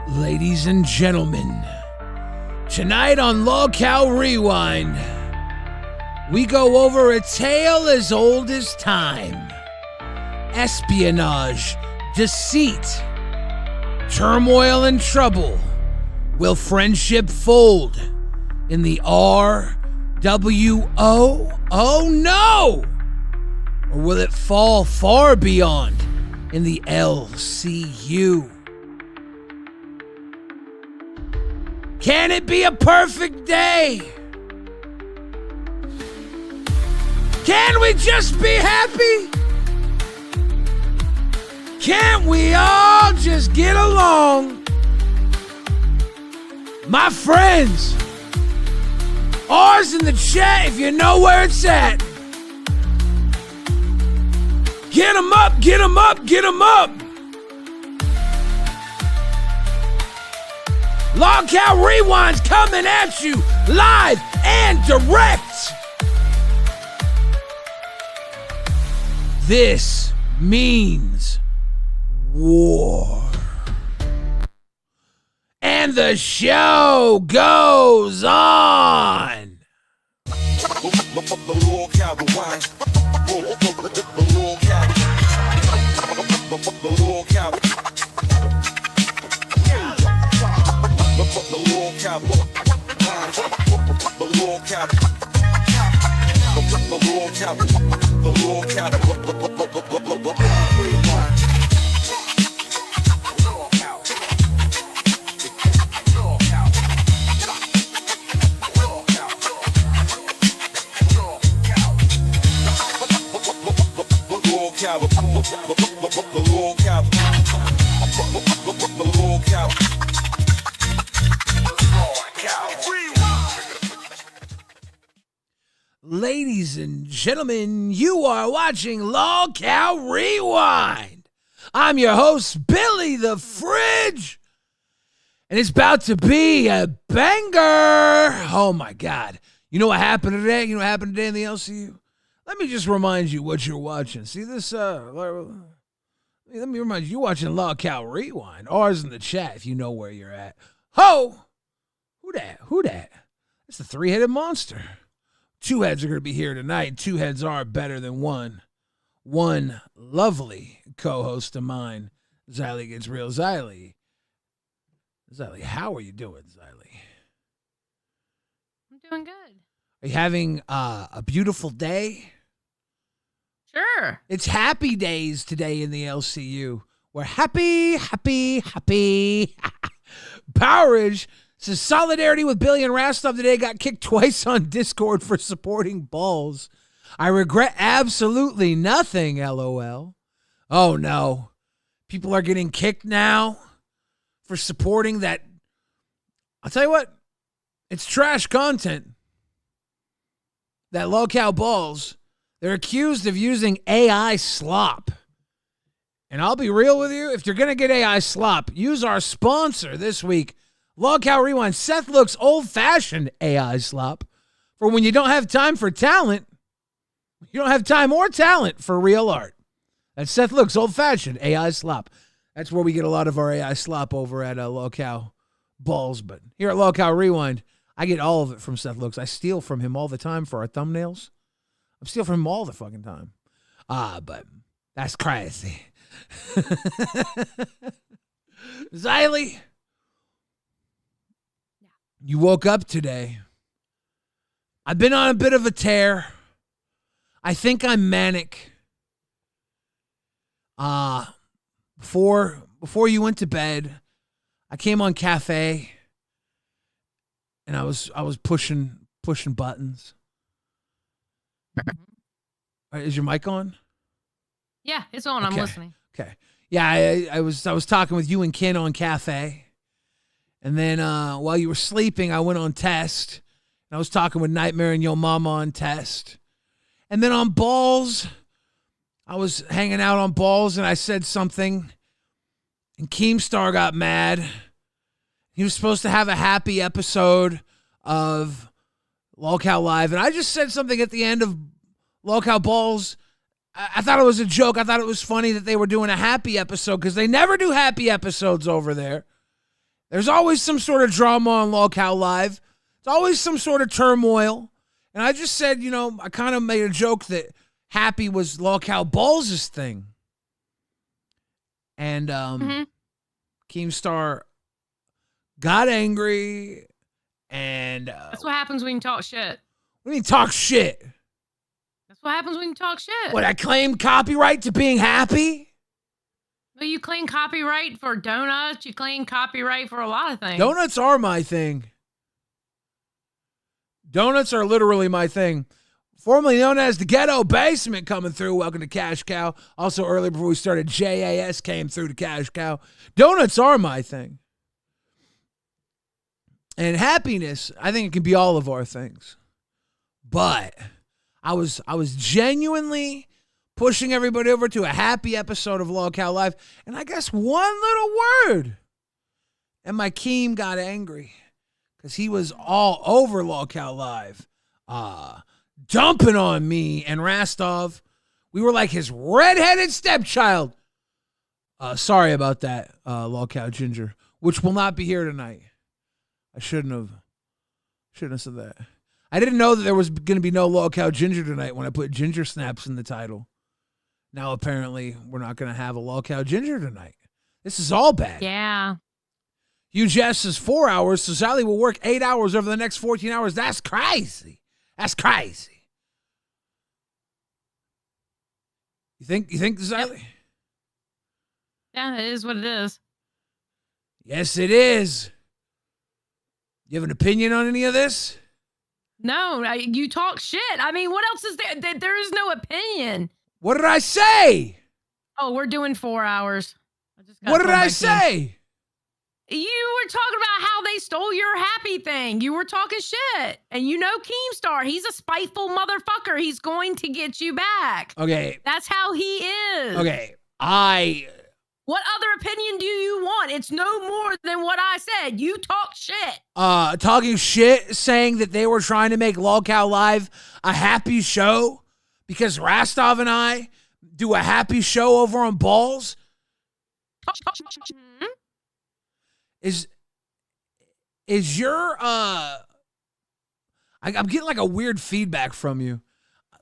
Ladies and gentlemen, tonight on LolcowRewind, we go over a tale as old as time. Espionage, deceit, turmoil and trouble. Will friendship fold in the RWO? Oh no! Or will it fall far beyond in the LCU? Can it be a perfect day? Can we just be happy? Can't we all just get along? My friends, R's in the chat if you know where it's at. Get 'em up, get 'em up, get 'em up. LolcowRewind's coming at you live and direct. This means war. And the show goes on. Ladies and gentlemen, you are watching LolcowRewind. I'm your host, Billy the Fridge, and it's about to be a banger. Oh my God. You know what happened today? You know what happened today in the LCU? Let me just remind you what you're watching. See this? Let me remind you, you're watching LolcowRewind. R's in the chat if you know where you're at. Ho! Who that? Who that? It's the three-headed monster. Two heads are going to be here tonight. Two heads are better than one. One lovely co-host of mine, Xylee Gets Real. Xylee, how are you doing, Xylee? I'm doing good. Are you having a beautiful day? Sure. It's happy days today in the LCU. We're happy. Powerage says solidarity with Billy and Rastov today. Got kicked twice on Discord for supporting balls. I regret absolutely nothing, LOL. Oh no. People are getting kicked now for supporting that. I'll tell you what. It's trash content. That Lolcow balls. They're accused of using AI slop. And I'll be real with you. If you're going to get AI slop, use our sponsor this week, LolcowRewind. Seth Looks old-fashioned AI slop for when you don't have time for talent. You don't have time or talent for real art. That's Seth Looks old-fashioned AI slop. That's where we get a lot of our AI slop over at Lolcow balls. But here at LolcowRewind, I get all of it from Seth Looks. I steal from him all the time for our thumbnails. I'm stealing from him all the fucking time. But that's crazy. Xylee, you woke up today. I've been on a bit of a tear. I think I'm manic. Before you went to bed, I came on cafe and I was pushing buttons. Is your mic on? Yeah, it's on. Okay. I'm listening. Okay. Yeah, I was talking with you and Ken on cafe. And then while you were sleeping, I went on test. And I was talking with Nightmare and Yo Mama on test. And then on balls, I was hanging out on balls and I said something. And Keemstar got mad. He was supposed to have a happy episode of Lolcow Live. And I just said something at the end of Lolcow Balls. I thought it was a joke. I thought it was funny that they were doing a happy episode because they never do happy episodes over there. There's always some sort of drama on Lolcow Live. There's always some sort of turmoil. And I just said, I kind of made a joke that happy was Lolcow Balls' thing. And Keemstar got angry and... That's what happens when you talk shit. When you talk shit. That's what happens when you talk shit. What, I claimed copyright to being happy? Well, you claim copyright for donuts. You claim copyright for a lot of things. Donuts are my thing. Donuts are literally my thing. Formerly known as the Ghetto Basement coming through. Welcome to Cash Cow. Also, earlier before we started, JAS came through to Cash Cow. Donuts are my thing. And happiness, I think it can be all of our things. But I was genuinely pushing everybody over to a happy episode of Lolcow Live. And I guess one little word. And my Keem got angry. Because he was all over Lolcow Live. Dumping on me and Rastov. We were like his redheaded stepchild. Sorry about that, Lolcow Ginger. Which will not be here tonight. I shouldn't have said that. I didn't know that there was going to be no Lolcow Ginger tonight when I put Ginger Snaps in the title. Now, apparently, we're not going to have a Lolcow Ginger tonight. This is all bad. Yeah. UJS is 4 hours, so Sally will work 8 hours over the next 14 hours. That's crazy. That's crazy. You think, Sally? Yeah, it is what it is. Yes, it is. You have an opinion on any of this? No, you talk shit. I mean, what else is there? There is no opinion. What did I say? Oh, we're doing 4 hours. What did I say? You were talking about how they stole your happy thing. You were talking shit. And Keemstar, he's a spiteful motherfucker. He's going to get you back. Okay. That's how he is. Okay. What other opinion do you want? It's no more than what I said. You talk shit. Talking shit, saying that they were trying to make Lolcow Live a happy show because Rastov and I do a happy show over on Balls. Is your I'm getting like a weird feedback from you.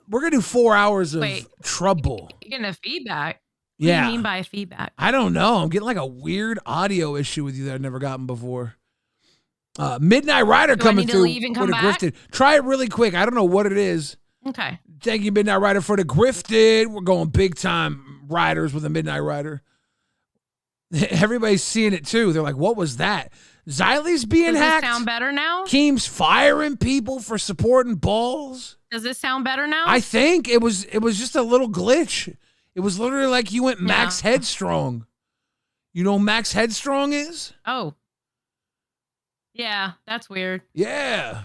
We're gonna do 4 hours of trouble. You're getting a feedback. Yeah. What do you mean by feedback? I don't know. I'm getting like a weird audio issue with you that I've never gotten before. Midnight Rider coming through with a grifted. Try it really quick. I don't know what it is. Okay. Thank you, Midnight Rider, for the grifted. We're going big time riders with a Midnight Rider. Everybody's seeing it too. They're like, what was that? Xylee's being hacked. Does it sound better now? Keem's firing people for supporting Balls. Does this sound better now? I think it was just a little glitch. It was literally like you went Max Headstrong. You know who Max Headstrong is? Oh. Yeah, that's weird. Yeah.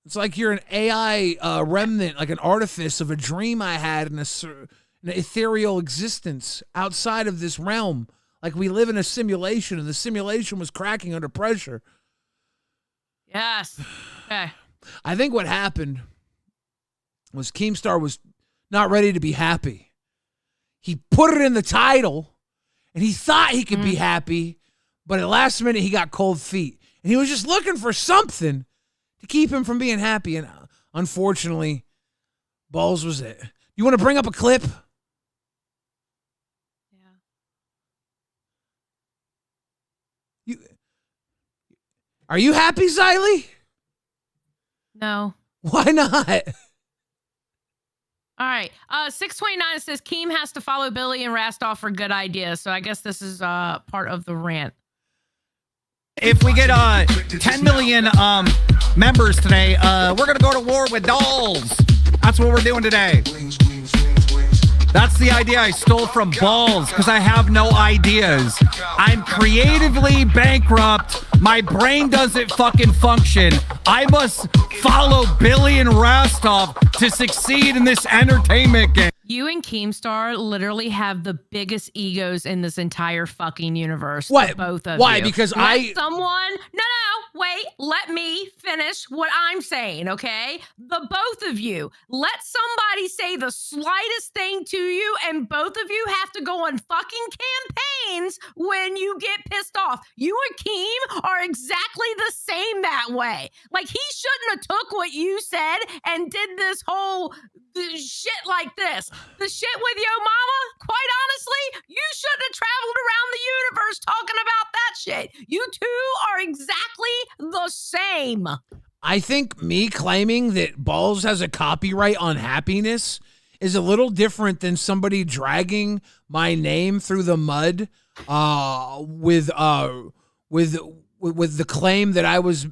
It's like you're an AI remnant, like an artifice of a dream I had in an ethereal existence outside of this realm. Like we live in a simulation, and the simulation was cracking under pressure. Yes. Okay. I think what happened was Keemstar was not ready to be happy. He put it in the title, and he thought he could be happy, but at last minute he got cold feet. And he was just looking for something to keep him from being happy, and unfortunately, Balls was it. You want to bring up a clip? Are you happy, Xylee? No. Why not? All right. 629 says Keem has to follow Billy and Rastov for good ideas. So I guess this is part of the rant. If we get 10 million members today, we're going to go to war with dolls. That's what we're doing today. That's the idea I stole from Balls because I have no ideas. I'm creatively bankrupt. My brain doesn't fucking function. I must follow Billy and Rastov to succeed in this entertainment game. You and Keemstar literally have the biggest egos in this entire fucking universe. What? Both of Why? you. Because wait, let me finish what I'm saying, okay? The both of you, let somebody say the slightest thing to you, and both of you have to go on fucking campaigns when you get pissed off. You and Keem are exactly the same that way. Like, he shouldn't have took what you said and did this whole shit like this. The shit with Yo Mama, quite honestly, you shouldn't have traveled around the universe talking about that shit. You two are exactly the same. I think me claiming that Balls has a copyright on happiness is a little different than somebody dragging my name through the mud with the claim that I was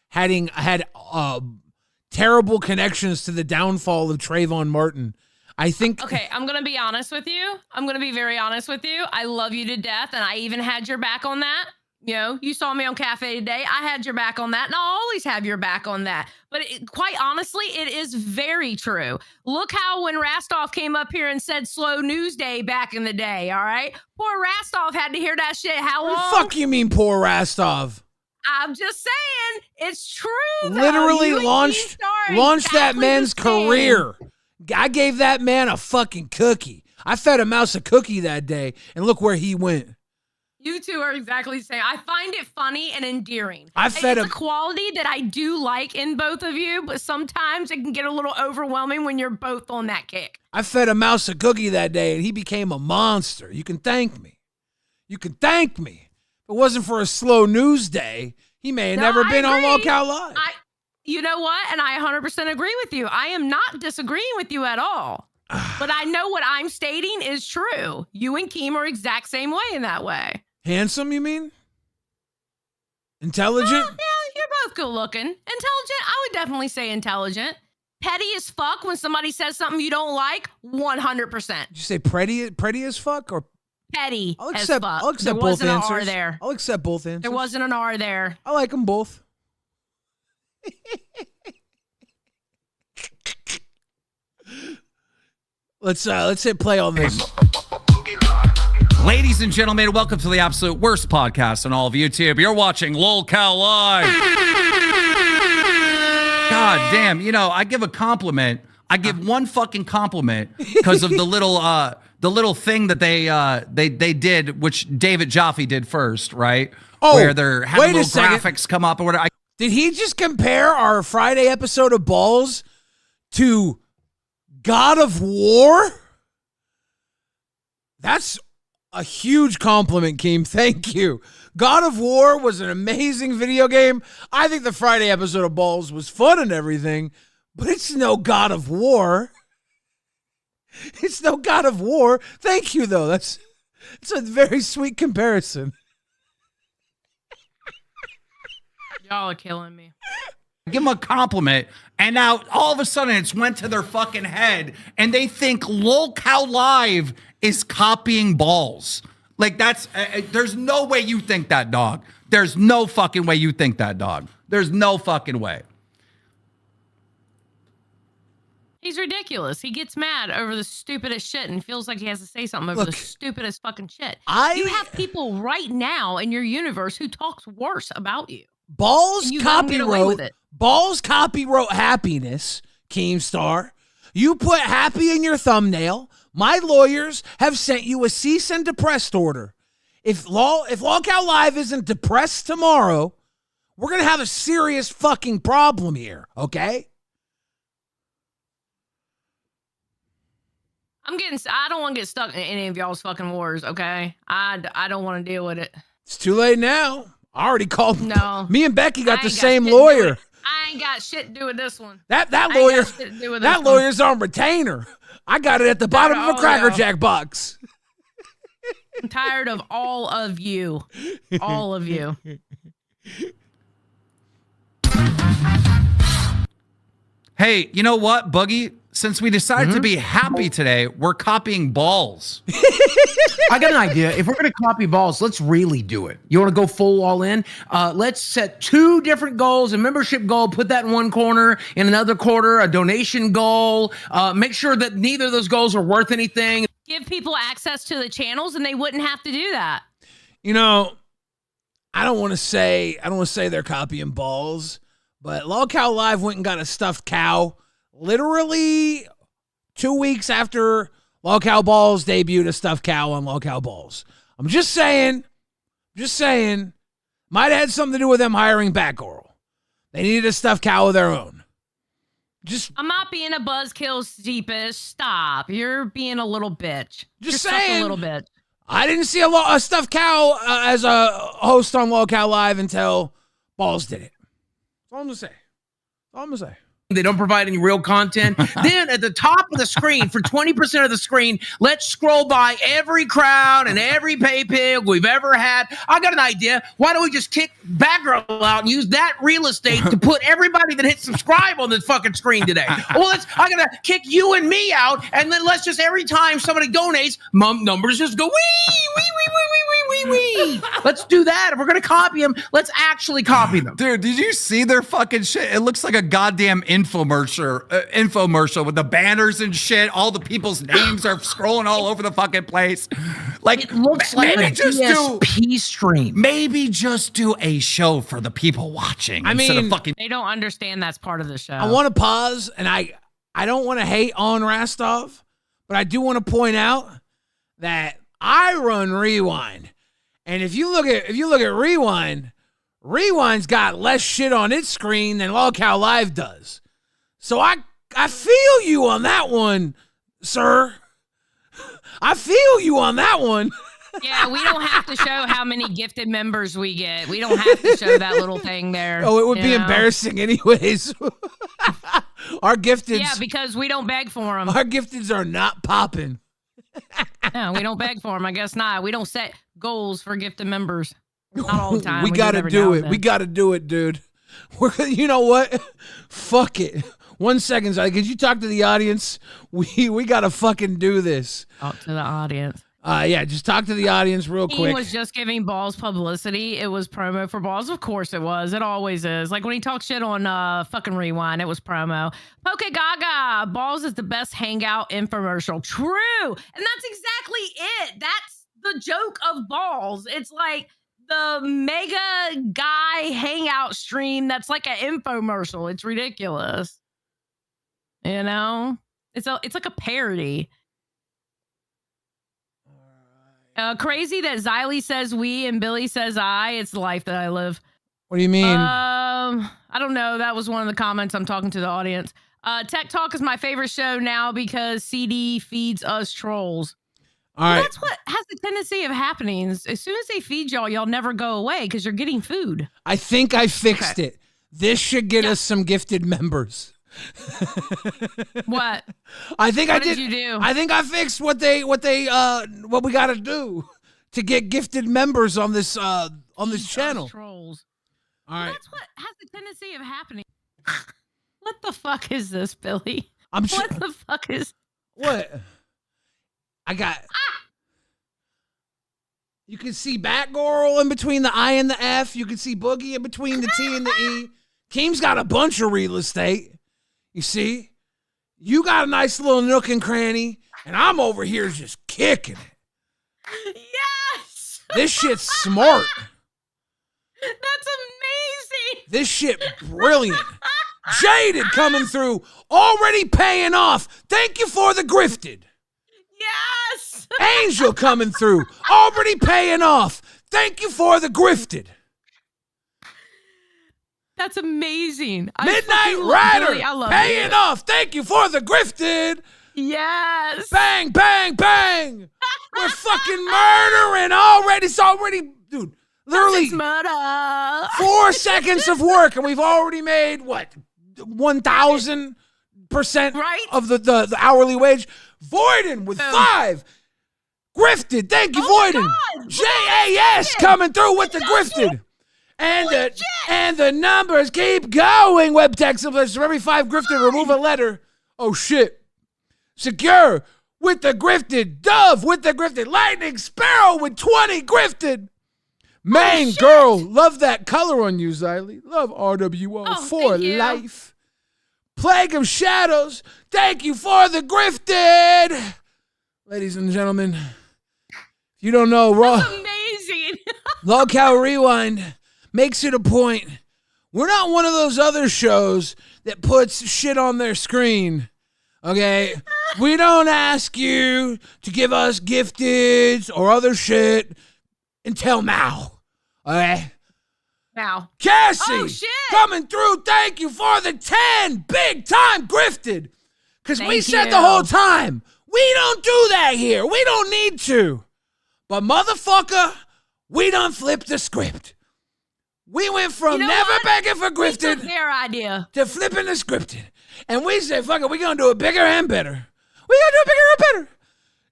had terrible connections to the downfall of Trayvon Martin. I think. Okay, I'm going to be honest with you. I'm going to be very honest with you. I love you to death, and I even had your back on that. You know, you saw me on Cafe today. I had your back on that, and I'll always have your back on that. But quite honestly, it is very true. Look how when Rastov came up here and said slow news day back in the day, all right? Poor Rastov had to hear that shit. How long? What the fuck you mean, poor Rastov? I'm just saying, it's true. Though. Literally launched that man's career. I gave that man a fucking cookie. I fed a mouse a cookie that day, and look where he went. You two are exactly the same. I find it funny and endearing. It's a quality that I do like in both of you, but sometimes it can get a little overwhelming when you're both on that kick. I fed a mouse a cookie that day, and he became a monster. You can thank me. You can thank me. If it wasn't for a slow news day, he may have never been on Lolcow Live. You know what? And I 100% agree with you. I am not disagreeing with you at all. But I know what I'm stating is true. You and Keem are exact same way in that way. Handsome, you mean? Intelligent? Yeah, you're both good looking. Intelligent? I would definitely say intelligent. Petty as fuck when somebody says something you don't like? 100%. Did you say pretty as fuck or petty I'll accept as fuck? I'll accept there both wasn't answers. An R there. I'll accept both answers. There wasn't an R there. I like them both. Let's hit play on this. Ladies and gentlemen, welcome to the absolute worst podcast on all of YouTube. You're watching Lolcow Live. God damn, you know, I give a compliment. I give one fucking compliment because of the little thing that they did, which David Jaffe did first, right? Oh, where they're having little second. graphics come up or whatever. Did he just compare our Friday episode of Balls to God of War? That's a huge compliment, Keem. Thank you. God of War was an amazing video game. I think the Friday episode of Balls was fun and everything, but it's no God of War. It's no God of War. Thank you, though. It's a very sweet comparison. Y'all are killing me. Give them a compliment, and now all of a sudden it's went to their fucking head, and they think Lolcow Live is copying Balls. Like, that's there's no way you think that, dog. There's no fucking way you think that, dog. There's no fucking way. He's ridiculous. He gets mad over the stupidest shit and feels like he has to say something over the stupidest fucking shit. You have people right now in your universe who talks worse about you. Balls copywrote happiness, Keemstar. You put happy in your thumbnail. My lawyers have sent you a cease and depressed order. If Lolcow Live isn't depressed tomorrow, we're going to have a serious fucking problem here, okay? I don't want to get stuck in any of y'all's fucking wars, okay? I don't want to deal with it. It's too late now. I already called. No. Me and Becky got the same lawyer. I ain't got shit to do with this one. That lawyer's on retainer. I got it at the bottom of a Cracker Jack box. I'm tired of all of you. All of you. Hey, you know what, Boogie? since we decided to be happy today, we're copying balls. I got an idea. If we're going to copy balls, let's really do it. You want to go full all in? Let's set 2 different goals, a membership goal, put that in one corner, in another corner, a donation goal. Make sure that neither of those goals are worth anything. Give people access to the channels and they wouldn't have to do that. You know, I don't want to say they're copying balls, but Lolcow Live went and got a stuffed cow literally 2 weeks after Lolcow Balls debuted a stuffed cow on Lolcow Balls. I'm just saying, might have had something to do with them hiring Batgirl. They needed a stuffed cow of their own. I'm not being a buzzkill, Steepish. Stop. You're being a little bitch. Just You're saying. a little bitch. I didn't see a stuffed cow as a host on Lolcow Live until Balls did it. That's all I'm going to say. They don't provide any real content. Then at the top of the screen, for 20% of the screen, let's scroll by every crowd and every pay pig we've ever had. I got an idea. Why don't we just kick Batgirl out and use that real estate to put everybody that hit subscribe on this fucking screen today? Well, I'm going to kick you and me out, and then let's just, every time somebody donates, numbers just go wee. Let's do that. If we're going to copy them, let's actually copy them. Dude, did you see their fucking shit? It looks like a goddamn infomercial with the banners and shit. All the people's names are scrolling all over the fucking place. Like, It looks like maybe a just DSP stream. Maybe just do a show for the people watching. I instead mean, of fucking. They don't understand that's part of the show. I want to pause, and I don't want to hate on Rastov, but I do want to point out that I run Rewind. And if you look at Rewind, Rewind's got less shit on its screen than Lolcow Live does. So I feel you on that one, sir. I feel you on that one. Yeah, we don't have to show how many gifted members we get. We don't have to show that little thing there. Oh, it would be embarrassing anyways. Our gifteds. Yeah, because we don't beg for them. Our gifteds are not popping. No, we don't beg for them. I guess not. We don't set goals for gifted members. Not all the time. We got to do it. We got to do it, dude. You know what? Fuck it. 1 second. Could you talk to the audience? We got to fucking do this. Talk to the audience. Yeah, just talk to the audience real He quick. was just giving Balls publicity. It was promo for Balls. Of course it was. It always is. Like when he talks shit on fucking Rewind, it was promo. Poke Gaga, Balls is the best hangout infomercial. True. And that's exactly it. That's the joke of Balls. It's like the mega guy hangout stream that's like an infomercial. It's ridiculous. You know? It's like a parody. Crazy that Xylee says we and Billy says I. It's the life that I live. What do you mean? I don't know. That was one of the comments. I'm talking to the audience. Tech Talk is my favorite show now because CD feeds us trolls. All right. That's what has the tendency of happening. As soon as they feed y'all never go away because you're getting food. I think I fixed it. This should get us some gifted members. What? I think what I did. Did you do? I think I fixed what we got to do to get gifted members on this channel. Trolls. All right. That's what has the tendency of happening. What the fuck is this, Billy? What the fuck is what? I got. You can see Batgirl in between the I and the F. You can see Boogie in between the T and the E. Keem's got a bunch of real estate. You see? You got a nice little nook and cranny, and I'm over here just kicking it. Yes! This shit's smart. That's amazing! This shit brilliant. Jaded coming through, already paying off. Thank you for the grifted. Yes! Angel coming through, already paying off. Thank you for the grifted. That's amazing. Midnight Rider, I love paying it. off. Thank you for the grifted. Yes. Bang, bang, bang. We're fucking murdering already. It's already, dude, literally Murder. 4 seconds of work, and we've already made, what, 1,000% Right? of the hourly wage. Voiden with 5. Grifted. Thank you, Voiden. JAS coming through with the grifted. And the numbers keep going. Web text for every 5 grifted, remove a letter. Oh shit. Secure with the grifted. Dove with the grifted. Lightning Sparrow with 20 grifted. Main girl, love that color on you, Xylee. Love RWO for life. Plague of Shadows, thank you for the grifted. Ladies and gentlemen, if you don't know, That's amazing. LolcowRewind makes it a point. We're not one of those other shows that puts shit on their screen. Okay? We don't ask you to give us gifteds or other shit until now. Okay? Now. Cassie, coming through. Thank you for the 10 big time grifted. Because we said the whole time, we don't do that here. We don't need to. But motherfucker, we done flipped the script. We went from never begging for grifted their idea to flipping the scripted. And we said, fuck it, we're going to do it bigger and better. We're going to do it bigger and better.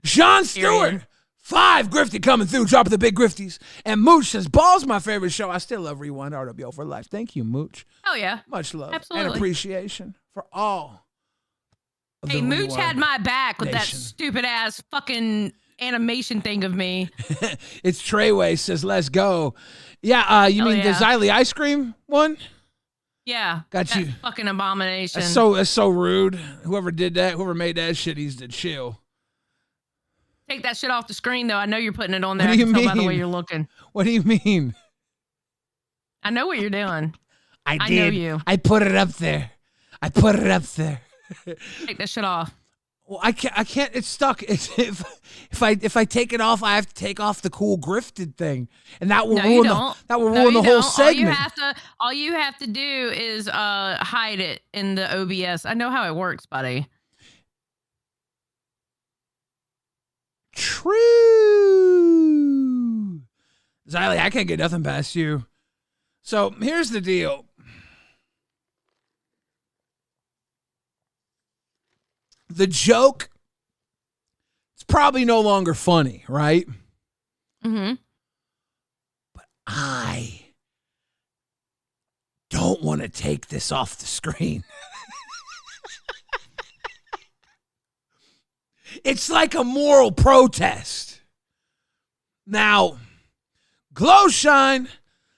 Sean Stewart, 5 grifted coming through, dropping the big grifties. And Mooch says, Ball's my favorite show. I still love Rewind RWO for life. Thank you, Mooch. Oh, yeah. Much love Absolutely. and appreciation for all of the Mooch Rewind had my back with Nation. that stupid ass fucking animation thing of me. It's Treyway says, let's go. Yeah, you mean the Xylee ice cream one? Yeah. Got you. Fucking abomination. That's so rude. Whoever did that, whoever made that shit, he's to chill. Take that shit off the screen, though. I know you're putting it on there. What do you I can tell by the mean? way you're looking. What do you mean? I know what you're doing. I did. know you. I put it up there. Take that shit off. Well, I can't. It's stuck. If I take it off, I have to take off the cool grifted thing, and that will ruin the whole segment. All you have to do is hide it in the OBS. I know how it works, buddy. True. Xylee, I can't get nothing past you. So here's the deal. The joke, it's probably no longer funny, right? Mm-hmm. But I don't want to take this off the screen. It's like a moral protest. Now, Glowshine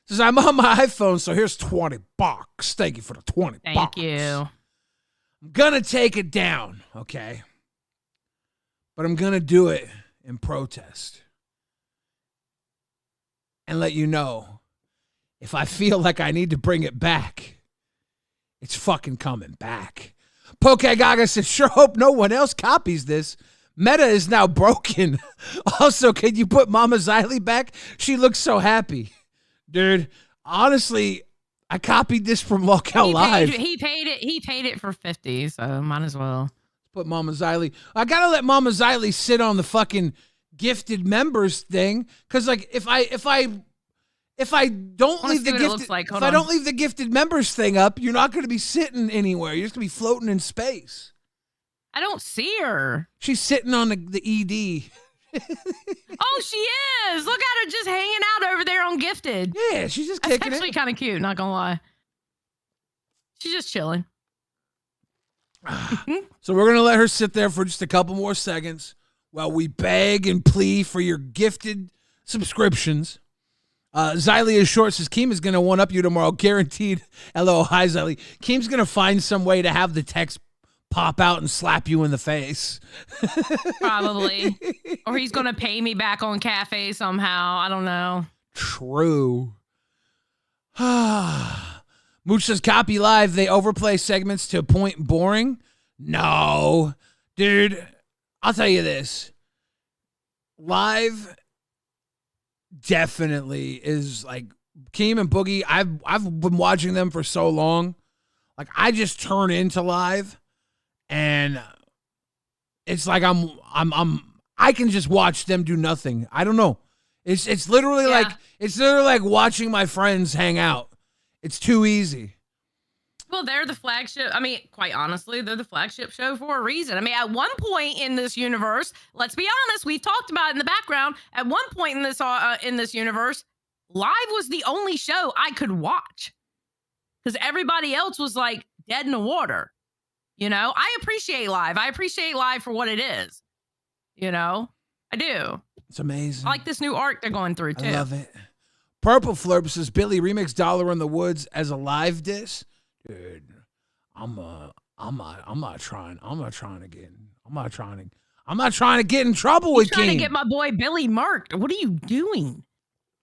says, I'm on my iPhone, so here's $20. Thank you for the $20. Thank you. I'm going to take it down, okay? But I'm going to do it in protest. And let you know, if I feel like I need to bring it back, it's fucking coming back. Poke Gaga says, sure hope no one else copies this. Meta is now broken. Also, can you put Mama Xylee back? She looks so happy. Dude, honestly, I copied this from Lolcow Live. He paid it for 50, so might as well. Put Mama Xylee. I gotta let Mama Xylee sit on the fucking gifted members thing. Cause like if I don't leave the gifted if I don't leave the gifted members thing up, you're not gonna be sitting anywhere. You're just gonna be floating in space. I don't see her. She's sitting on the ED. Oh, she is. Look at her just hanging out over there on Gifted. Yeah, she's just That's kicking actually kind of cute, not gonna lie. She's just chilling. So we're going to let her sit there for just a couple more seconds while we beg and plead for your gifted subscriptions. Xylee is short, says Keem is going to one-up you tomorrow. Guaranteed. LO, hi, Xylee. Keem's going to find some way to have the text pop out and slap you in the face. Probably. Or he's going to pay me back on Cafe somehow. I don't know. True. Mooch says, copy live. They overplay segments to a point boring. No. Dude, I'll tell you this. Live definitely is like Keem and Boogie. I've been watching them for so long. Like I just turn into live and it's like I can just watch them do nothing. I don't know. It's literally like watching my friends hang out. It's too easy. Well, they're the flagship. I mean, quite honestly, they're the flagship show for a reason. I mean, at one point in this universe, let's be honest, we've talked about it in the background. At one point in this universe, live was the only show I could watch because everybody else was like dead in the water. You know, I appreciate live. I appreciate live for what it is. You know, I do. It's amazing. I like this new arc they're going through too. I love it. Purple Flurp says Billy remix Dollar in the Woods as a live diss. Dude, I'm not trying to get in trouble with King. Trying to get my boy Billy marked. What are you doing?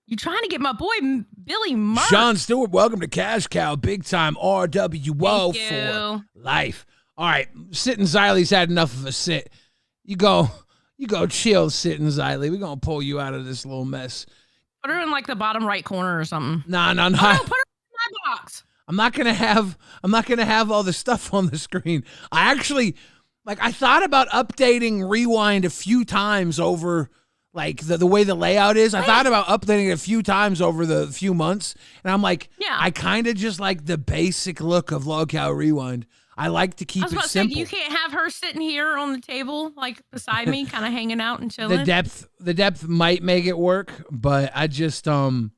You trying to get my boy Billy marked? Sean Stewart, welcome to Cash Cow, big time RWO for life. All right, Sitting Xylie's had enough of a sit. You go chill, Sitting Xylie. We're gonna pull you out of this little mess. Put her in like the bottom right corner or something. No. Oh, no, put her in my box. I'm not gonna have all the stuff on the screen. I thought about updating Rewind a few times over like the way the layout is. I thought about updating it a few times over the few months, and I'm like, yeah. I kind of just like the basic look of LolcowRewind. I like to keep it simple. Say, you can't have her sitting here on the table, like beside me, kind of hanging out and chilling. The depth might make it work, but I just asking.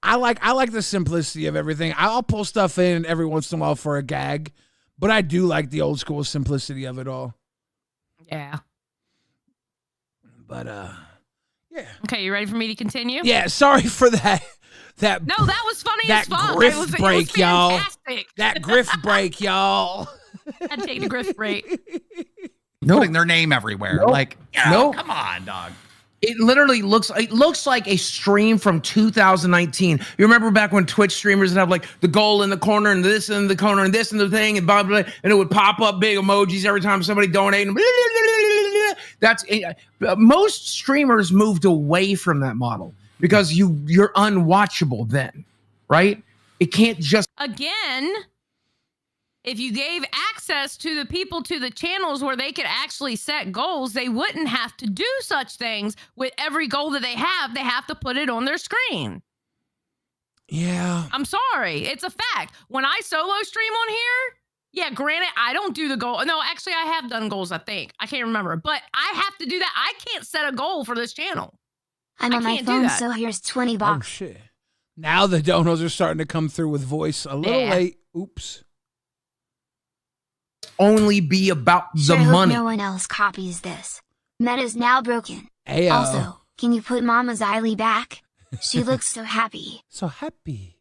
I like the simplicity of everything. I'll pull stuff in every once in a while for a gag, but I do like the old school simplicity of it all. Yeah. But yeah. Okay, you ready for me to continue? Yeah. Sorry for that. No, that was funny as fuck. Grift break, y'all. That grift break, y'all. I'd take the grift break. Putting their name everywhere. Nope. Like, Nope. Come on, dog. It literally looks like a stream from 2019. You remember back when Twitch streamers would have like the goal in the corner and this in the corner and this in the thing and blah, blah, blah, and it would pop up big emojis every time somebody donated. That's most streamers moved away from that model because you're unwatchable then, right? It can't just again. If you gave access to the people to the channels where they could actually set goals, they wouldn't have to do such things. With every goal that they have to put it on their screen. Yeah. I'm sorry. It's a fact. When I solo stream on here, yeah, granted, I don't do the goal. No, actually, I have done goals, I think. I can't remember. But I have to do that. I can't set a goal for this channel. I'm on my phone, so here's $20. Oh, shit. Now the donos are starting to come through with voice a little late. Oops. Only be about the hope money. No one else copies this. Meta's now broken. Ayo. Also, can you put Mama Xylie back? She looks so happy. So happy.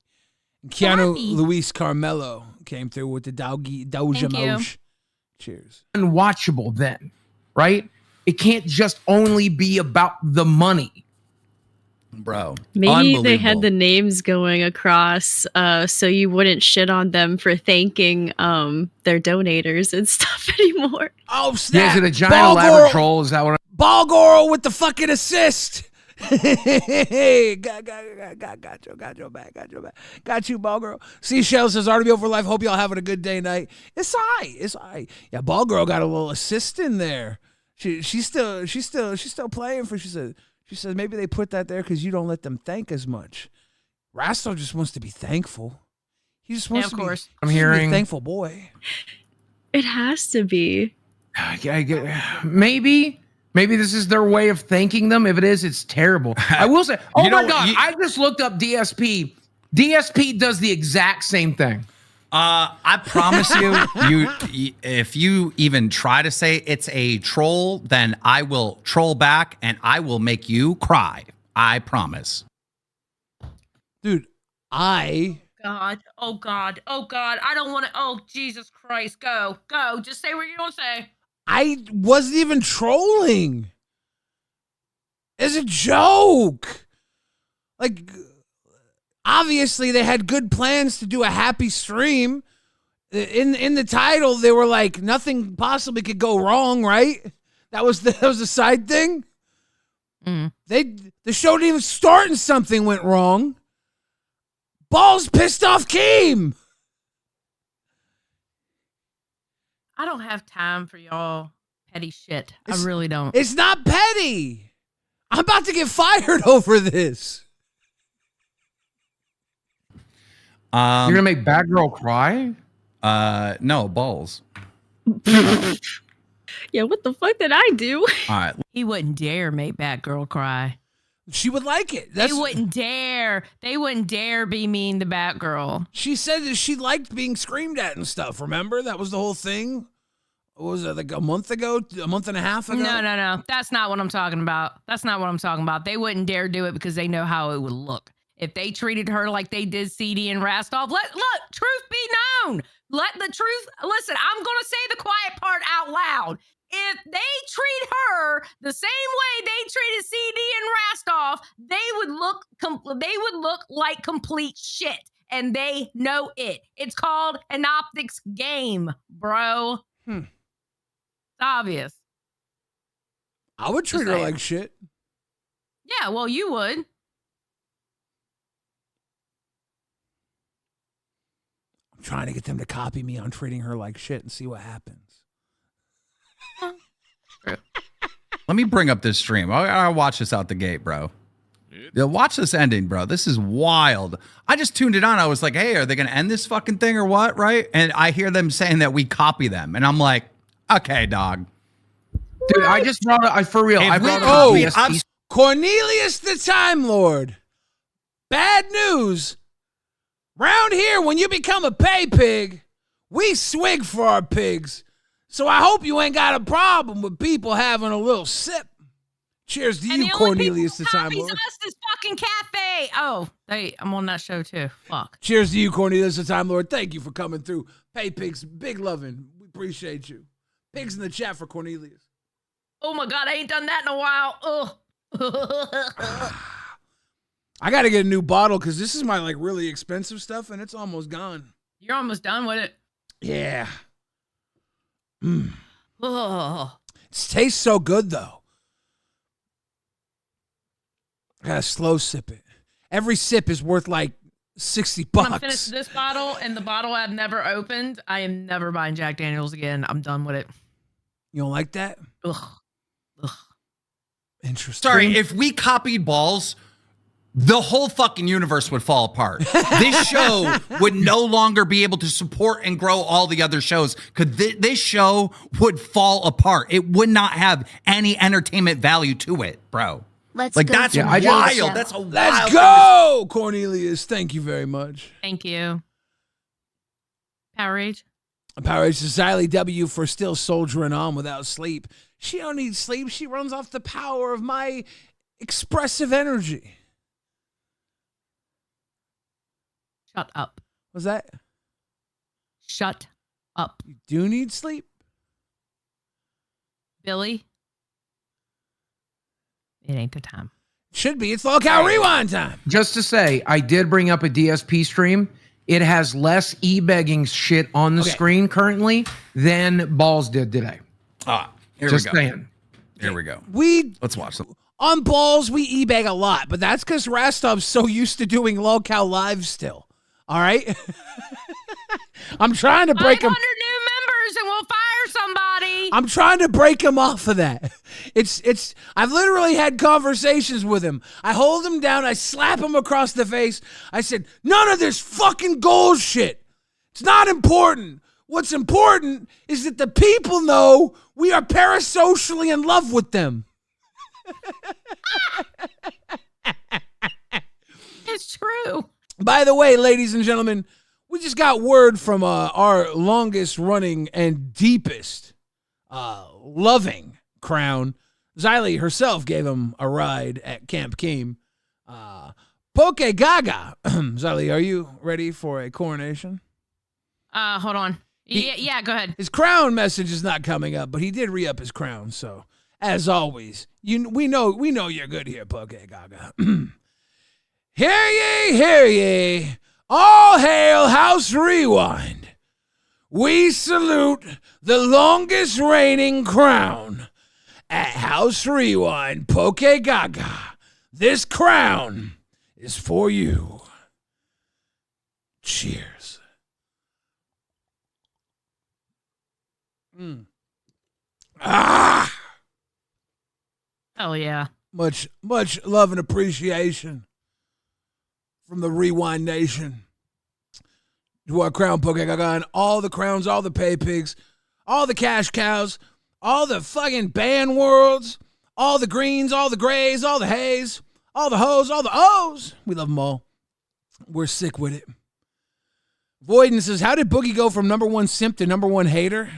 Keanu Luis Carmelo came through with the Doja Moj. Cheers. Unwatchable then, right? It can't just only be about the money. Bro, maybe they had the names going across so you wouldn't shit on them for thanking their donators and stuff anymore. Oh, snap. Is it a giant elaborate troll? Is that what Ball Girl with the fucking assist. Hey, got your back. Got you, Ball Girl. Seashell says, RWO for life. Hope y'all having a good day night. It's all right. Yeah, Ball Girl got a little assist in there. She's still playing for, she says maybe they put that there because you don't let them thank as much. Rasto just wants to be thankful. He just wants to be. I'm hearing a thankful boy. It has to be. Maybe this is their way of thanking them. If it is, it's terrible. I will say, oh my God, I just looked up DSP. DSP does the exact same thing. I promise you, if you even try to say it's a troll, then I will troll back and I will make you cry. I promise. Dude, Oh God. I don't want to. Oh, Jesus Christ. Go. Just say what you're going to say. I wasn't even trolling. It's a joke. Like, obviously, they had good plans to do a happy stream. In the title, they were like, nothing possibly could go wrong, right? That was the side thing. Mm. The show didn't even start and something went wrong. Balls pissed off Keem. I don't have time for y'all petty shit. I really don't. It's not petty. I'm about to get fired over this. You're gonna make Bad Girl cry? No, balls. Yeah, what the fuck did I do? All right. He wouldn't dare make Batgirl cry. She would like it. They wouldn't dare. They wouldn't dare be mean to Batgirl. She said that she liked being screamed at and stuff. Remember? That was the whole thing. What was it, like a month ago? A month and a half ago? No. That's not what I'm talking about. That's not what I'm talking about. They wouldn't dare do it because they know how it would look. If they treated her like they did CD and Rastov, look, truth be known. Let the truth, listen, I'm going to say the quiet part out loud. If they treat her the same way they treated CD and Rastov, they would look like complete shit. And they know it. It's called an optics game, bro. It's obvious. I would treat her like shit. Yeah, well, you would. I'm trying to get them to copy me on treating her like shit and see what happens. Let me bring up this stream. I'll watch this out the gate, bro. Yeah, watch this ending, bro. This is wild. I just tuned it on. I was like, hey, are they going to end this fucking thing or what? Right? And I hear them saying that we copy them. And I'm like, okay, dog. Dude, I just brought it. For real. I brought Cornelius the Time Lord. Bad news. Round here, when you become a pay pig, we swig for our pigs. So I hope you ain't got a problem with people having a little sip. Cheers to you, Cornelius the Time Lord. Us this fucking cafe. Oh, I'm on that show too. Fuck. Cheers to you, Cornelius the Time Lord. Thank you for coming through. Pay pigs, big loving. We appreciate you. Pigs in the chat for Cornelius. Oh my God, I ain't done that in a while. Ugh. I got to get a new bottle because this is my like really expensive stuff and it's almost gone. You're almost done with it. Yeah. Oh. It tastes so good though. I gotta slow sip it. Every sip is worth like $60. When I'm finished this bottle and the bottle I've never opened, I am never buying Jack Daniels again. I'm done with it. You don't like that? Ugh. Interesting. Sorry, if we copied balls, the whole fucking universe would fall apart. This show would no longer be able to support and grow all the other shows because this show would fall apart. It would not have any entertainment value to it, bro. Let's like go that's to wild. the show. That's a wild. Let's go, Cornelius. Thank you very much. Thank you. Power Rage. Power Rage to Xylee W for still soldiering on without sleep. She don't need sleep. She runs off the power of my expressive energy. Shut up. What's that? Shut up. You do need sleep? Billy. It ain't the time. Should be. It's LolcowRewind time. Just to say, I did bring up a DSP stream. It has less e-begging shit on the screen currently than Balls did today. Here Just we go. saying. Here we go. Let's watch them. On Balls, we e-bag a lot, but that's because Rastov's so used to doing Lolcow live still. All right? I'm trying to break him. 500 new members and we'll fire somebody. I'm trying to break him off of that. I've literally had conversations with him. I hold him down. I slap him across the face. I said, none of this fucking gold shit. It's not important. What's important is that the people know we are parasocially in love with them. It's true. By the way, ladies and gentlemen, we just got word from our longest running and deepest loving crown. Xylee herself gave him a ride at Camp Keem. Poke Gaga. Xylee, are you ready for a coronation? Hold on. Yeah, go ahead. His crown message is not coming up, but he did re-up his crown. So, as always, we know you're good here, Poke Gaga. Hear ye, all hail House Rewind. We salute the longest reigning crown at House Rewind, Poke Gaga. This crown is for you. Cheers. Hell yeah. Much love and appreciation from the Rewind Nation to our crown Poke Gaga and all the crowns, all the pay pigs, all the cash cows, all the fucking band worlds, all the greens, all the grays, all the hays, all the hoes, all the O's. We love them all. We're sick with it. Voyden says, how did Boogie go from number one simp to number one hater?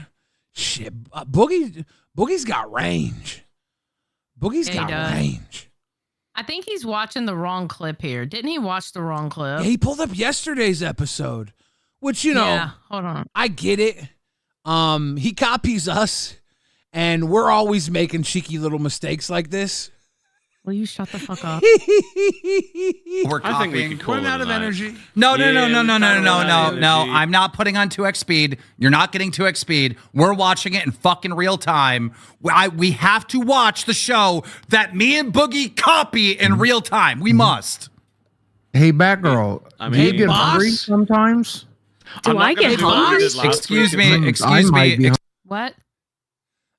Shit, Boogie's got range. Boogie's got range. I think he's watching the wrong clip here. Didn't he watch the wrong clip? Yeah, he pulled up yesterday's episode, which, you know, yeah, hold on. I get it. He copies us, and we're always making cheeky little mistakes like this. Will you shut the fuck up? We're I think we can call Running it out of a night. energy. No. Yeah, I'm not putting on 2x speed. You're not getting 2x speed. We're watching it in fucking real time. We have to watch the show that me and Boogie copy in real time. We must. Hey, Batgirl, I do you mean, get boss? hungry sometimes? Do I get hungry? Excuse me. I might be What?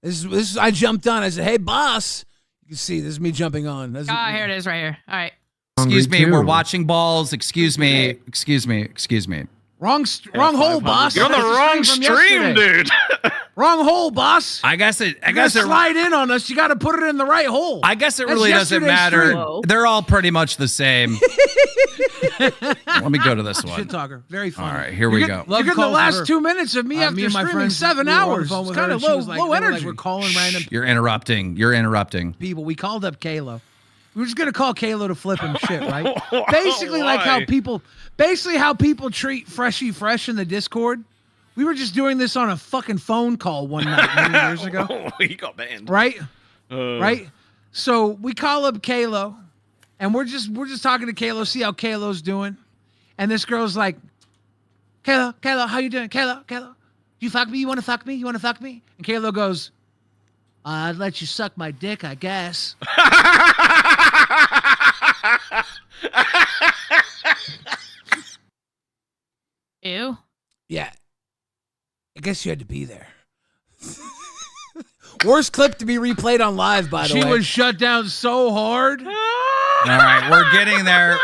This I jumped on. I said, hey, boss. You can see this is me jumping on. That's Here it is right here. All right. Excuse me. hungry, We're too. watching balls. Excuse me. Wrong hole, boss. You're on the That's wrong from stream, yesterday. dude. Wrong hole, boss. I guess it Slide in on us. You got to put it in the right hole. I guess it That's really doesn't yesterday's matter. stream. Whoa. They're all pretty much the same. Let me go to this Shit one. talker. Very funny. All right, here we go. You're getting the last 2 minutes of me after me and my streaming friends, 7 we were on the hours. phone It's with kind her, of and she low, was like- low they were energy. like, we're calling random You're interrupting. people. We called up Kalo. We were just gonna call Kalo to flip him shit, right? Why? Basically, like how people treat Freshy Fresh in the Discord. We were just doing this on a fucking phone call one night many years ago, He got banned. right? Right. So we call up Kalo, and we're just talking to Kalo, see how Kalo's doing, and this girl's like, Kalo, how you doing? Kalo, you fuck me? You want to fuck me? And Kalo goes, I'd let you suck my dick, I guess. Ew. Yeah. I guess you had to be there. Worst clip to be replayed on live, by the way. She was shut down so hard. All right, we're getting there.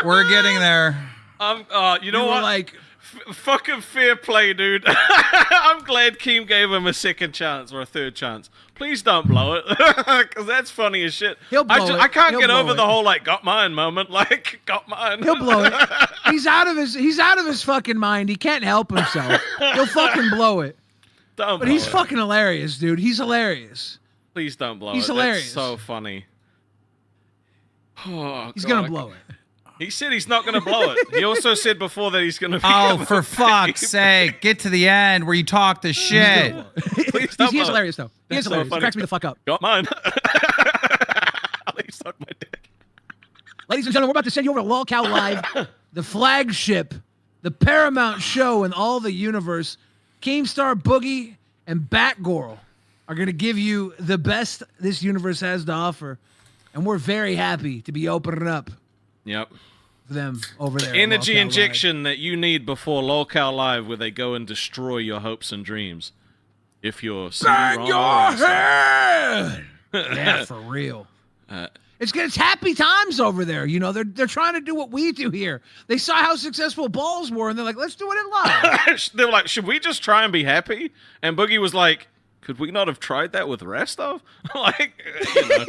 You know We were what? like, Fucking fair play, dude. I'm glad Keem gave him a second chance or a third chance. Please don't blow it, because that's funny as shit. He'll blow it. I can't He'll get blow over it. the whole like got mine moment. Like got mine. He'll blow it. He's out of his fucking mind. He can't help himself. He'll fucking blow it. Don't But blow he's it. fucking hilarious, dude. He's hilarious. Please don't blow He's it. hilarious. That's so funny. Oh, He's God, gonna blow it. He said he's not gonna blow it. He also said before that he's gonna. Oh, for fuck's sake! Get to the end where you talk the shit. Please don't He is blow it. hilarious though. He is That's so hilarious. He funny. cracks me the fuck up. Got mine. At least suck my dick. Ladies and gentlemen, we're about to send you over to Lolcow Live, the flagship, the paramount show in all the universe. Keemstar, Boogie, and Batgirl are going to give you the best this universe has to offer. And we're very happy to be opening up Yep. for them over there. at Energy Lolcow Live. injection that you need before Lolcow Live, where they go and destroy your hopes and dreams. If you're Bang your head! Yeah, for real. Uh, It's happy times over there. You know, they're trying to do what we do here. They saw how successful balls were, and they're like, let's do it in live. they were like, should we just try and be happy? And Boogie was like, could we not have tried that with Restov? Like, you know.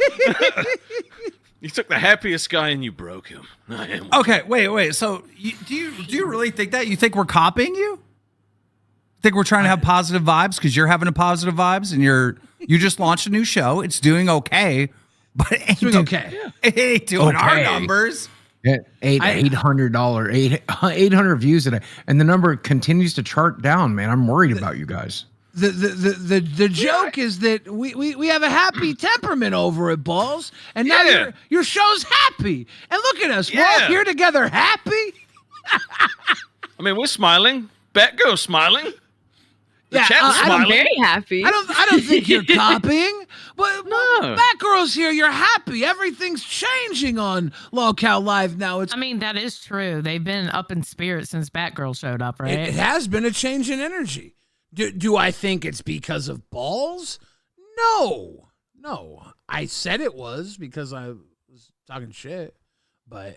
You took the happiest guy and you broke him. I am. Okay, wait. So do you really think that? You think we're copying you? Think we're trying to have positive vibes because you're having a positive vibes and you just launched a new show. It's doing okay, but it ain't Doing okay. It ain't doing our Okay. numbers. $800, 800 views today, and the number continues to chart down. Man, I'm worried about you guys. The joke is that we have a happy temperament over at Balls, and now Yeah. your show's happy. And look at us, we're all Yeah. here together, happy. I mean, we're smiling. Batgirl's smiling. The Yeah, chat's I don't- I'm smiling. very happy. I don't think you're copying. But No. Batgirl's here. You're happy. Everything's changing on Lolcow Live now. It's I mean, that is true. They've been up in spirit since Batgirl showed up, right? it has been a change in energy. Do I think it's because of Balls? No. I said it was because I was talking shit, but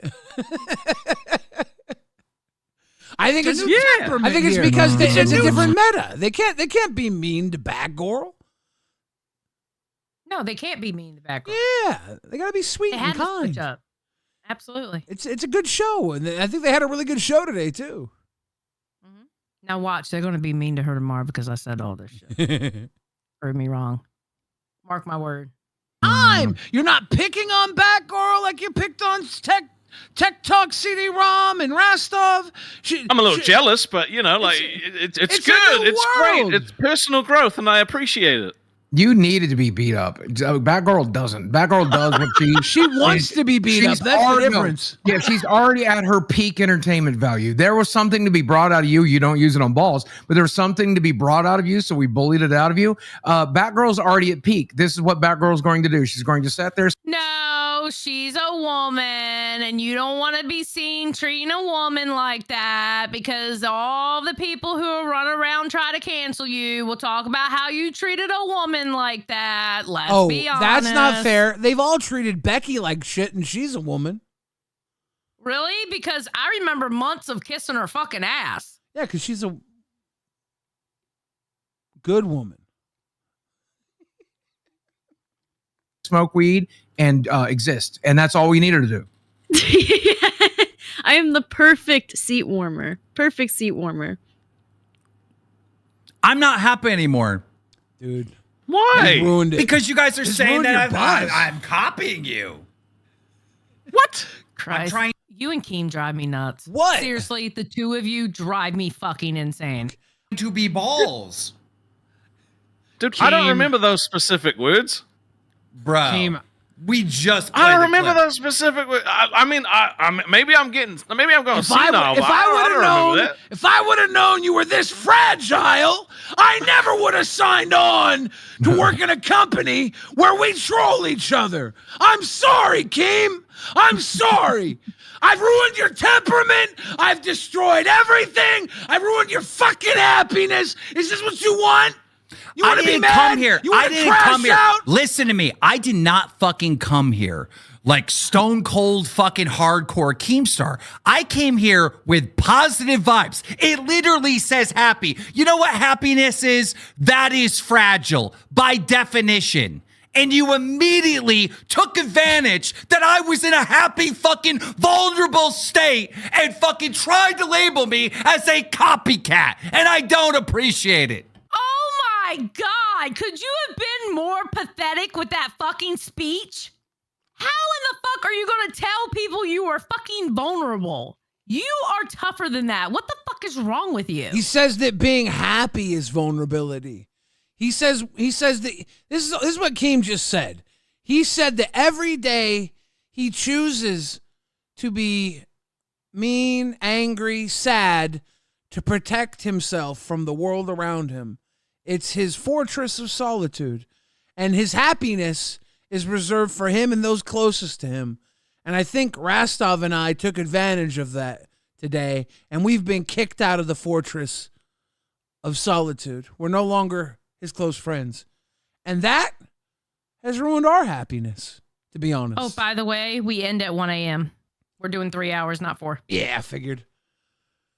I think it's I think it's because it's a different meta. They can't be mean to Batgirl. No, they can't be mean to Batgirl. Yeah, they gotta be sweet They and had to switch kind. up. Absolutely. It's a good show, and I think they had a really good show today too. Now watch, they're going to be mean to her tomorrow because I said all this shit. Heard me wrong. Mark my word. You're not picking on Batgirl like you picked on Tech Talk CD ROM and Rastov. I'm a little jealous, but it's it's good. a new It's world. great. It's personal growth, and I appreciate it. You needed to be beat up. Batgirl doesn't. Batgirl does what she wants to be beat up. That's the difference. Yeah, she's already at her peak entertainment value. There was something to be brought out of you. You don't use it on balls, but there was something to be brought out of you, so we bullied it out of you. Batgirl's already at peak. This is what Batgirl's going to do. She's going to sit there. No, she's a woman, and you don't want to be seen treating a woman like that because all the people who run around try to cancel you will talk about how you treated a woman like that. Let's be honest. That's not fair. They've all treated Becky like shit, and she's a woman. Really? Because I remember months of kissing her fucking ass. Yeah, because she's a good woman. Smoke weed and exist, and that's all we need her to do. I am the perfect seat warmer. Perfect seat warmer. I'm not happy anymore. Dude. Why? You ruined it. Because you guys are Just saying ruined your that buzz. I'm copying you. What? Christ. I'm trying You and Keem drive me nuts. What? Seriously, the two of you drive me fucking insane. to be balls. Dude, I don't remember those specific words. Bro. Team. We just I don't played the remember clip. those specific words. I mean, maybe I'm going senile. If I would have known you were this fragile, I never would have signed on to work in a company where we troll each other. I'm sorry, Keem. I'm sorry. I've ruined your temperament. I've destroyed everything. I've ruined your fucking happiness. Is this what you want? You want to be mad? Come here. You want I to didn't crash come here. out? Listen to me. I did not fucking come here like stone cold fucking hardcore Keemstar. I came here with positive vibes. It literally says happy. You know what happiness is? That is fragile by definition. And you immediately took advantage that I was in a happy fucking vulnerable state and fucking tried to label me as a copycat. And I don't appreciate it. Oh my God, could you have been more pathetic with that fucking speech? How in the fuck are you going to tell people you are fucking vulnerable? You are tougher than that. What the fuck is wrong with you? He says that being happy is vulnerability. He says that this is what Keem just said. He said that every day he chooses to be mean, angry, sad to protect himself from the world around him. It's his fortress of solitude, and his happiness is reserved for him and those closest to him. And I think Rastov and I took advantage of that today, and we've been kicked out of the fortress of solitude. We're no longer his close friends. And that has ruined our happiness, to be honest. Oh, by the way, we end at 1 a.m. We're doing 3 hours, not 4. Yeah, I figured.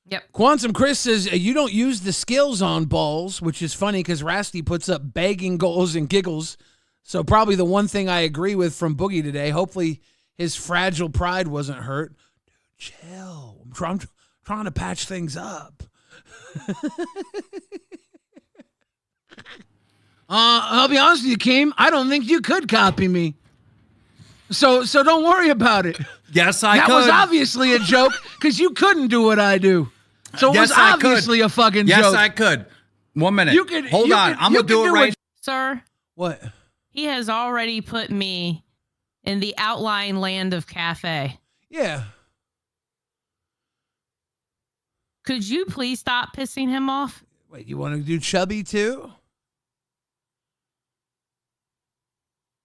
Yep. Quantum Chris says, you don't use the skills on balls, which is funny because Rasty puts up begging goals and giggles. So probably the one thing I agree with from Boogie today. Hopefully his fragile pride wasn't hurt. Dude, chill. I'm trying to patch things up. I'll be honest with you, Keem. I don't think you could copy me. So don't worry about it. Yes, I could. That was obviously a joke because you couldn't do what I do. So it was obviously a fucking joke. Yes, I could. 1 minute. Hold on. I'm going to do it right. Sir. What? He has already put me in the outlying land of cafe. Yeah. Could you please stop pissing him off? Wait, you want to do chubby too?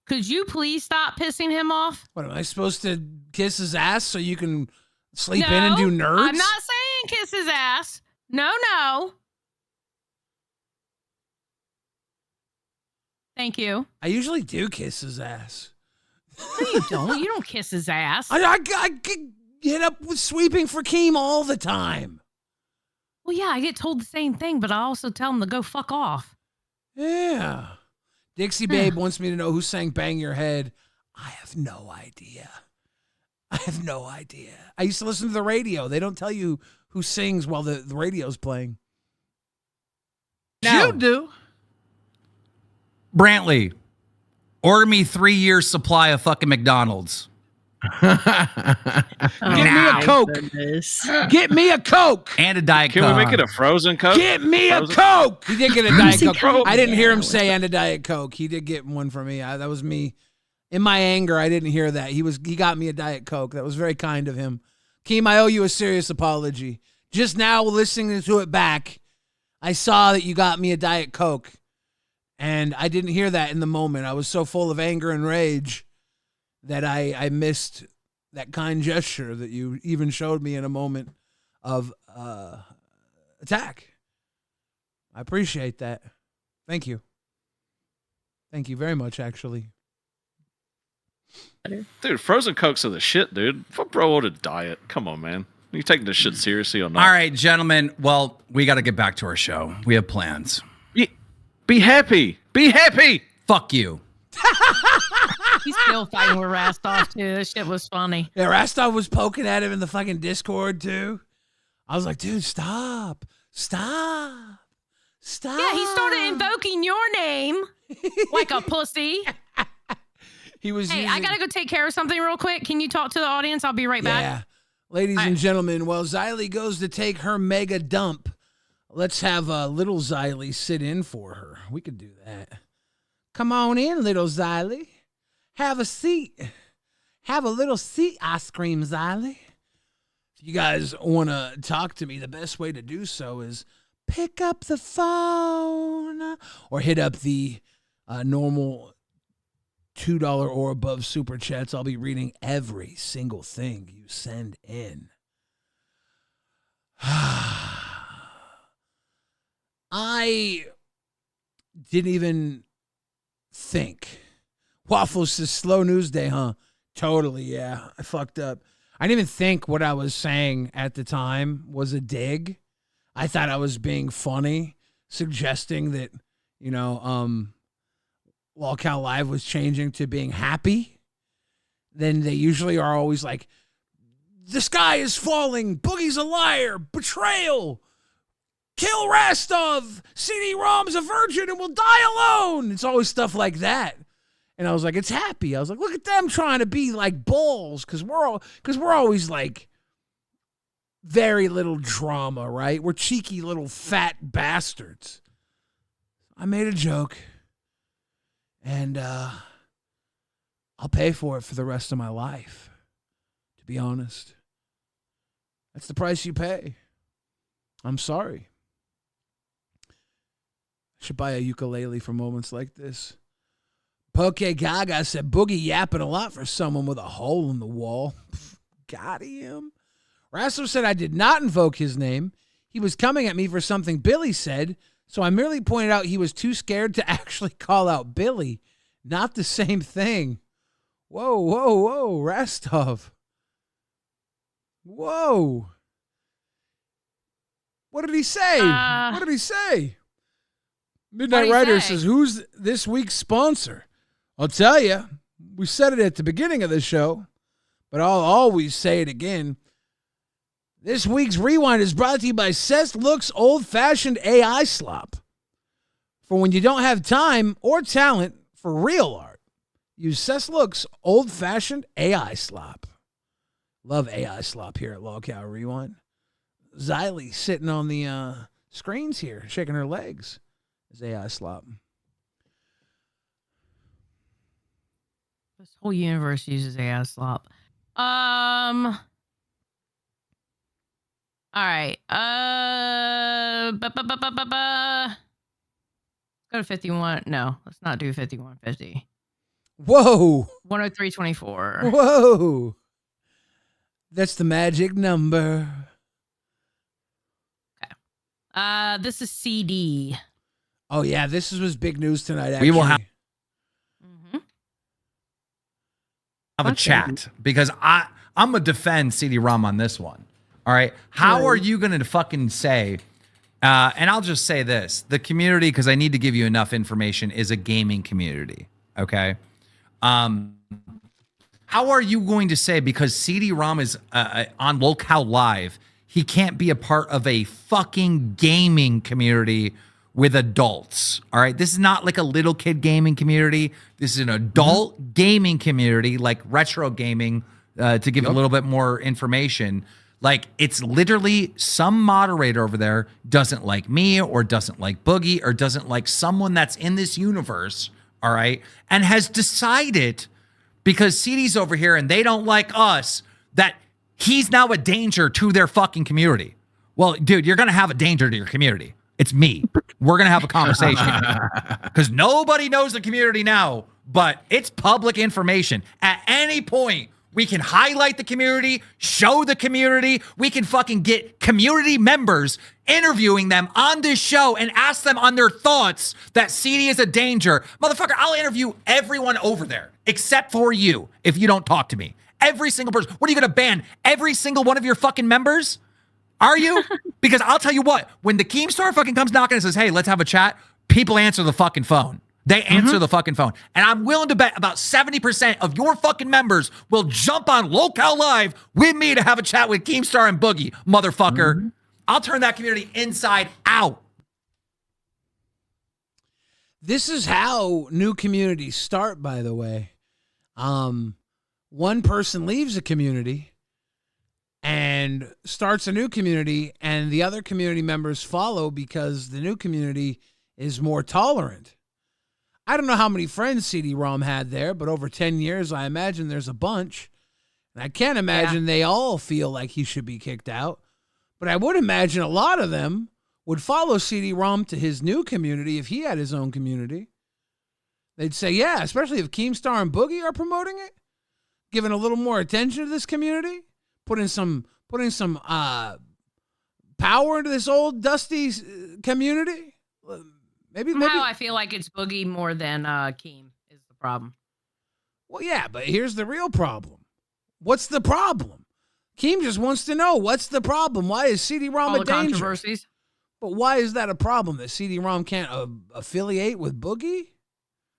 Could you please stop pissing him off? What, am I supposed to kiss his ass so you can sleep in and do nerds? I'm not saying kiss his ass. No. Thank you. I usually do kiss his ass. No, you don't. You don't kiss his ass. I get up with sweeping for Keem all the time. Well, yeah, I get told the same thing, but I also tell him to go fuck off. Yeah. Dixie Babe wants me to know who sang Bang Your Head. I have no idea. I have no idea. I used to listen to the radio. They don't tell you who sings while the radio's playing. No. You do. Brantley, order me 3 years supply of fucking McDonald's. Get me a Coke. Goodness. Get me a Coke. And a Diet Can Coke. we make it a frozen Coke? Get me a Frozen? Coke. He did get a Diet Coke. Coke. I didn't hear him Yeah, say and a Diet Coke. He did get one for me. That was me. In my anger, I didn't hear that. He got me a Diet Coke. That was very kind of him. Keem, I owe you a serious apology. Just now, listening to it back, I saw that you got me a Diet Coke. And I didn't hear that in the moment. I was so full of anger and rage that I missed that kind gesture that you even showed me in a moment of attack. I appreciate that. Thank you. Thank you very much, actually. Dude, frozen Cokes are the shit, dude. Fuck bro ordered diet. Come on, man. You taking this shit seriously or not? All right, gentlemen. Well, we got to get back to our show. We have plans. Be happy. Be happy. Fuck you. He's still fighting with Rastov too. This shit was funny. Yeah, Rastov was poking at him in the fucking Discord, too. I was like, dude, stop. Stop. Stop. Yeah, he started invoking your name like a pussy. He was Hey, using... I gotta go take care of something real quick. Can you talk to the audience? I'll be right back. Yeah. Ladies and gentlemen, while Xylee goes to take her mega dump, let's have little Xylee sit in for her. We could do that. Come on in, little Xylee. Have a seat. Have a little seat, ice cream, Xylee. If you guys want to talk to me, the best way to do so is pick up the phone or hit up the normal $2 or above super chats. I'll be reading every single thing you send in. I didn't even think. Waffles says slow news day, huh? Totally, yeah. I fucked up. I didn't even think what I was saying at the time was a dig. I thought I was being funny, suggesting that, Lolcow Live was changing to being happy. Then they usually are always like, the sky is falling, Boogie's a liar, betrayal, kill Rastov, CD ROM's a virgin and will die alone. It's always stuff like that. And I was like, it's happy. I was like, look at them trying to be like balls, because we're always like very little drama, right? We're cheeky little fat bastards. I made a joke, and I'll pay for it for the rest of my life, to be honest. That's the price you pay. I'm sorry. I should buy a ukulele for moments like this. Poke Gaga said, Boogie yapping a lot for someone with a hole in the wall. Got him. Rasso said, I did not invoke his name. He was coming at me for something Billy said, so I merely pointed out he was too scared to actually call out Billy. Not the same thing. Whoa, whoa, whoa, Rastov. Whoa. What did he say? What did he say? Midnight Rider says, who's this week's sponsor? I'll tell you, we said it at the beginning of the show, but I'll always say it again. This week's Rewind is brought to you by Seth Look's old-fashioned AI slop. For when you don't have time or talent for real art, use Seth Look's old-fashioned AI slop. Love AI slop here at LolcowRewind. Xylee sitting on the screens here, shaking her legs. Is AI slop. This whole universe uses AI slop. All right. Go to 51. No, let's not do 5150. Whoa. 103.24. Whoa. That's the magic number. Okay. This is CD. Oh, yeah. This was big news tonight, actually. We will have a chat because I'm going to defend CD ROM on this one. All right. How are you going to fucking say, and I'll just say this, the community, because I need to give you enough information, is a gaming community. Okay. How how are you going to say because CD ROM is on Lolcow Live, he can't be a part of a fucking gaming community with adults? All right, this is not like a little kid gaming community. This is an adult gaming community, like retro gaming. To give a little bit more information, like it's literally some moderator over there doesn't like me or doesn't like Boogie or doesn't like someone that's in this universe. All right, and has decided because CD's over here and they don't like us that he's now a danger to their fucking community. Well, dude, you're gonna have a danger to your community. It's me. We're going to have a conversation because nobody knows the community now, but it's public information. At any point, we can highlight the community, show the community. We can fucking get community members interviewing them on this show and ask them on their thoughts that CD is a danger. Motherfucker, I'll interview everyone over there except for you if you don't talk to me. Every single person. What are you going to ban? Every single one of your fucking members? Are you? Because I'll tell you what, when the Keemstar fucking comes knocking and says, hey, let's have a chat, people answer the fucking phone. They answer the fucking phone. And I'm willing to bet about 70% of your fucking members will jump on Lolcow Live with me to have a chat with Keemstar and Boogie, motherfucker. I'll turn that community inside out. This is how new communities start, by the way. One person leaves a community and starts a new community, and the other community members follow because the new community is more tolerant. I don't know how many friends CD-ROM had there, but over 10 years, I imagine there's a bunch. And I can't imagine they all feel like he should be kicked out. But I would imagine a lot of them would follow CD-ROM to his new community if he had his own community. They'd say, yeah, especially if Keemstar and Boogie are promoting it, giving a little more attention to this community. Putting some power into this old dusty community. Maybe I feel like it's Boogie more than Keem is the problem. Well, yeah, but here's the real problem. What's the problem? Keem just wants to know what's the problem. Why is CD-ROM a danger? Controversies. But why is that a problem that CD-ROM can't affiliate with Boogie?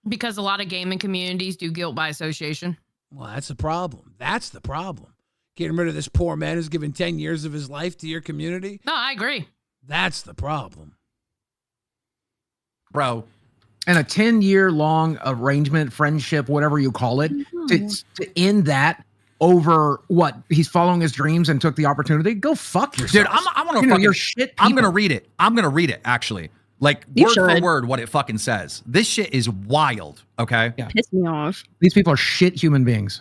Because a lot of gaming communities do guilt by association. Well, that's a problem. That's the problem. Getting rid of this poor man who's given 10 years of his life to your community. No, I agree. That's the problem. Bro. And a 10-year-long arrangement, friendship, whatever you call it, to end that over what? He's following his dreams and took the opportunity? Go fuck yourself. Dude, I want to fucking... Your shit people. I'm going to read it. I'm going to read it, actually. Like, word for word, what it fucking says. This shit is wild, okay? Yeah. Piss me off. These people are shit human beings.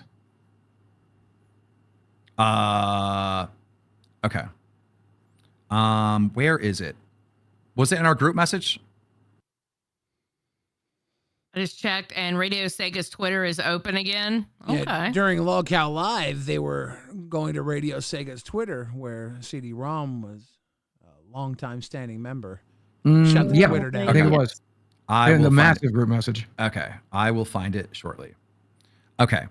Okay. Where is it? Was it in our group message? I just checked, and Radio Sega's Twitter is open again. Okay. Yeah, during Lolcow Live, they were going to Radio Sega's Twitter, where CD-ROM was a longtime standing member. Shut the Twitter down. I think it was. In the massive group message. Okay. I will find it shortly. Okay.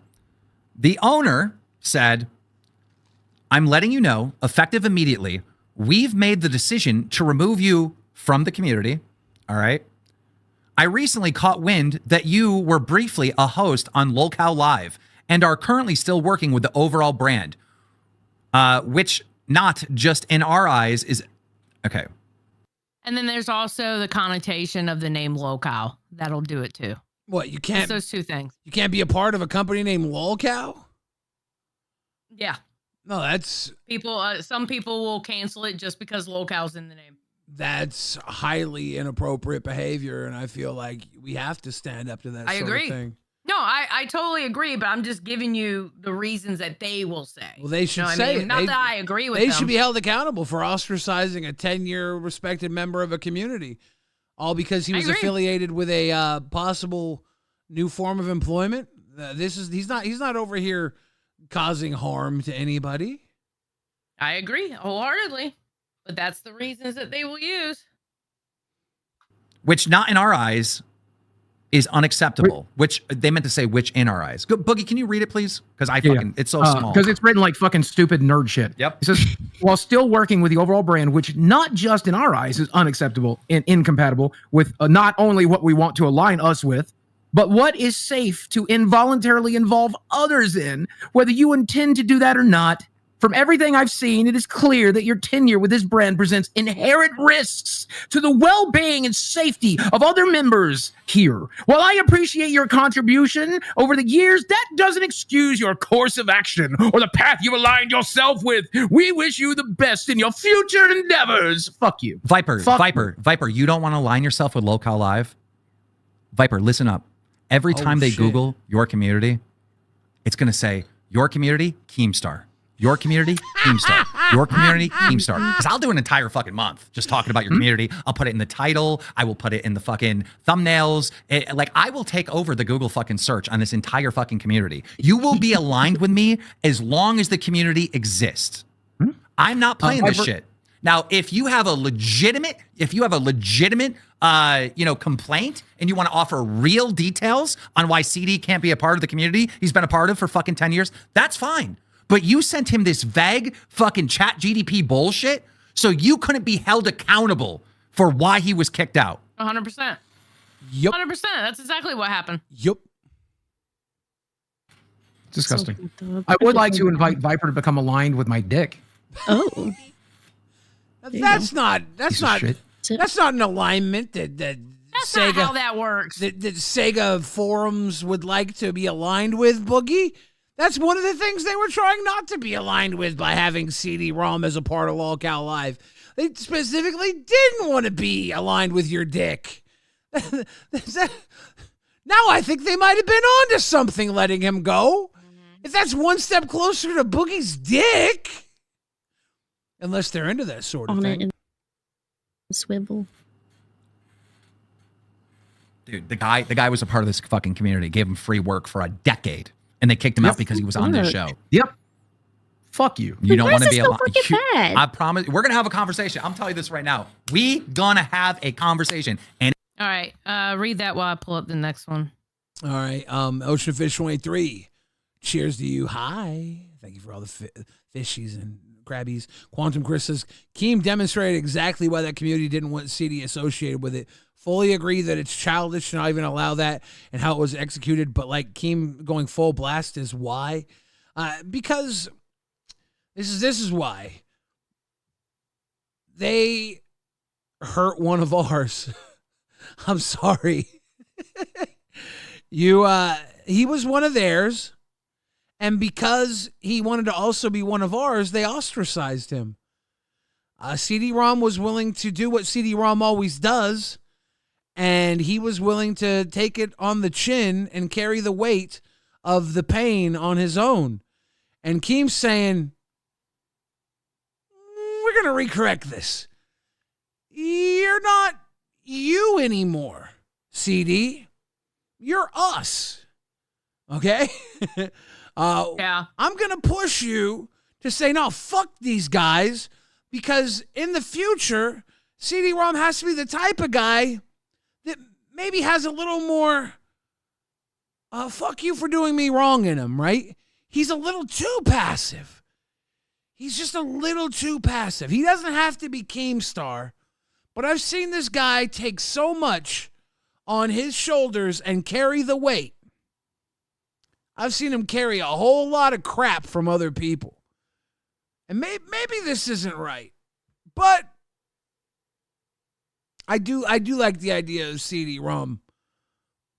The owner said, I'm letting you know, effective immediately, we've made the decision to remove you from the community. All right. I recently caught wind that you were briefly a host on Lolcow Live and are currently still working with the overall brand, which not just in our eyes is okay. And then there's also the connotation of the name Lolcow. That'll do it too. What, you can't? It's those two things. You can't be a part of a company named Lolcow? Yeah. No, that's... Some people will cancel it just because Lolcow's in the name. That's highly inappropriate behavior, and I feel like we have to stand up to that I sort agree. of thing. No, I totally agree, but I'm just giving you the reasons that they will say. Well, they should You know say I mean? it. Not that I agree with them. them. They should be held accountable for ostracizing a 10-year respected member of a community, all because he was affiliated with a possible new form of employment. He's not over here causing harm to anybody. I agree wholeheartedly, but that's the reasons that they will use. Which not in our eyes is unacceptable. Which they meant to say which in our eyes. Go, Boogie, can you read it, please? Because it's so small. Because it's written like fucking stupid nerd shit. Yep. It says, while still working with the overall brand, which not just in our eyes is unacceptable and incompatible with not only what we want to align us with, but what is safe to involuntarily involve others in, whether you intend to do that or not. From everything I've seen, it is clear that your tenure with this brand presents inherent risks to the well-being and safety of other members here. While I appreciate your contribution over the years, that doesn't excuse your course of action or the path you aligned yourself with. We wish you the best in your future endeavors. Fuck you. Viper, you don't want to align yourself with Lolcow Live? Viper, listen up. Every time they Google your community, it's going to say, your community, Keemstar. Your community, Keemstar. Your community, Keemstar. Because I'll do an entire fucking month just talking about your community. I'll put it in the title. I will put it in the fucking thumbnails. I will take over the Google fucking search on this entire fucking community. You will be aligned with me as long as the community exists. I'm not playing this shit. Now, if you have a legitimate, complaint and you want to offer real details on why CD can't be a part of the community he's been a part of for fucking 10 years, that's fine. But you sent him this vague fucking chat GDP bullshit, so you couldn't be held accountable for why he was kicked out. 100%. Yep. 100%. That's exactly what happened. Yep. Disgusting. I would like to invite Viper to become aligned with my dick. Oh. That's not an alignment that That's Sega, not how that works. that Sega forums would like to be aligned with, Boogie. That's one of the things they were trying not to be aligned with by having CD ROM as a part of Lolcow Live. They specifically didn't want to be aligned with your dick. Now I think they might have been onto something letting him go. If that's one step closer to Boogie's dick. Unless they're into that sort of On thing. it and swivel. Dude, the guy was a part of this fucking community, gave him free work for a decade. And they kicked him out because he was on this show. Yep. Fuck you. You don't want to be so fucking bad? I promise. We're going to have a conversation. I'm telling you this right now. We going to have a conversation. And All right. Read that while I pull up the next one. All right. Ocean Fish 23. Cheers to you. Hi. Thank you for all the fishies and crabbies. Quantum Chris says, Keem demonstrated exactly why that community didn't want CD associated with it. Fully agree that it's childish to not even allow that and how it was executed, but like Keem going full blast is why. Because this is why. They hurt one of ours. I'm sorry. He was one of theirs, and because he wanted to also be one of ours, they ostracized him. CD-ROM was willing to do what CD-ROM always does, and he was willing to take it on the chin and carry the weight of the pain on his own. And Keem's saying, we're going to recorrect this. You're not you anymore, CD. You're us. Okay? Yeah. I'm going to push you to say, no, fuck these guys, because in the future, CD-ROM has to be the type of guy that maybe has a little more fuck you for doing me wrong in him, right? He's a little too passive. He's just a little too passive. He doesn't have to be Keemstar, but I've seen this guy take so much on his shoulders and carry the weight. I've seen him carry a whole lot of crap from other people. And maybe this isn't right, but I do like the idea of CD-ROM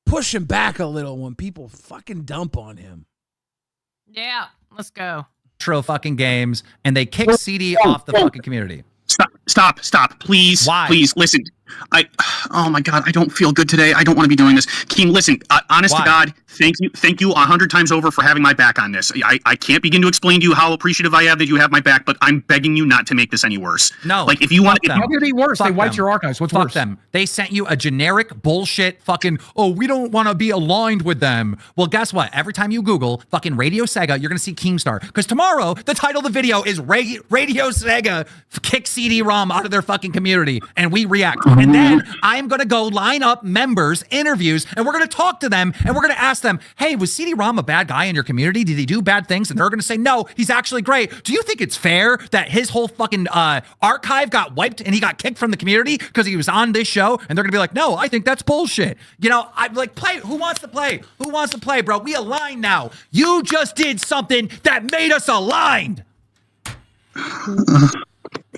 pushing back a little when people fucking dump on him. Yeah, let's go. fucking games, and they kick CD off the fucking community. Stop, please. Why? Please, listen. Oh my God, I don't feel good today. I don't want to be doing this. Keem, listen, honest to God, thank you 100 times over for having my back on this. I can't begin to explain to you how appreciative I am that you have my back, but I'm begging you not to make this any worse. No. Like, if you want How could it be worse? They wiped your archives. What's Fuck worse? them. They sent you a generic bullshit fucking, oh, we don't want to be aligned with them. Well, guess what? Every time you Google fucking Radio Sega, you're going to see Keemstar. Because tomorrow, the title of the video is Radio Sega kick CD-ROM out of their fucking community. And we react. And then I'm going to go line up members, interviews, and we're going to talk to them, and we're going to ask them, hey, was CD ROM a bad guy in your community? Did he do bad things? And they're going to say, no, he's actually great. Do you think it's fair that his whole fucking archive got wiped and he got kicked from the community because he was on this show? And they're going to be like, no, I think that's bullshit. You know, I'm like, play. Who wants to play? Who wants to play, bro? We align now. You just did something that made us aligned.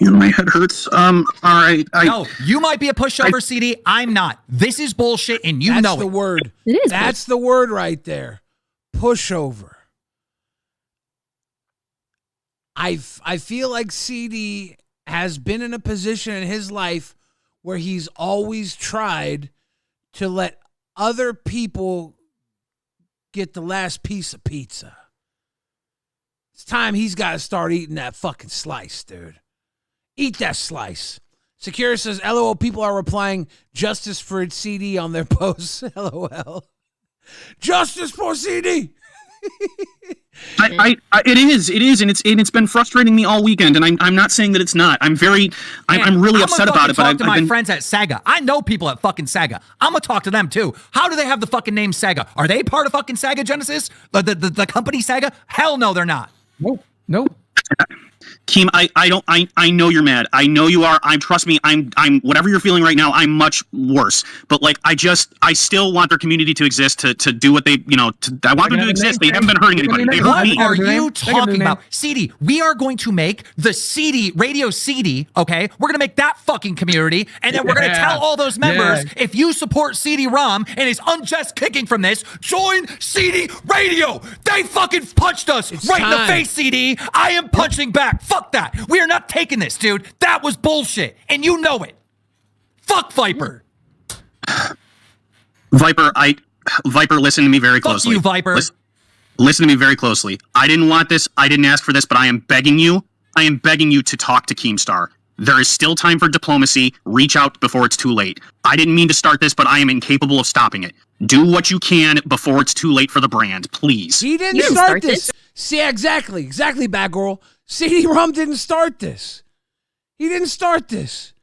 My head hurts. All right. No, you might be a pushover, CD. I'm not. This is bullshit, and you know it. That's the word. It is. That's the word right there. Pushover. I feel like CD has been in a position in his life where he's always tried to let other people get the last piece of pizza. It's time he's got to start eating that fucking slice, dude. Eat that slice. Secure says, LOL, people are replying justice for CD on their posts. LOL. Justice for CD. It is, and it's been frustrating me all weekend, and I'm not saying that it's not. I'm really upset about it. But I've talked to my friends at Sega. I know people at fucking Sega. I'm gonna talk to them too. How do they have the fucking name Sega? Are they part of fucking Sega Genesis? The company Sega? Hell no, they're not. Nope. Keem, I know you're mad. I know you are. Trust me, I'm whatever you're feeling right now, I'm much worse. But like, I still want their community to exist, to do what they, I want them to exist. They haven't been hurting anybody. They hurt me. What are you talking about? CD, we are going to make the CD, Radio CD, okay? We're going to make that fucking community, and then we're going to tell all those members, if you support CD ROM and is unjust kicking from this, join CD Radio. They fucking punched us in the face, CD. I am punching back. Fuck that. We are not taking this, dude. That was bullshit, and you know it. Fuck Viper. Viper, listen to me very closely. Fuck you, Viper. Listen to me very closely. I didn't want this. I didn't ask for this, but I am begging you. I am begging you to talk to Keemstar. There is still time for diplomacy. Reach out before it's too late. I didn't mean to start this, but I am incapable of stopping it. Do what you can before it's too late for the brand, please. He didn't start this. See, exactly, Batgirl. CD ROM didn't start this. He didn't start this.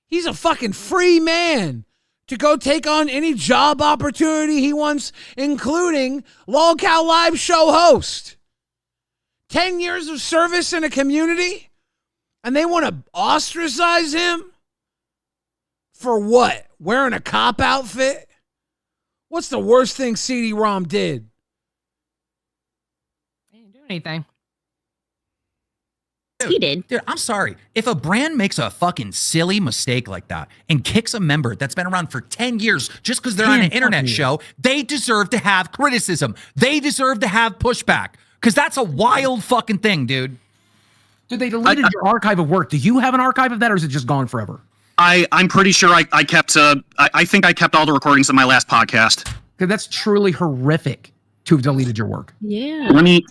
He's a fucking free man to go take on any job opportunity he wants, including Lolcow live show host. 10 years of service in a community, and they want to ostracize him? For what? Wearing a cop outfit? What's the worst thing CD ROM did? He didn't do anything. He did. Dude, I'm sorry. If a brand makes a fucking silly mistake like that and kicks a member that's been around for 10 years just because they're on an internet show, they deserve to have criticism. They deserve to have pushback, because that's a wild fucking thing, dude. Dude, they deleted your archive of work. Do you have an archive of that, or is it just gone forever? I'm pretty sure I kept. I think I kept all the recordings of my last podcast. Because that's truly horrific to have deleted your work. Yeah. Let me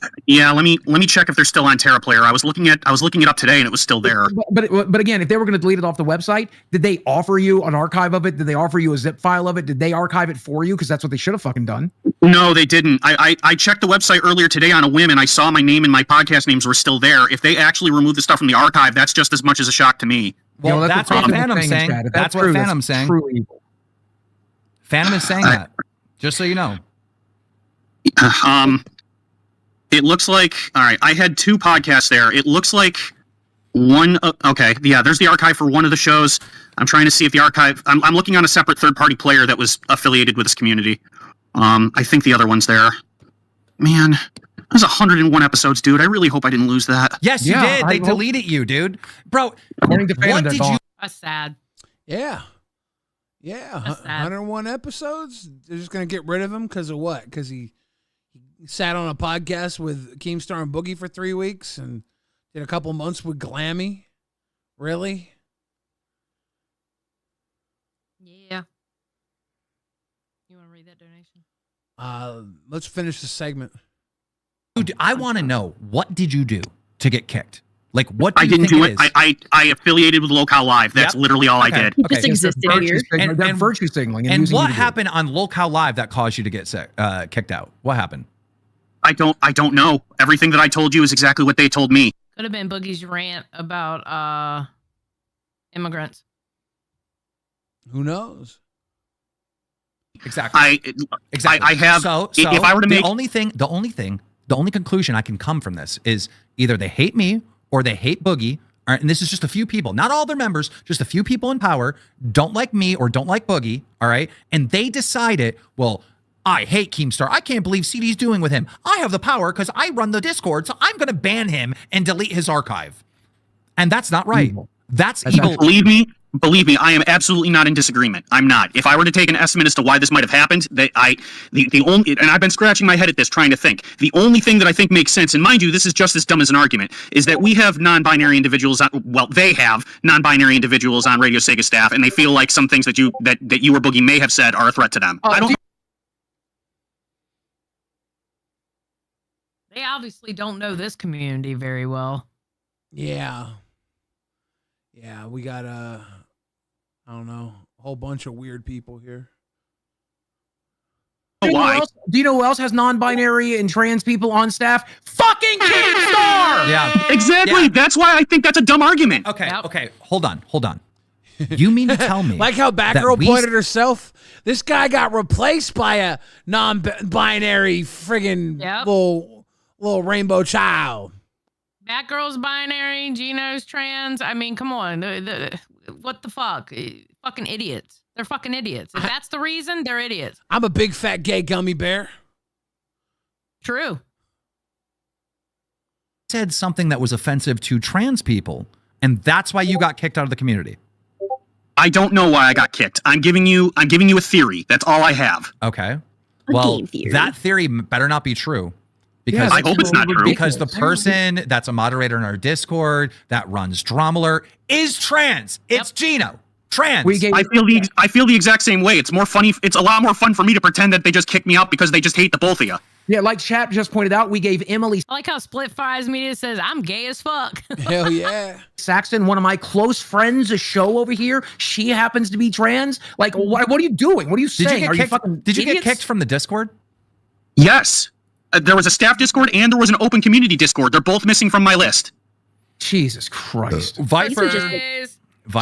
check if they're still on TerraPlayer. I was looking it up today, and it was still there. But again, if they were going to delete it off the website, did they offer you an archive of it? Did they offer you a zip file of it? Did they archive it for you? Because that's what they should have fucking done. No, they didn't. I checked the website earlier today on a whim, and I saw my name and my podcast names were still there. If they actually removed the stuff from the archive, that's just as much as a shock to me. Well, that's what Phantom's saying. That's what Phantom's saying. Phantom is saying that. Just so you know. It looks like, all right, I had 2 podcasts there. It looks like one, okay, yeah, there's the archive for one of the shows. I'm trying to see if the archive, I'm looking on a separate third-party player that was affiliated with this community. I think the other one's there. Man, there's 101 episodes, dude. I really hope I didn't lose that. Yes, you did. They deleted you, dude. Bro, according to what did you... That's sad. Yeah. Yeah, 101 episodes. They're just going to get rid of him because of what? Because he sat on a podcast with Keemstar and Boogie for 3 weeks and did a couple months with Glammy. Really? Yeah. You want to read that donation? Let's finish the segment. Dude, I want to know, what did you do to get kicked? Like, what do I you didn't think do it it. is? I affiliated with Lolcow Live. That's literally all I did. He just existed here. And virtue signaling. And what happened on Lolcow Live that caused you to get kicked out? What happened? I don't know. Everything that I told you is exactly what they told me. Could have been Boogie's rant about immigrants. Who knows? Exactly. I have. So if I were to the make only conclusion I can come from this is either they hate me or they hate Boogie. All right, and this is just a few people, not all their members, just a few people in power don't like me or don't like Boogie. All right, and they decided, well, I hate Keemstar. I can't believe CD's doing with him. I have the power because I run the Discord, so I'm going to ban him and delete his archive. And that's not right. That's evil. Believe me, I am absolutely not in disagreement. I'm not. If I were to take an estimate as to why this might have happened, the only, and I've been scratching my head at this trying to think, the only thing that I think makes sense, and mind you, this is just as dumb as an argument, is that we have non-binary individuals, they have non-binary individuals on Radio Sega staff, and they feel like some things that you or Boogie may have said are a threat to them. They obviously don't know this community very well. Yeah. Yeah, we got I don't know, a whole bunch of weird people here. Do you know who else has non-binary and trans people on staff? Fucking Keemstar! Yeah. Exactly. Yeah. That's why I think that's a dumb argument. Okay. Okay. Hold on. You mean to tell me like how Batgirl pointed herself? This guy got replaced by a non-binary friggin' little rainbow child. Batgirl's binary, Gino's trans. I mean, come on. What the fuck? Fucking idiots. They're fucking idiots. If that's the reason, they're idiots. I'm a big fat gay gummy bear. True. Said something that was offensive to trans people, and that's why you got kicked out of the community. I don't know why I got kicked. I'm giving you a theory. That's all I have. Okay. Well, that theory better not be true. Because I hope it's not true. Because the person that's a moderator in our Discord that runs Drama Alert is trans. It's Gino. Trans. I feel the exact same way. It's more funny. It's a lot more fun for me to pretend that they just kicked me out because they just hate the both of you. Yeah, like Chap just pointed out, we gave Emily. I like how Split Fires Media says, I'm gay as fuck. Hell yeah. Saxton, one of my close friends, a show over here. She happens to be trans. Like, what are you doing? What are you saying? Did you get kicked from the Discord? Yes. There was a staff Discord and there was an open community Discord. They're both missing from my list. Jesus Christ. Viper.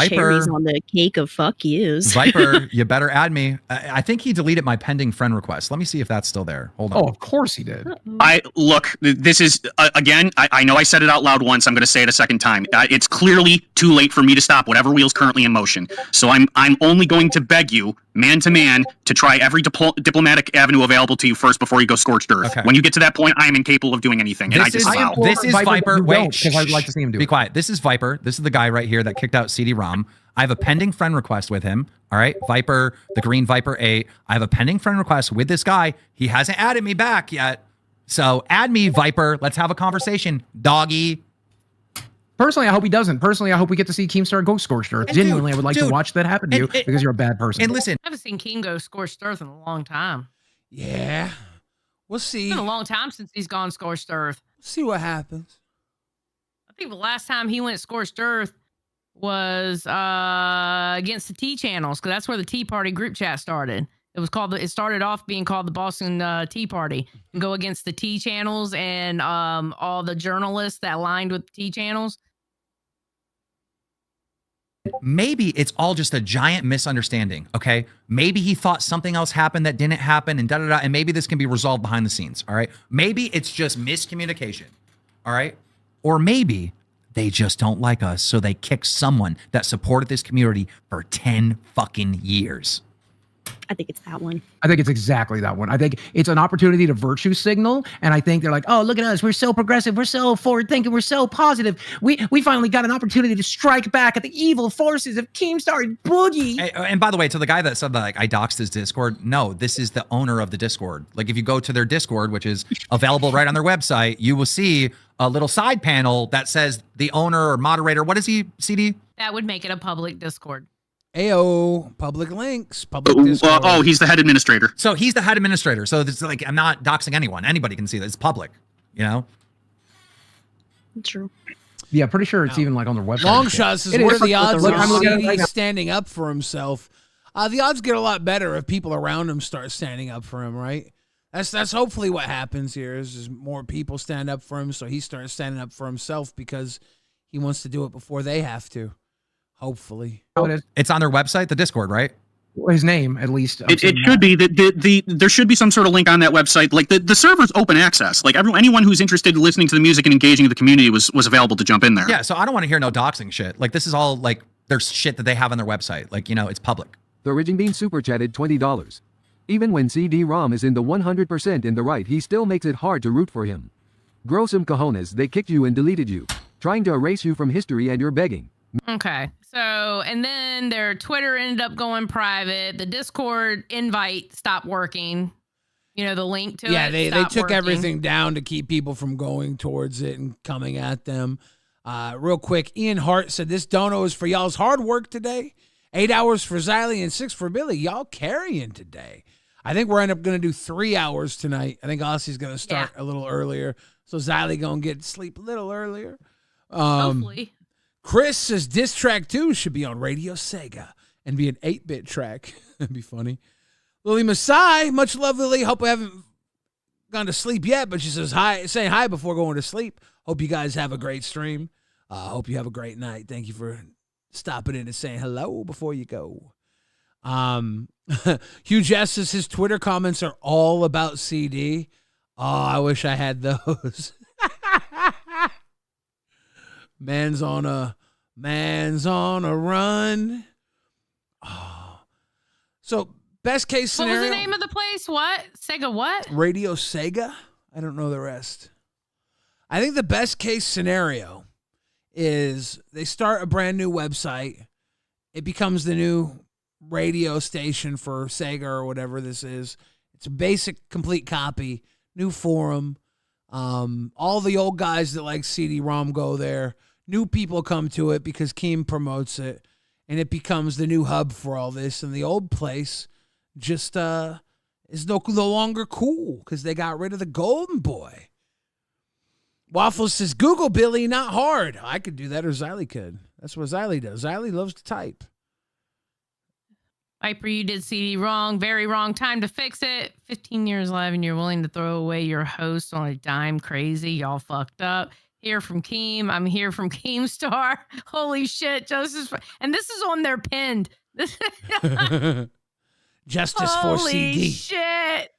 Cherries on the cake of fuck yous. Viper, you better add me. I think he deleted my pending friend request. Let me see if that's still there. Hold on. Oh, of course he did. This is, again, I know I said it out loud once. I'm going to say it a second time. It's clearly too late for me to stop whatever wheel's currently in motion. So I'm only going to beg you, man to man, to try every diplomatic avenue available to you first before you go scorched earth. Okay. When you get to that point, I am incapable of doing anything. This is Viper. Wait, because I'd like to see him do it. Be quiet. This is Viper. This is the guy right here that kicked out CD ROM. I have a pending friend request with him. All right, Viper, the Green Viper 8. I have a pending friend request with this guy. He hasn't added me back yet. So add me, Viper. Let's have a conversation, doggy. Personally, I hope he doesn't. Personally, I hope we get to see Keemstar go scorched earth. Genuinely, I would like to watch that happen to you because you're a bad person. And listen, I haven't seen Keem go scorched earth in a long time. Yeah. We'll see. It's been a long time since he's gone scorched earth. See what happens. I think the last time he went scorched earth was against the Tea channels, because that's where the Tea Party group chat started. It started off being called the Boston Tea Party, and go against the Tea channels and all the journalists that aligned with the Tea channels. Maybe it's all just a giant misunderstanding, okay? Maybe he thought something else happened that didn't happen and da-da-da, and maybe this can be resolved behind the scenes, all right? Maybe it's just miscommunication, all right? Or maybe they just don't like us, so they kicked someone that supported this community for 10 fucking years. I think it's that one. I think it's exactly that one. I think it's an opportunity to virtue signal, and I think they're like, oh, look at us. We're so progressive. We're so forward-thinking. We're so positive. We finally got an opportunity to strike back at the evil forces of Keemstar and Boogie. And by the way, to the guy that said that, like, I doxed his Discord, no, this is the owner of the Discord. Like, if you go to their Discord, which is available right on their website, you will see a little side panel that says the owner or moderator. What is he, CD? That would make it a public Discord. Ayo, public links, public Discord. He's the head administrator. So he's the head administrator. So it's like, I'm not doxing anyone. Anybody can see this. It's public, you know? True. Yeah, pretty sure it's even like on their website. Long shots is what are the odds of CD standing up for himself? The odds get a lot better if people around him start standing up for him, right? That's hopefully what happens here is more people stand up for him, so he starts standing up for himself because he wants to do it before they have to. Hopefully. How it is. It's on their website, the Discord, right? His name, at least. It should be there should be some sort of link on that website. Like the server's open access. Like anyone who's interested in listening to the music and engaging with the community was available to jump in there. Yeah, so I don't want to hear no doxing shit. Like, this is all, like, there's shit that they have on their website. Like, you know, it's public. The Ridging Bean super chatted $20. Even when CD ROM is in the 100% in the right, he still makes it hard to root for him. Grow some cojones, they kicked you and deleted you, trying to erase you from history, and you're begging. Okay. So, and then their Twitter ended up going private. The Discord invite stopped working. You know, the link to Yeah, it. they stopped took working. everything down to keep people from going towards it and coming at them. Real quick, Ian Hart said, this dono is for y'all's hard work today. 8 hours for Xylee and 6 for Billy. Y'all carrying today. I think we're going to do 3 hours tonight. I think Ossie's going to start a little earlier. So Xylee going to get to sleep a little earlier. Hopefully. Chris says Diss Track 2 should be on Radio Sega and be an 8-bit track. That'd be funny. Lily Masai, much love, Lily. Hope I haven't gone to sleep yet, but she says hi, saying hi before going to sleep. Hope you guys have a great stream. Hope you have a great night. Thank you for stopping in and saying hello before you go. Hugh Jess says his Twitter comments are all about CD. Oh, I wish I had those. Man's on a run. Oh. So best case What scenario. was the name of the place? What? Sega what? Radio Sega? I don't know the rest. I think the best case scenario is they start a brand new website. It becomes the new radio station for Sega or whatever this is. It's a basic, complete copy, new forum. All the old guys that like CD ROM go there. New people come to it because Keem promotes it, and it becomes the new hub for all this. And the old place just is no longer cool because they got rid of the golden boy. Waffles says, Google Billy, not hard. I could do that, or Xylee could. That's what Xylee does. Xylee loves to type. Viper, you did CD wrong. Very wrong time to fix it. 15 years live and you're willing to throw away your host on a dime. Crazy. Y'all fucked up. Here from Keem. I'm here from Keemstar. Holy shit. And this is on their pinned. Justice for CD. Holy shit.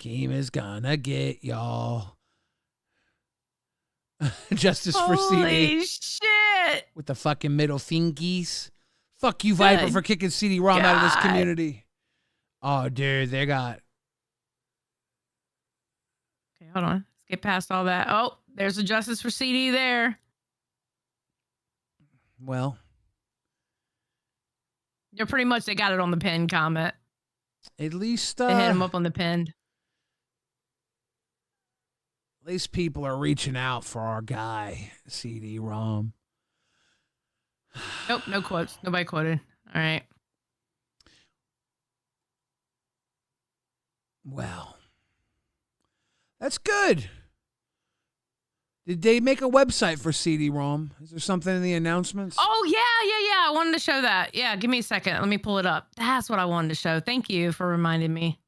Keem is gonna get y'all. Justice for CD. Holy shit. With the fucking middle fingies. Fuck you, Viper, Good for kicking CD ROM out of this God. community. Oh, dude, they got. Okay, hold on. Let's get past all that. Oh, there's a Justice for CD there. Well, They're pretty much, they got it on the pinned comment. at least They hit him up on the pinned. at least people are reaching out for our guy, CD ROM. Nope, no quotes. Nobody quoted. All right. Well, that's good. Did they make a website for CD ROM? Is there something in the announcements? Oh, yeah. I wanted to show that. Yeah, give me a second. Let me pull it up. That's what I wanted to show. Thank you for reminding me.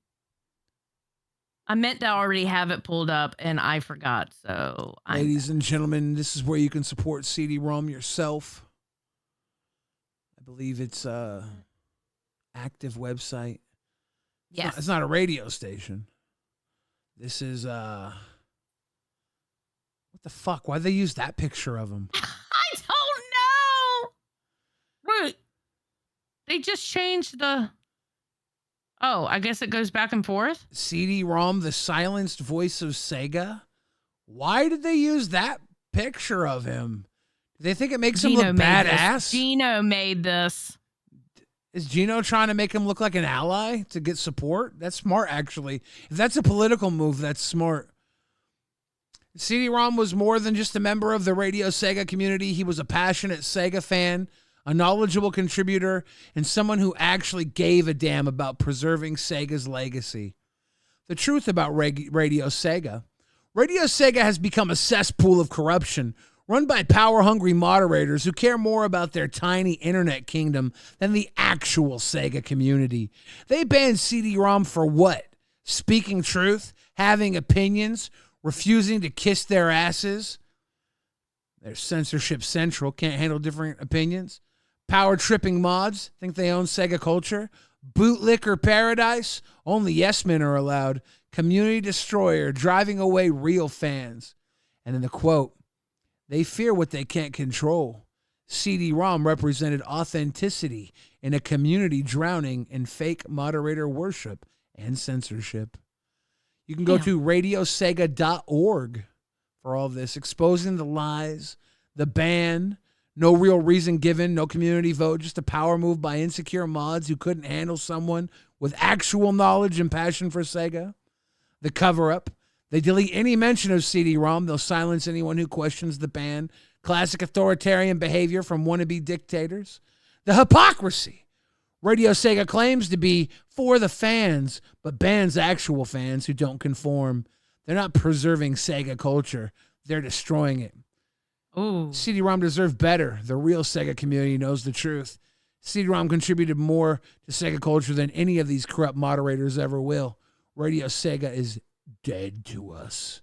I meant to already have it pulled up, and I forgot. So, Ladies and gentlemen, this is where you can support CD ROM yourself. I believe it's a active website. Yes. It's not a radio station. This is what the fuck? Why'd they use that picture of him? I don't know. Wait. They just changed the. Oh, I guess it goes back and forth. CD ROM, the silenced voice of Sega. Why did they use that picture of him? Do they think it makes him look badass? Gino made this. Is Gino trying to make him look like an ally to get support? That's smart, actually. If that's a political move, that's smart. CD-ROM was more than just a member of the Radio Sega community. He was a passionate Sega fan, a knowledgeable contributor, and someone who actually gave a damn about preserving Sega's legacy. The truth about Radio Sega. Radio Sega has become a cesspool of corruption, run by power-hungry moderators who care more about their tiny internet kingdom than the actual Sega community. They banned CD-ROM for what? Speaking truth? Having opinions? Refusing to kiss their asses? They're censorship central, can't handle different opinions. Power tripping mods think they own Sega culture. Bootlicker paradise, only yes men are allowed. Community destroyer, driving away real fans. And in the quote, they fear what they can't control. CD ROM represented authenticity in a community drowning in fake moderator worship and censorship. You can go to radiosega.org for all of this, exposing the lies, the ban, no real reason given, no community vote, just a power move by insecure mods who couldn't handle someone with actual knowledge and passion for Sega. The cover-up. They delete any mention of CD-ROM. They'll silence anyone who questions the ban. Classic authoritarian behavior from wannabe dictators. The hypocrisy. Radio Sega claims to be for the fans, but bans actual fans who don't conform. They're not preserving Sega culture. They're destroying it. Ooh. CD-ROM deserved better. The real Sega community knows the truth. CD-ROM contributed more to Sega culture than any of these corrupt moderators ever will. Radio Sega is dead to us.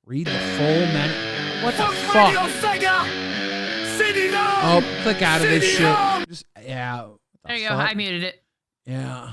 Read the full What the fuck? Radio Sega! CD-ROM! Oh, click out of this shit. Just, yeah. There you go. I muted it. Yeah.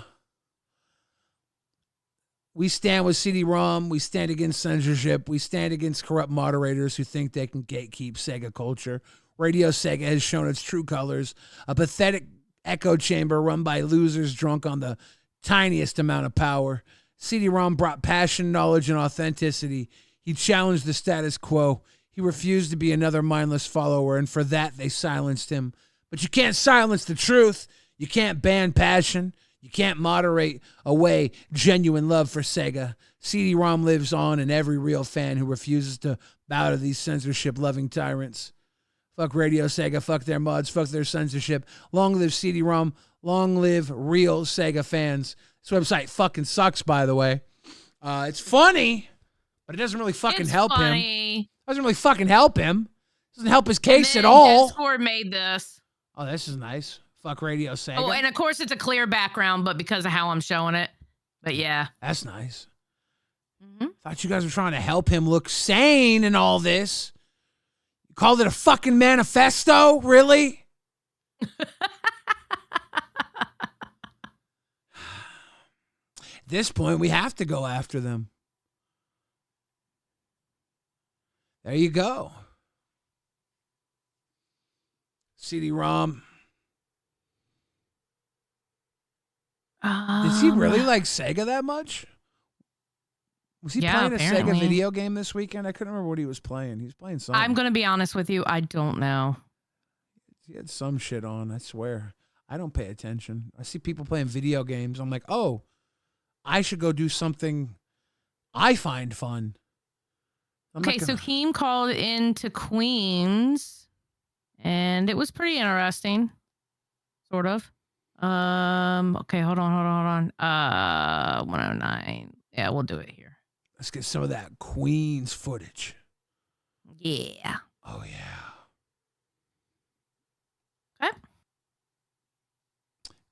We stand with CD-ROM. We stand against censorship. We stand against corrupt moderators who think they can gatekeep Sega culture. Radio Sega has shown its true colors. A pathetic echo chamber run by losers drunk on the tiniest amount of power. CD-ROM brought passion, knowledge, and authenticity. He challenged the status quo. He refused to be another mindless follower, and for that, they silenced him. But you can't silence the truth. You can't ban passion. You can't moderate away genuine love for Sega. CD-ROM lives on in every real fan who refuses to bow to these censorship-loving tyrants. Fuck Radio Sega, fuck their mods, fuck their censorship. Long live CD-ROM, long live real Sega fans. This website fucking sucks, by the way. It's funny, but it doesn't really fucking help him. It doesn't really fucking help him. It doesn't help his case at all. Discord made this. Oh, this is nice. Fuck Radio Sega. Oh, and of course it's a clear background, but because of how I'm showing it. But yeah. That's nice. Thought you guys were trying to help him look sane in all this. You called it a fucking manifesto? Really? At this point, we have to go after them. There you go. CD-ROM. Does he really like Sega that much? Was he playing apparently. a Sega video game this weekend? I couldn't remember what he was playing. He was playing something. I'm going to be honest with you. I don't know. He had some shit on, I swear. I don't pay attention. I see people playing video games. I'm like, oh, I should go do something I find fun. Okay, so Keem called into Queens, and it was pretty interesting. Sort of. Okay, hold on. 109. Yeah, we'll do it here. Let's get some of that Queens footage. Yeah. Oh, yeah. Okay.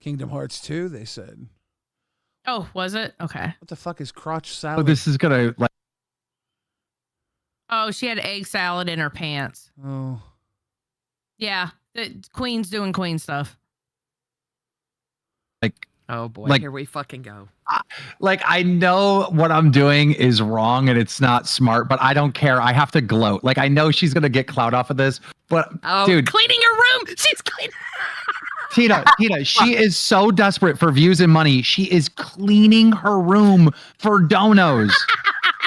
Kingdom Hearts 2, they said. Oh, was it? Okay. What the fuck is crotch salad? Oh, this is gonna like. Oh, she had egg salad in her pants. Oh. Yeah, the Queen's doing Queen stuff. Like, oh boy, like, here we fucking go. Like, I know what I'm doing is wrong and it's not smart, but I don't care. I have to gloat. Like, I know she's gonna get clout off of this, but dude, cleaning her room. She's cleaning. Tina, she is so desperate for views and money. She is cleaning her room for donos.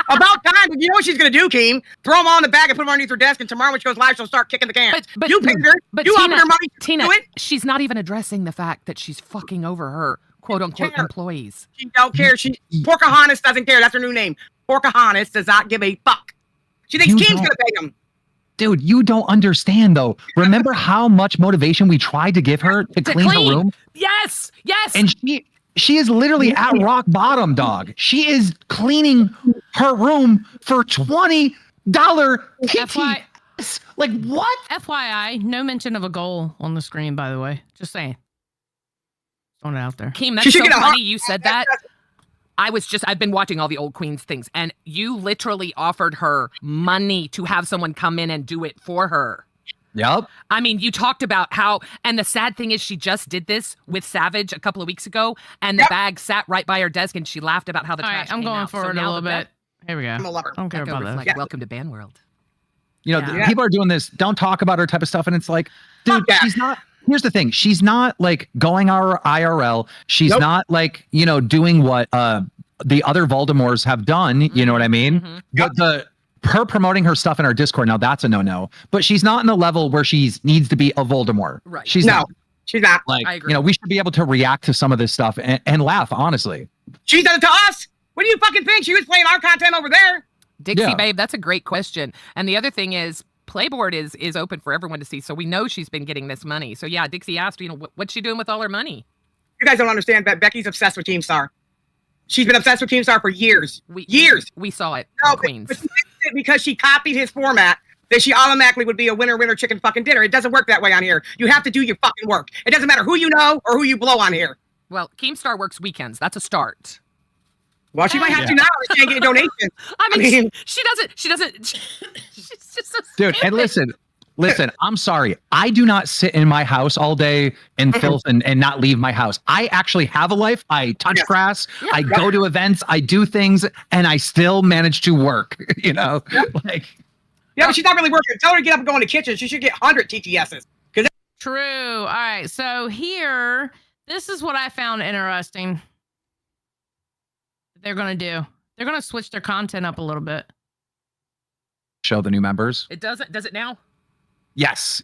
About time. You know what she's gonna do, Keem? Throw them all in the bag and put them underneath her desk, and tomorrow when she goes live, she'll start kicking the can. But you paid her. But you Tina, offered her money. Tina, do it. she's not even addressing the fact that she's fucking over her quote unquote employees. She don't care. Pocahontas doesn't care. That's her new name. Pocahontas does not give a fuck. She thinks Keem's gonna pay him. Dude, you don't understand though. Remember how much motivation we tried to give her to clean her room? Yes. And she is literally at rock bottom, dog. She is cleaning her room for $20 PTs. Like, what? FYI, no mention of a goal on the screen, by the way. Just saying. Throwing it out there. Keem, that's so funny you said that. I've been watching all the old Queens things, and you literally offered her money to have someone come in and do it for her. Yep. I mean, you talked about how, and the sad thing is she just did this with Savage a couple of weeks ago, and the bag sat right by her desk, and she laughed about how the All trash right, I'm came going out. forward a little bit. Here we go. I'm a lover. I don't care Echo about reflect, that. Welcome to Ban World. You know, people are doing this. Don't talk about her type of stuff, and it's like, dude, she's not. Here's the thing: she's not like going our IRL. She's not like doing what the other Voldemorts have done. You know what I mean? Her promoting her stuff in our Discord, now that's a no-no. But she's not in the level where she needs to be a Voldemort. Right. She's not. Like, I agree. we should be able to react to some of this stuff and laugh, honestly. She done it to us. What do you fucking think? She was playing our content over there. Dixie, babe, that's a great question. And the other thing is, Playboard is open for everyone to see, so we know she's been getting this money. So yeah, Dixie asked, what's she doing with all her money? You guys don't understand that Becky's obsessed with Keemstar. She's been obsessed with Keemstar for years. Years. We saw it. No, Queens. but she thinks that because she copied his format, that she automatically would be a winner chicken fucking dinner. It doesn't work that way on here. You have to do your fucking work. It doesn't matter who you know or who you blow on here. Well, Keemstar works weekends. That's a start. Well, she might have to now. She can't get a donation. I mean, she doesn't. She's just so Dude, and listen, I'm sorry. I do not sit in my house all day in filth and not leave my house. I actually have a life. I touch grass. I go to events. I do things, and I still manage to work. Like. Yeah, but she's not really working. Tell her to get up and go in the kitchen. She should get 100 TTSs. True. All right. So here, this is what I found interesting. They're going to do. They're going to switch their content up a little bit. Show the new members. It does it now? Yes.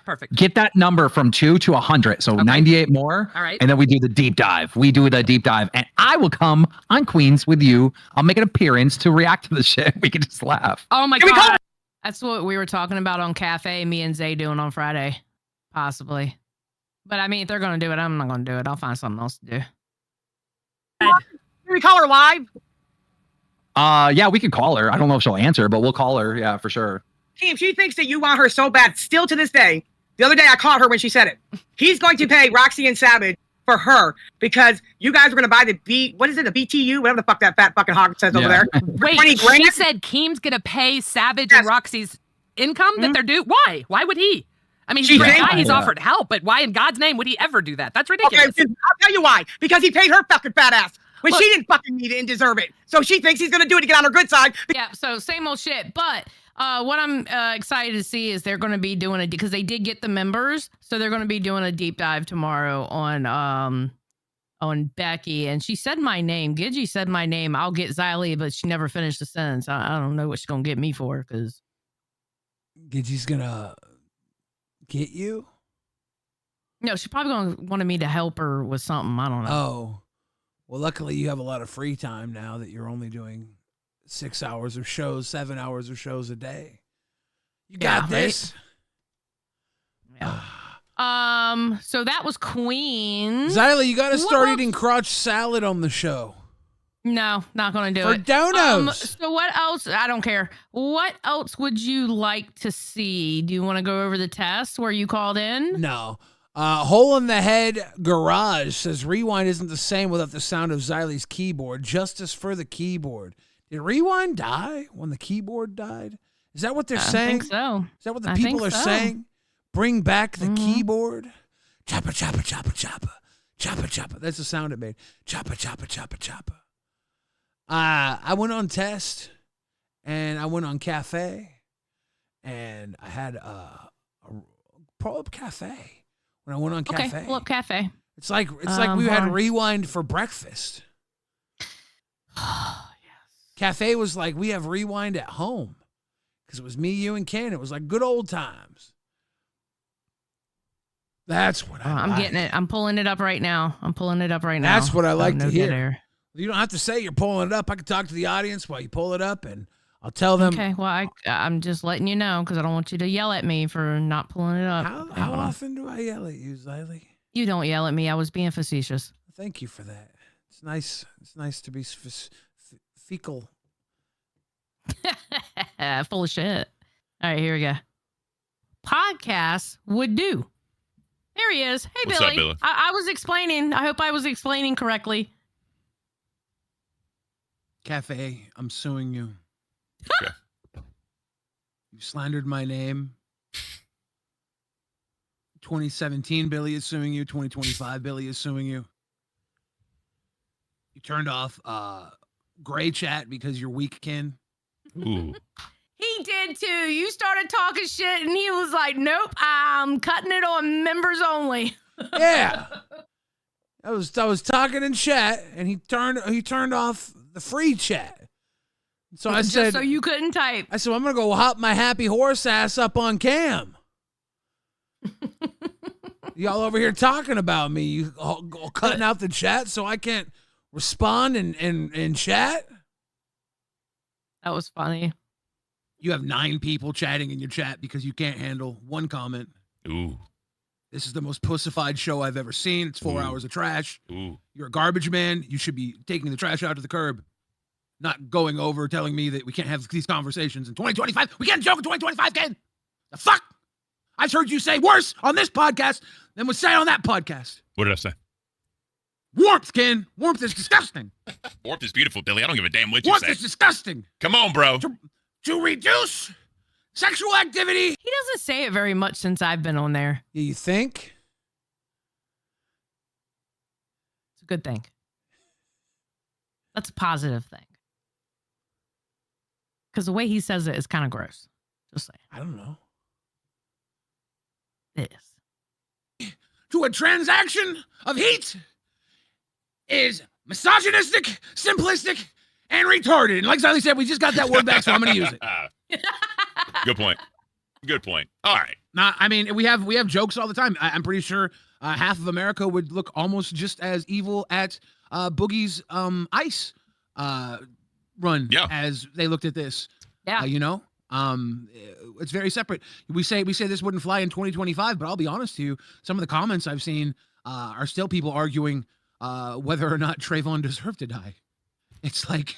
Perfect. Get that number from 2 to 100. So 98 more. All right. And then we do the deep dive. And I will come on Queens with you. I'll make an appearance to react to the shit. We can just laugh. Oh my God. That's what we were talking about on Cafe, me and Zay doing on Friday. Possibly. But I mean, if they're going to do it, I'm not going to do it. I'll find something else to do. Can we call her live? Yeah, we could call her. I don't know if she'll answer, but we'll call her. Yeah, for sure. Team, she thinks that you want her so bad, still to this day. The other day I caught her when she said it. He's going to pay Roxy and Savage for her because you guys are going to buy the BTU, whatever the fuck that fat fucking hog says over there. Wait, she said Keem's going to pay Savage and Roxy's income that they're due? Why? Why would he? I mean, he's a guy, he's offered help, but why in God's name would he ever do that? That's ridiculous. Okay, I'll tell you why. Because he paid her fucking fat ass when she didn't fucking need it and deserve it. So she thinks he's going to do it to get on her good side. Yeah, so same old shit. But what I'm excited to see is they're going to be doing it because they did get the members. So they're going to be doing a deep dive tomorrow on Becky. And she said my name. Gidgy said my name. I'll get Xylee, but she never finished the sentence. I don't know what she's going to get me for because Gidgy's going to get you? No, she's probably going to wanted me to help her with something. I don't know. Oh. Well, luckily you have a lot of free time now that you're only doing 6 hours of shows, 7 hours of shows a day. You got this. Right? Yeah. So that was Queens. Xylee, you got to start eating crotch salad on the show. No, not going to do For it. donos. So what else? I don't care. What else would you like to see? Do you want to go over the test where you called in? No. Hole in the Head Garage says Rewind isn't the same without the sound of Xylee's keyboard. Justice for the keyboard. Did Rewind die when the keyboard died? Is that what they're saying? I think so. Is that what the people are saying? Bring back the keyboard? Choppa, choppa, choppa, choppa. Choppa, choppa. That's the sound it made. Choppa, choppa, choppa, choppa. I went on test, and I went on Cafe, and I had a pull-up Cafe when I went on Cafe. Okay, pull-up Cafe. It's like we had Rewind for breakfast. Yes. Cafe was like we have Rewind at home because it was me, you, and Ken. It was like good old times. That's what I'm like. getting it. I'm pulling it up right now. That's what I like to hear. Air. You don't have to say you're pulling it up. I can talk to the audience while you pull it up, and I'll tell them. Okay, well, I'm just letting you know because I don't want you to yell at me for not pulling it up. How often do I yell at you, Xylee? You don't yell at me. I was being facetious. Thank you for that. It's nice. It's nice to be fecal. Full of shit. All right, here we go. Podcasts would do. There he is. Hey, What's Billy. up, Billy? I was explaining. I hope I was explaining correctly. Cafe, I'm suing you. Okay. You slandered my name. 2017 Billy is suing you. 2025 Billy is suing you. You turned off gray chat because you're weak, Ken. Ooh. He did too. You started talking shit and he was like, nope, I'm cutting it on members only. Yeah. I was talking in chat and he turned off the free chat. So I Just said, so you couldn't type. I said, I'm going to go hop my happy horse ass up on cam. Y'all over here talking about me. You all cutting out the chat so I can't respond in chat. That was funny. You have 9 people chatting in your chat because you can't handle one comment. Ooh. This is the most pussified show I've ever seen. It's 4 hours of trash. Ooh. You're a garbage man. You should be taking the trash out to the curb. Not going over telling me that we can't have these conversations in 2025. We can't joke in 2025, Ken. The fuck? I've heard you say worse on this podcast than was said on that podcast. What did I say? Warmth, Ken. Warmth is disgusting. Warmth is beautiful, Billy. I don't give a damn what you Warmth say. is disgusting. Come on, bro. To reduce sexual activity. He doesn't say it very much since I've been on there. Yeah, you think? It's a good thing. That's a positive thing. Because the way he says it is kind of gross. Just saying. I don't know. This. To a transaction of heat is misogynistic, simplistic, and retarded. And like Sally said, we just got that word back, so I'm going to use it. Good point. Good point. All right. Now, I mean, we have jokes all the time. I'm pretty sure half of America would look almost just as evil at Boogie's ice run as they looked at this. Yeah. You know? It's very separate. We say this wouldn't fly in 2025, but I'll be honest to you, some of the comments I've seen are still people arguing whether or not Trayvon deserved to die. It's like,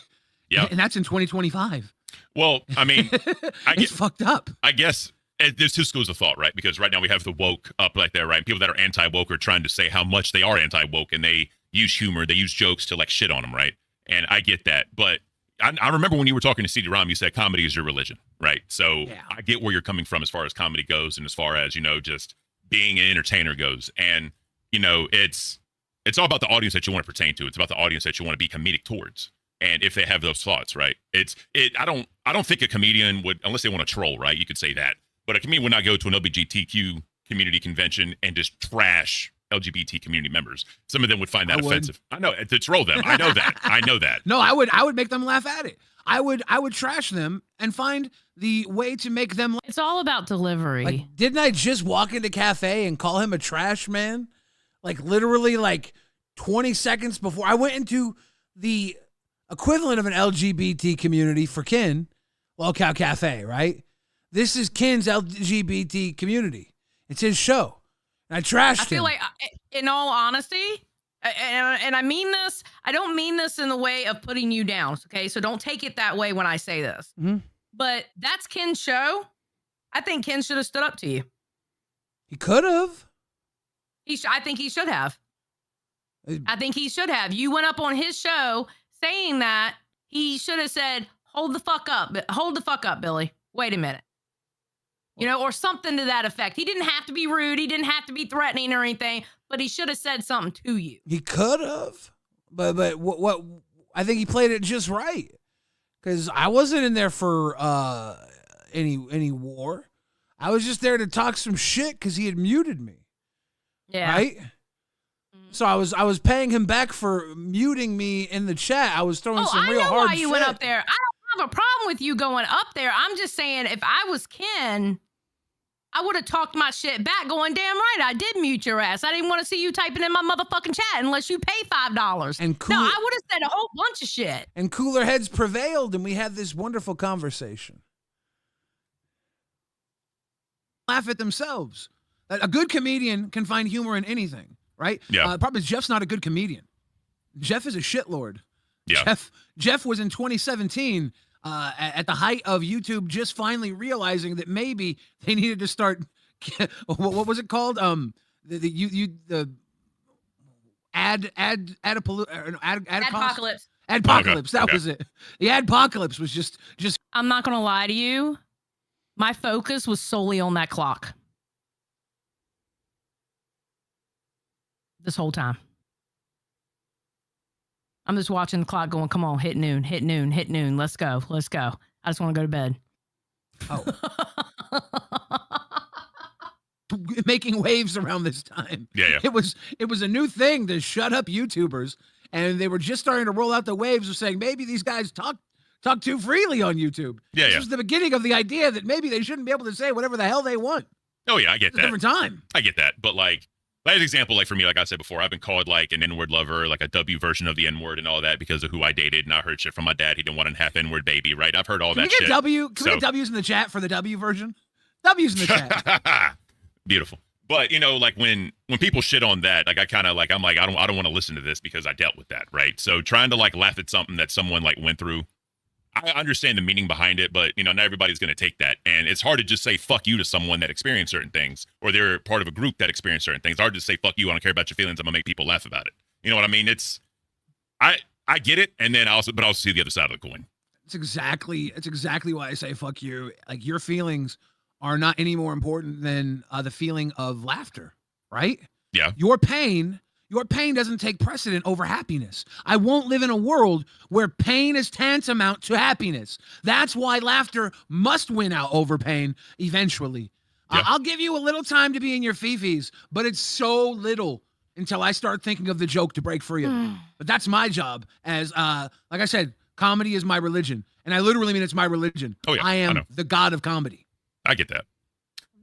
and that's in 2025. Well, I mean, it's fucked up. I guess there's two schools of thought, right? Because right now we have the woke up right there, right? And people that are anti-woke are trying to say how much they are anti-woke, and they use humor, they use jokes to like shit on them, right? And I get that, but I remember when you were talking to CD ROM, you said comedy is your religion, right? So I get where you're coming from as far as comedy goes, and as far as, you know, just being an entertainer goes. And, you know, it's all about the audience that you want to pertain to. It's about the audience that you want to be comedic towards. And if they have those thoughts, right? I don't think a comedian would, unless they want to troll, right? You could say that. But a comedian would not go to an LGBTQ community convention and just trash LGBT community members. Some of them would find that offensive. I know, to troll them. I know that. I know that. No, I would make them laugh at it. I would trash them and find the way to make them. It's all about delivery. Like, didn't I just walk into cafe and call him a trash man? Like literally like 20 seconds before I went into the equivalent of an LGBT community for Ken, Lolcow Cafe, right? This is Ken's LGBT community. It's his show. And I trashed him. I feel like, in all honesty, and I mean this, I don't mean this in the way of putting you down, okay? So don't take it that way when I say this. Mm-hmm. But that's Ken's show. I think Ken should have stood up to you. He could have. I think he should have. I think he should have. You went up on his show saying that. He should have said, hold the fuck up, Billy. Wait a minute. You know, or something to that effect. He didn't have to be rude. He didn't have to be threatening or anything, but he should have said something to you. He could have, but what I think he played it just right, because I wasn't in there for any war. I was just there to talk some shit because he had muted me. Yeah. Right. So I was paying him back for muting me in the chat. I was throwing some real hard shit. I know why you went up there. I don't have a problem with you going up there. I'm just saying, if I was Ken, I would have talked my shit back going, damn right, I did mute your ass. I didn't want to see you typing in my motherfucking chat unless you pay $5. And no, I would have said a whole bunch of shit. And cooler heads prevailed, and we had this wonderful conversation. Laugh at themselves. A good comedian can find humor in anything, right? Yeah. Probably Jeff's not a good comedian. Jeff is a shitlord. Yeah. Jeff was in 2017 at the height of YouTube, just finally realizing that maybe they needed to start. What was it called? The Adpocalypse. Adpocalypse. Okay. That was it. The adpocalypse was just. I'm not gonna lie to you. My focus was solely on that clock. this whole time. I'm just watching the clock going, come on, hit noon, hit noon, hit noon. Let's go. Let's go. I just want to go to bed. Oh. Making waves around this time. Yeah. It was a new thing to shut up YouTubers, and they were just starting to roll out the waves of saying maybe these guys talk too freely on YouTube. This was the beginning of the idea that maybe they shouldn't be able to say whatever the hell they want. Oh yeah, I get that. Different time. I get that, but like as an example, like for me, like I said before, I've been called like an N-word lover, like a W version of the N-word and all that because of who I dated, and I heard shit from my dad. He didn't want a half N-word baby, right? I've heard all that shit. Can we get W's in the chat for the W version? W's in the chat. Beautiful. But like when people shit on that, like I kind of like I'm like I don't want to listen to this because I dealt with that, right? So trying to like laugh at something that someone like went through, I understand the meaning behind it, but not everybody's going to take that, and it's hard to just say fuck you to someone that experienced certain things, or they're part of a group that experienced certain things. It's hard to say fuck you. I don't care about your feelings. I'm gonna make people laugh about it. You know what I mean? It's I get it, and then I also see the other side of the coin. It's exactly why I say fuck you. Like your feelings are not any more important than the feeling of laughter, right? Yeah. Your pain doesn't take precedent over happiness. I won't live in a world where pain is tantamount to happiness. That's why laughter must win out over pain eventually. Yeah. I'll give you a little time to be in your fifis, but it's so little until I start thinking of the joke to break free of it. But that's my job as, like I said, comedy is my religion. And I literally mean it's my religion. Oh, yeah, I I am know. the god of comedy. I get that.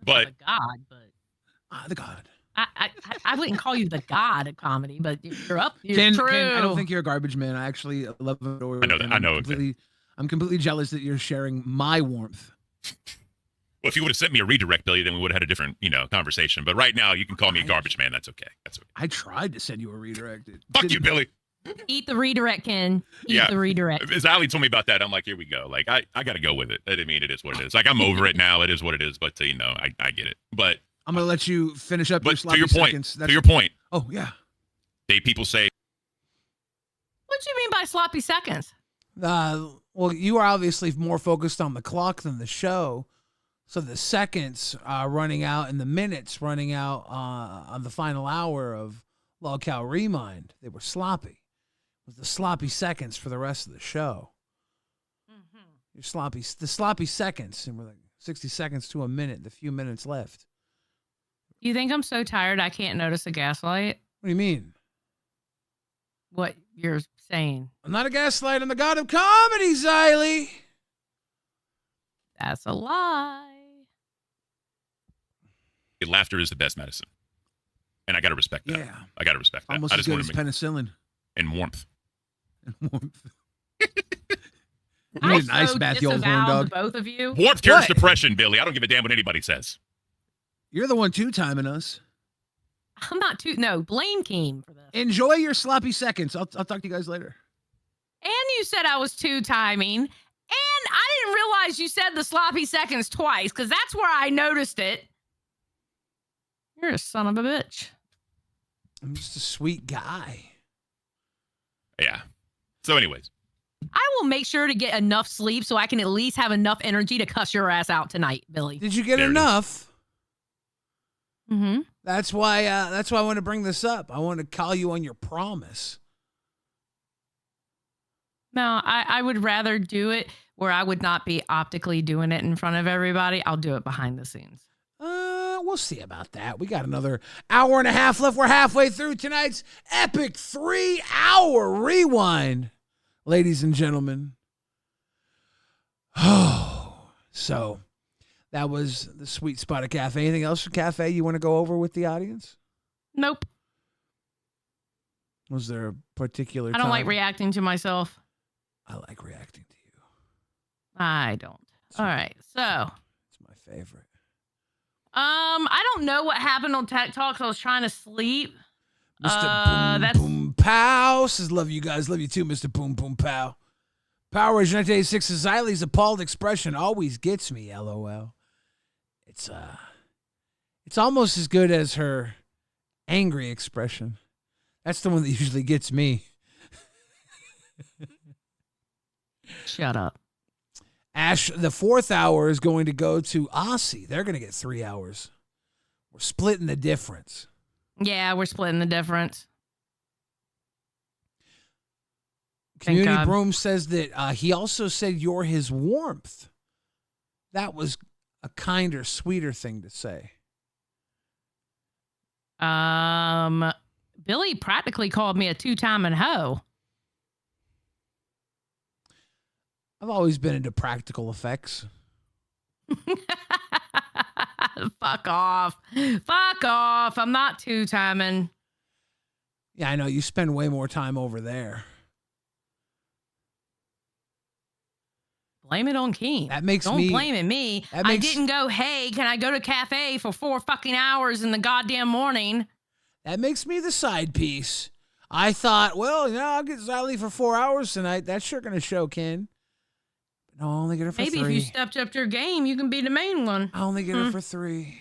But The God, but the god. I wouldn't call you the god of comedy, but you're up. You're Ken, true. I don't think you're a garbage man. I actually love it. I know that. I know. I'm completely jealous that you're sharing my warmth. Well, if you would have sent me a redirect, Billy, then we would have had a different, conversation. But right now, you can call me a garbage man. That's okay. That's okay. I tried to send you a redirect. Fuck you, Billy. Eat the redirect, Ken. Eat the redirect. As Ali told me about that, I'm like, here we go. Like, I got to go with it. I mean, it is what it is. Like, I'm over it now. It is what it is. But, I get it. But I'm going to let you finish up your but sloppy to your point, seconds. to your point. Oh, yeah. People say, What do you mean by sloppy seconds? Well, you are obviously more focused on the clock than the show. So the seconds running out and the minutes running out on the final hour of LolcowRewind, they were sloppy. It was the sloppy seconds for the rest of the show. The sloppy seconds, and we're like 60 seconds to a minute, the few minutes left. You think I'm so tired I can't notice a gaslight? What do you mean? What you're saying? I'm not a gaslight. I'm the god of comedy, Xylee. That's a lie. laughter is the best medicine. And I got to respect that. Yeah. I got to respect that. Almost I as just good want as to penicillin. And warmth. You need an ice bath, you old horn dog. Both of you. Warmth cures depression, Billy. I don't give a damn what anybody says. You're the one two-timing us. I'm not no, blame Keem for this. Enjoy your sloppy seconds. I'll talk to you guys later. And you said I was two-timing. And I didn't realize you said the sloppy seconds twice, because that's where I noticed it. You're a son of a bitch. I'm just a sweet guy. Yeah. So anyways. I will make sure to get enough sleep so I can at least have enough energy to cuss your ass out tonight, Billy. Did you get enough? Mm-hmm. That's why I want to bring this up. I want to call you on your promise. No, I would rather do it where I would not be optically doing it in front of everybody. I'll do it behind the scenes. We'll see about that. We got another hour and a half left. We're halfway through tonight's epic 3-hour rewind, ladies and gentlemen. Oh, so that was the sweet spot of Cafe. Anything else from Cafe you want to go over with the audience? Nope. Was there a particular I don't like time? reacting to myself. I like reacting to you. I don't. All right, so. It's my favorite. I don't know what happened on Tech Talk, so I was trying to sleep. Mr. Boom Pow says, love you guys. Love you too, Mr. Boom Boom Pow. Power Rage 1986 says, Xylie's appalled expression always gets me, LOL. It's almost as good as her angry expression. That's the one that usually gets me. Shut up. Ash, the 4th hour is going to go to Aussie. They're going to get 3 hours. We're splitting the difference. Yeah, we're splitting the difference. Community Broom says that he also said you're his warmth. That was a kinder, sweeter thing to say. Billy practically called me a two-timing hoe. I've always been into practical effects. Fuck off. Fuck off. I'm not two-timing. Yeah, I know. You spend way more time over there. Blame it on Keen. That makes Don't me... blame it me. I didn't go, hey, can I go to a cafe for 4 fucking hours in the goddamn morning? That makes me the side piece. I thought, well, I'll get Xylee for 4 hours tonight. That's sure going to show, Ken. No, I'll only get her for 3. Maybe if you stepped up your game, you can be the main one. I only get her for 3.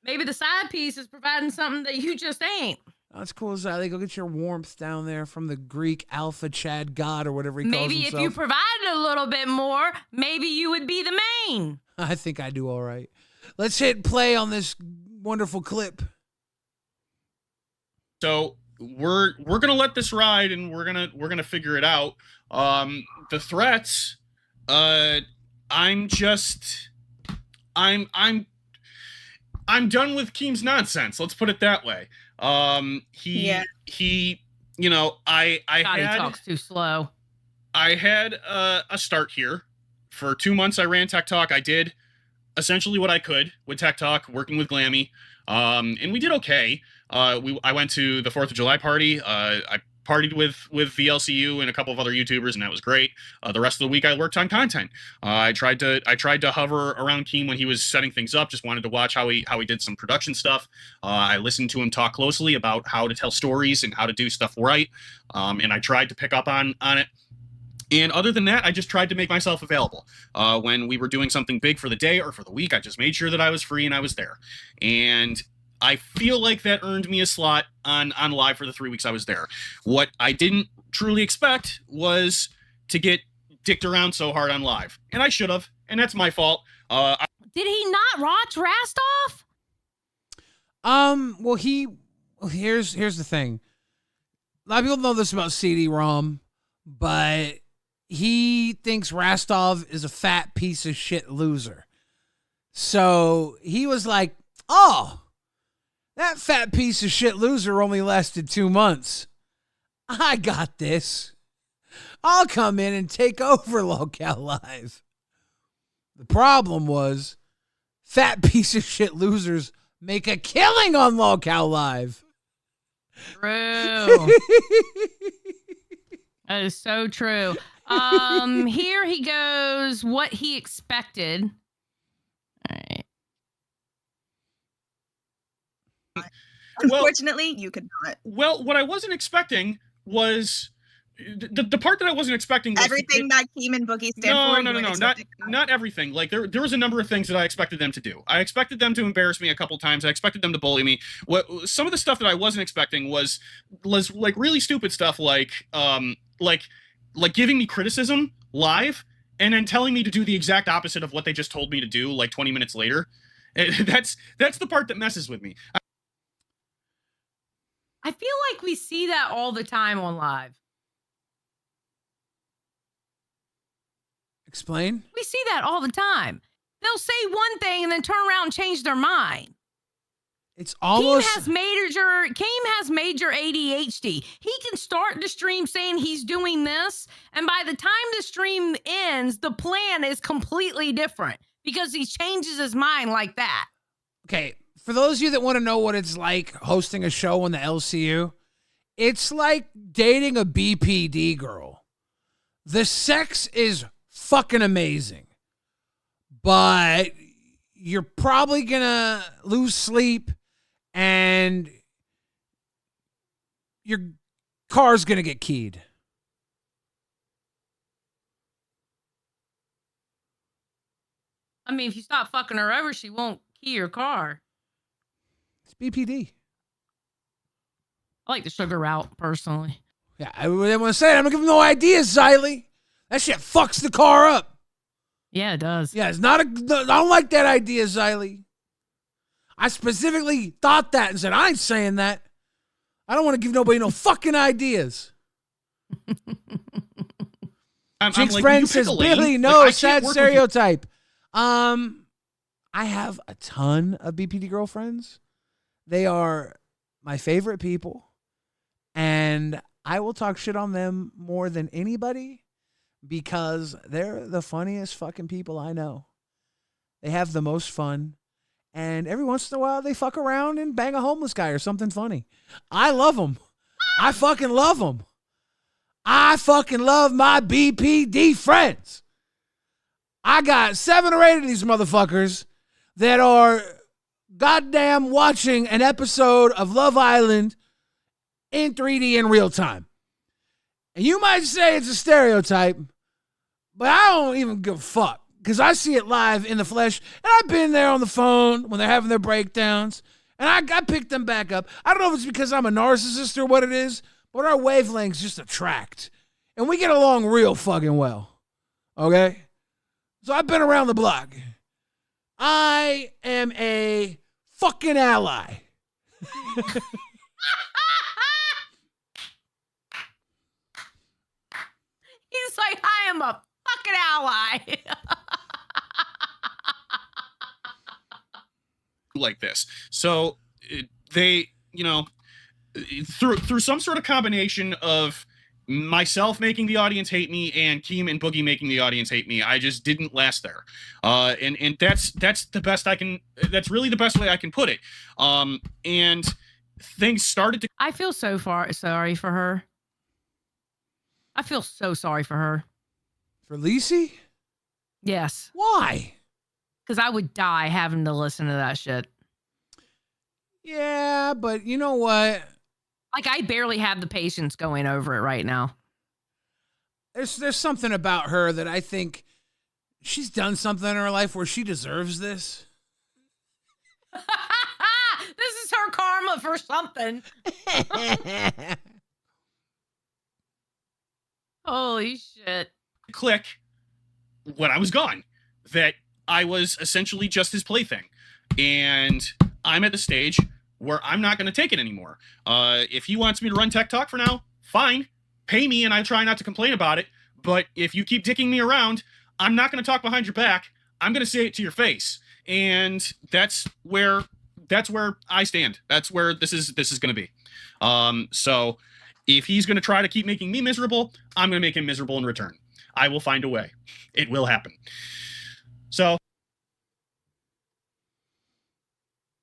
Maybe the side piece is providing something that you just ain't. That's cool, Xylee. Go get your warmth down there from the Greek Alpha Chad God or whatever he calls Maybe himself. if you provided a little bit more, maybe you would be the main. I think I do all right. Let's hit play on this wonderful clip. So we're gonna let this ride, and we're gonna figure it out. The threats, I'm done with Keem's nonsense. Let's put it that way. He, you know, God, he talks too slow. I had a start here. For 2 months, I ran Tech Talk. I did essentially what I could with Tech Talk, working with Glammy, and we did okay. I went to the 4th of July party. I partied with VLCU and a couple of other YouTubers, and that was great. The rest of the week, I worked on content. I tried to hover around Keem when he was setting things up. Just wanted to watch how he did some production stuff. I listened to him talk closely about how to tell stories and how to do stuff right. And I tried to pick up on it. And other than that, I just tried to make myself available. When we were doing something big for the day or for the week, I just made sure that I was free and I was there. And I feel like that earned me a slot on live for the 3 weeks I was there. What I didn't truly expect was to get dicked around so hard on live. And I should have, and that's my fault. Did he not watch Rastov? Well, here's the thing. A lot of people know this about CD ROM, but he thinks Rastov is a fat piece of shit loser. So he was like, oh, that fat piece of shit loser only lasted 2 months. I got this. I'll come in and take over Lolcow Live. The problem was fat piece of shit losers make a killing on Lolcow Live. True. That is so true. Here he goes, what he expected. All right. Unfortunately, you could not. Well, what I wasn't expecting was the part that I wasn't expecting was everything that Keem and Boogie stand for. No, not everything. Like there was a number of things that I expected them to do. I expected them to embarrass me a couple times. I expected them to bully me. Some of the stuff that I wasn't expecting was like really stupid stuff, like giving me criticism live and then telling me to do the exact opposite of what they just told me to do like 20 minutes later. That's the part that messes with me. I feel like we see that all the time on live. Explain? We see that all the time. They'll say one thing and then turn around and change their mind. It's almost... Keem has major ADHD. He can start the stream saying he's doing this, and by the time the stream ends, the plan is completely different because he changes his mind like that. Okay, for those of you that want to know what it's like hosting a show on the LCU, it's like dating a BPD girl. The sex is fucking amazing, but you're probably gonna lose sleep and your car's gonna get keyed. I mean, if you stop fucking her over, she won't key your car. It's BPD. I like the sugar route, personally. Yeah, I didn't want to say it. I'm gonna give him no ideas, Xylee. That shit fucks the car up. Yeah, it does. Yeah, I don't like that idea, Xylee. I specifically thought that and said, I ain't saying that. I don't want to give nobody no fucking ideas. Jinx Brent says, Billy, no, sad stereotype. I have a ton of BPD girlfriends. They are my favorite people. And I will talk shit on them more than anybody because they're the funniest fucking people I know. They have the most fun. And every once in a while, they fuck around and bang a homeless guy or something funny. I love them. I fucking love them. I fucking love my BPD friends. I got 7 or 8 of these motherfuckers that are goddamn watching an episode of Love Island in 3D in real time. And you might say it's a stereotype, but I don't even give a fuck because I see it live in the flesh, and I've been there on the phone when they're having their breakdowns, and I picked them back up. I don't know if it's because I'm a narcissist or what it is, but our wavelengths just attract, and we get along real fucking well, okay? So I've been around the block. I am a fucking ally. He's like, I am a fucking ally. Like this. So they, you know, through some sort of combination of myself making the audience hate me and Keem and Boogie making the audience hate me, I just didn't last there. And that's the best I can, that's really the best way I can put it. And things started to... I feel so sorry for her. I feel so sorry for her. For Lacey? Yes. Why? Because I would die having to listen to that shit. Yeah, but you know what? Like, I barely have the patience going over it right now. There's something about her that I think she's done something in her life where she deserves this. This is her karma for something. Holy shit. Click when I was gone that I was essentially just his plaything. And I'm at the stage where I'm not going to take it anymore. If he wants me to run Tech Talk for now, fine. Pay me and I try not to complain about it. But if you keep dicking me around, I'm not going to talk behind your back. I'm going to say it to your face. And that's where I stand. That's where this is going to be. So if he's going to try to keep making me miserable, I'm going to make him miserable in return. I will find a way. It will happen. So.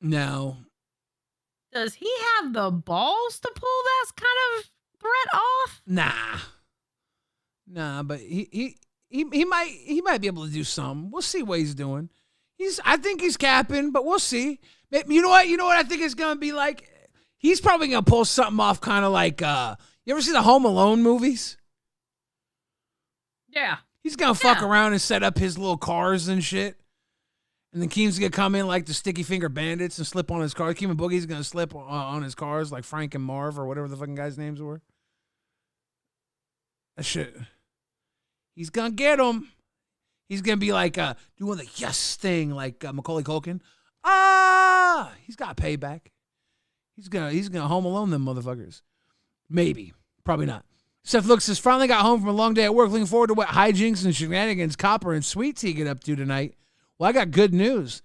No. Does he have the balls to pull that kind of threat off? Nah, but he might be able to do something. We'll see what he's doing. I think he's capping, but we'll see. You know what I think it's gonna be like? He's probably gonna pull something off, kind of like you ever see the Home Alone movies? Yeah. He's gonna fuck around and set up his little cars and shit. And then Keem's gonna come in like the Sticky Finger Bandits and slip on his car. Keem and Boogie's gonna slip on his cars like Frank and Marv or whatever the fucking guys' names were. That shit. He's gonna get him. He's gonna be like doing the yes thing like Macaulay Culkin. He's got payback. He's gonna Home Alone them motherfuckers. Maybe, probably not. Seth Looks has finally got home from a long day at work. Looking forward to what hijinks and shenanigans Copper and Sweet Tea get up to tonight. Well, I got good news.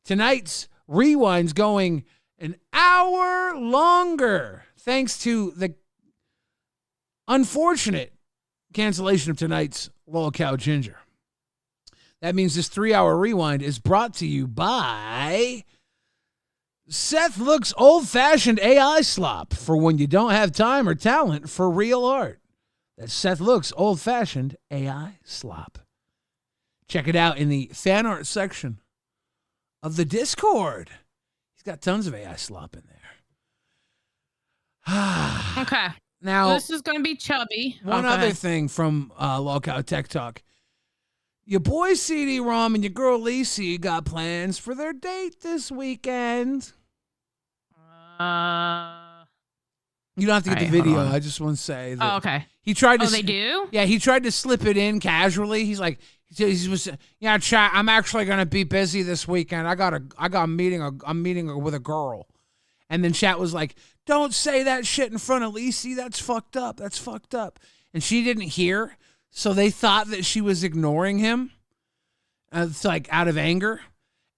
Tonight's Rewind's going an hour longer thanks to the unfortunate cancellation of tonight's Lolcow Ginger. That means this 3-hour Rewind is brought to you by Seth Looks Old-Fashioned AI Slop for when you don't have time or talent for real art. That's Seth Looks Old-Fashioned AI Slop. Check it out in the fan art section of the Discord. He's got tons of AI slop in there. Okay. Now, this is going to be chubby. One other thing from Lolcow Tech Talk. Your boy CD ROM and your girl Lacey got plans for their date this weekend. You don't have to get the video. I just want to say that. Oh, okay. He tried to. They do? Yeah, he tried to slip it in casually. He's like, chat. I'm actually gonna be busy this weekend. I'm meeting with a girl, And then chat was like, don't say that shit in front of Lacey. That's fucked up. That's fucked up. And she didn't hear. So they thought that she was ignoring him. It's like out of anger.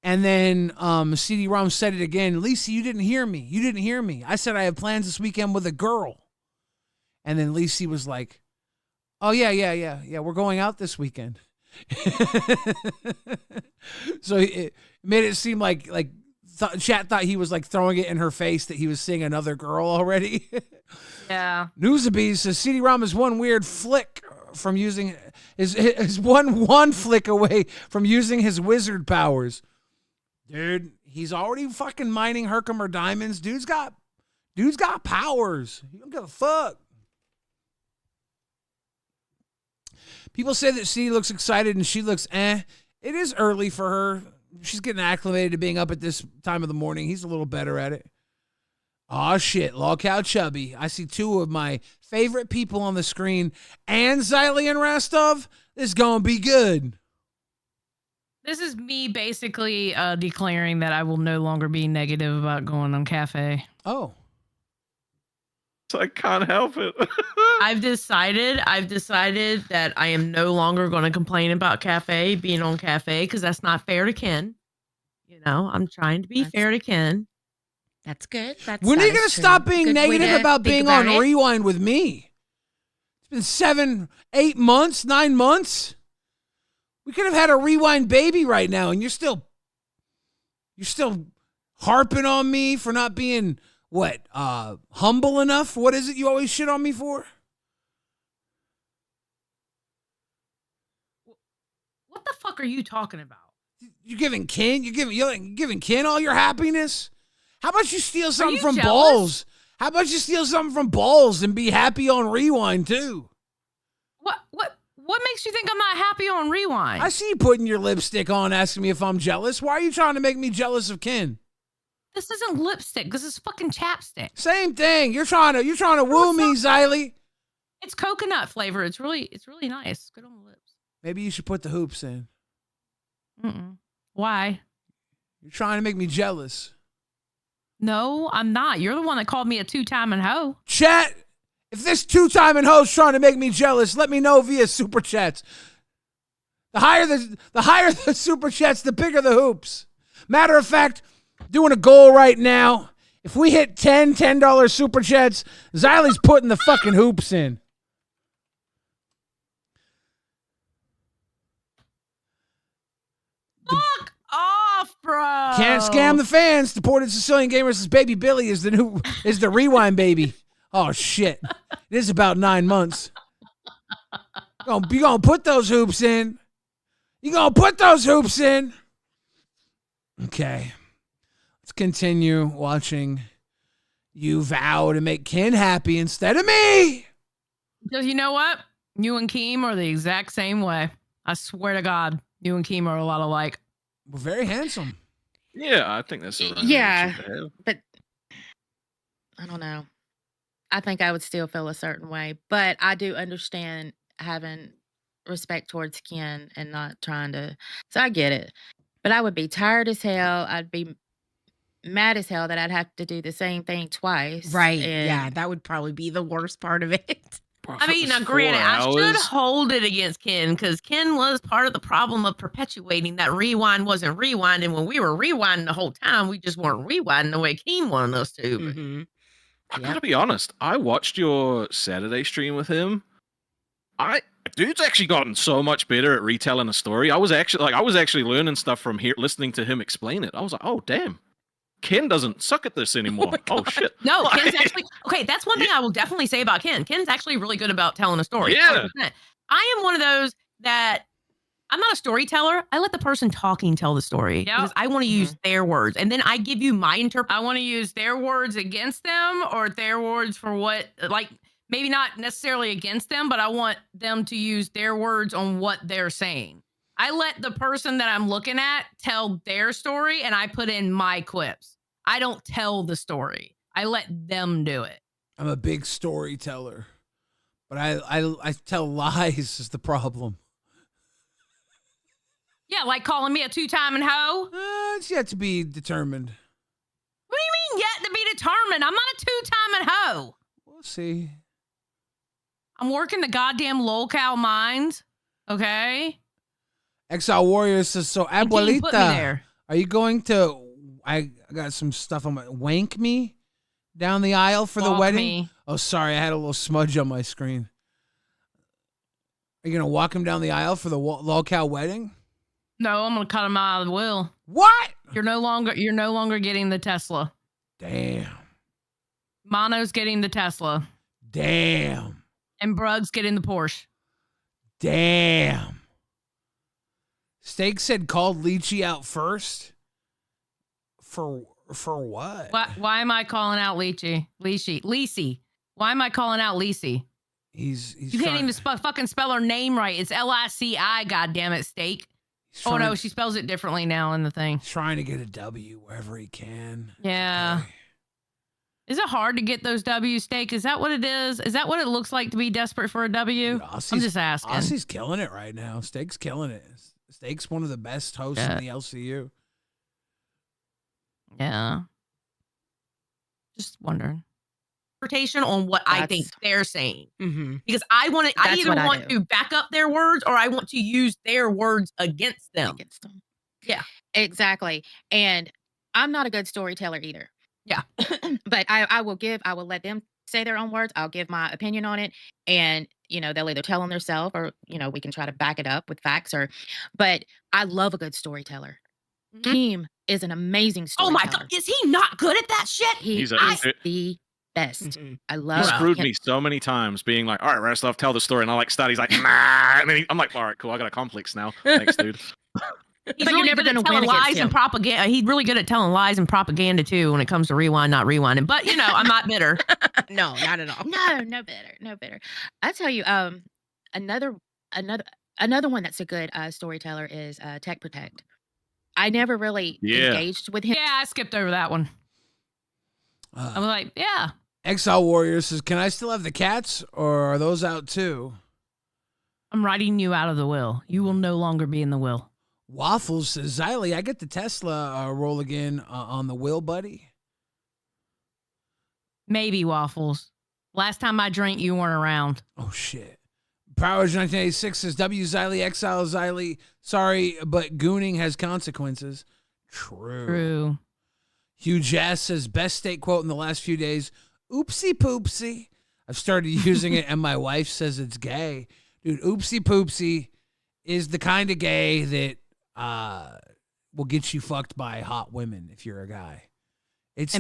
And then CD ROM said it again. Lacey, you didn't hear me. You didn't hear me. I said I have plans this weekend with a girl. And then Lacey was like, oh, yeah. We're going out this weekend. So it made it seem like chat thought he was like throwing it in her face that he was seeing another girl already. Yeah. Newsabees says CD ROM is one weird flick from using is one flick away from using his wizard powers. Dude, he's already fucking mining Herkimer diamonds. Dude's got powers. He don't give a fuck. People say that CD looks excited and she looks eh. It is early for her. She's getting acclimated to being up at this time of the morning. He's a little better at it. Aw, shit. Lolcow Chubby. I see two of my favorite people on the screen. And Xylee and Rastov. This is going to be good. This is me basically declaring that I will no longer be negative about going on cafe. Oh. So I can't help it. I've decided that I am no longer going to complain about cafe, being on cafe, because that's not fair to Ken. You know, I'm trying to be fair to Ken. That's good. When are you going to stop being Good way negative to about think being about on it. Rewind with me? It's been 7, 8 months, 9 months. We could have had a Rewind baby right now, and you're still harping on me for not being humble enough? What is it you always shit on me for? What the fuck are you talking about? You're giving Ken all your happiness? How about you steal something you from jealous? Balls? How about you steal something from Balls and be happy on Rewind too? What makes you think I'm not happy on Rewind? I see you putting your lipstick on, asking me if I'm jealous. Why are you trying to make me jealous of Ken? This isn't lipstick. This is fucking chapstick. Same thing. You're trying to woo me, Xylee. It's coconut flavor. It's really nice. Good on the lips. Maybe you should put the hoops in. Why? You're trying to make me jealous. No, I'm not. You're the one that called me a 2-timing hoe. Chat, if this 2-timing hoe's trying to make me jealous, let me know via super chats. The higher the super chats, the bigger the hoops. Matter of fact, doing a goal right now. If we hit $10 super chats, Xylie's putting the fucking hoops in. Fuck off, bro. Can't scam the fans. Deported Sicilian Gamers says Baby Billy is the Rewind baby. Oh shit. It is about 9 months. You gonna put those hoops in. You gonna put those hoops in. Okay. Let's continue watching you vow to make Ken happy instead of me. Because you know what? You and Keem are the exact same way. I swear to God, you and Keem are a lot alike. We're very handsome. Yeah, I think that's the right Yeah, answer to have. but I don't know. I think I would still feel a certain way, but I do understand having respect towards Ken and not trying to. So I get it, but I would be tired as hell. I'd be mad as hell that I'd have to do the same thing twice. Right. and- Yeah, that would probably be the worst part of it. I mean, now granted, I should hold it against Ken because Ken was part of the problem of perpetuating that Rewind wasn't rewinding when we were rewinding the whole time. We just weren't rewinding the way Keem wanted us to. Mm-hmm. I gotta be honest. I watched your Saturday stream with him. Dude's actually gotten so much better at retelling a story. I was actually learning stuff from here, listening to him explain it. I was like, oh damn, Ken doesn't suck at this anymore. Oh shit. No, Ken's actually okay. That's one thing I will definitely say about Ken. Ken's actually really good about telling a story. Yeah. 100%. I am one of those that I'm not a storyteller. I let the person talking tell the story because I want to use their words, and then I give you my I want to use their words against them or their words for what, like maybe not necessarily against them, but I want them to use their words on what they're saying. I let the person that I'm looking at tell their story, and I put in my quips. I don't tell the story. I let them do it. I'm a big storyteller, but I tell lies is the problem. Yeah, like calling me a 2-timing hoe. It's yet to be determined. What do you mean yet to be determined. I'm not a two-timing hoe. We'll see. I'm working the goddamn Lolcow mines. Okay. Exile Warrior says, so King put me Abuelita, there. are you going to, I got some stuff on my, wank me down the aisle for the Walk wedding? me. Oh, sorry, I had a little smudge on my screen. Are you going to walk him down the aisle for the Lolcow wedding? No, I'm gonna cut him out of the will. What? You're no longer getting the Tesla. Damn. Mono's getting the Tesla. Damn. And Brug's getting the Porsche. Damn. Steak said called Lychee out first. For what? Why am I calling out Lacey? Why am I calling out Lacey? He's You can't even fucking spell her name right. It's Lici, goddammit, Steak. Oh no, she spells it differently now in the thing. Trying to get a W wherever he can. Yeah. Okay. Is it hard to get those W, Steak? Is that what it is? Is that what it looks like to be desperate for a W? Dude, I'm just asking. Aussie's killing it right now. Steak's killing it. Steak's one of the best hosts in the LCU. Yeah. Just wondering. Interpretation on what I think they're saying. Because I either want to back up their words or I want to use their words against them. Yeah. Exactly. And I'm not a good storyteller either. Yeah. But I will let them say their own words. I'll give my opinion on it. And, they'll either tell on themselves or, we can try to back it up with facts but I love a good storyteller. Keem is an amazing storyteller. Oh my God. Is he not good at that shit? He's the best. I love He screwed me so many times being like, all right, Restov, tell the story. And I like start. He's like, nah. And then I'm like, all right, cool. I got a complex now. Thanks, dude. He's really good at telling lies and propaganda. He's really good at telling lies and propaganda too when it comes to rewind, not rewinding. But I'm not bitter. No, not at all. No better. I tell you, another one that's a good storyteller is Tech Protect. I never really engaged with him. Yeah, I skipped over that one. I'm like, yeah. Exile Warrior says, can I still have the cats or are those out too? I'm writing you out of the will. You will no longer be in the will. Waffles says, Xylee, I get the Tesla roll again on the will, buddy. Maybe Waffles. Last time I drank, you weren't around. Oh, shit. Powers 1986 says, W Xylee, Exile Xylee. Sorry, but gooning has consequences. True. Hugh Jazz says, best state quote in the last few days. Oopsie poopsie. I've started using it and my wife says it's gay. Dude, oopsie poopsie is the kind of gay that will get you fucked by hot women if you're a guy.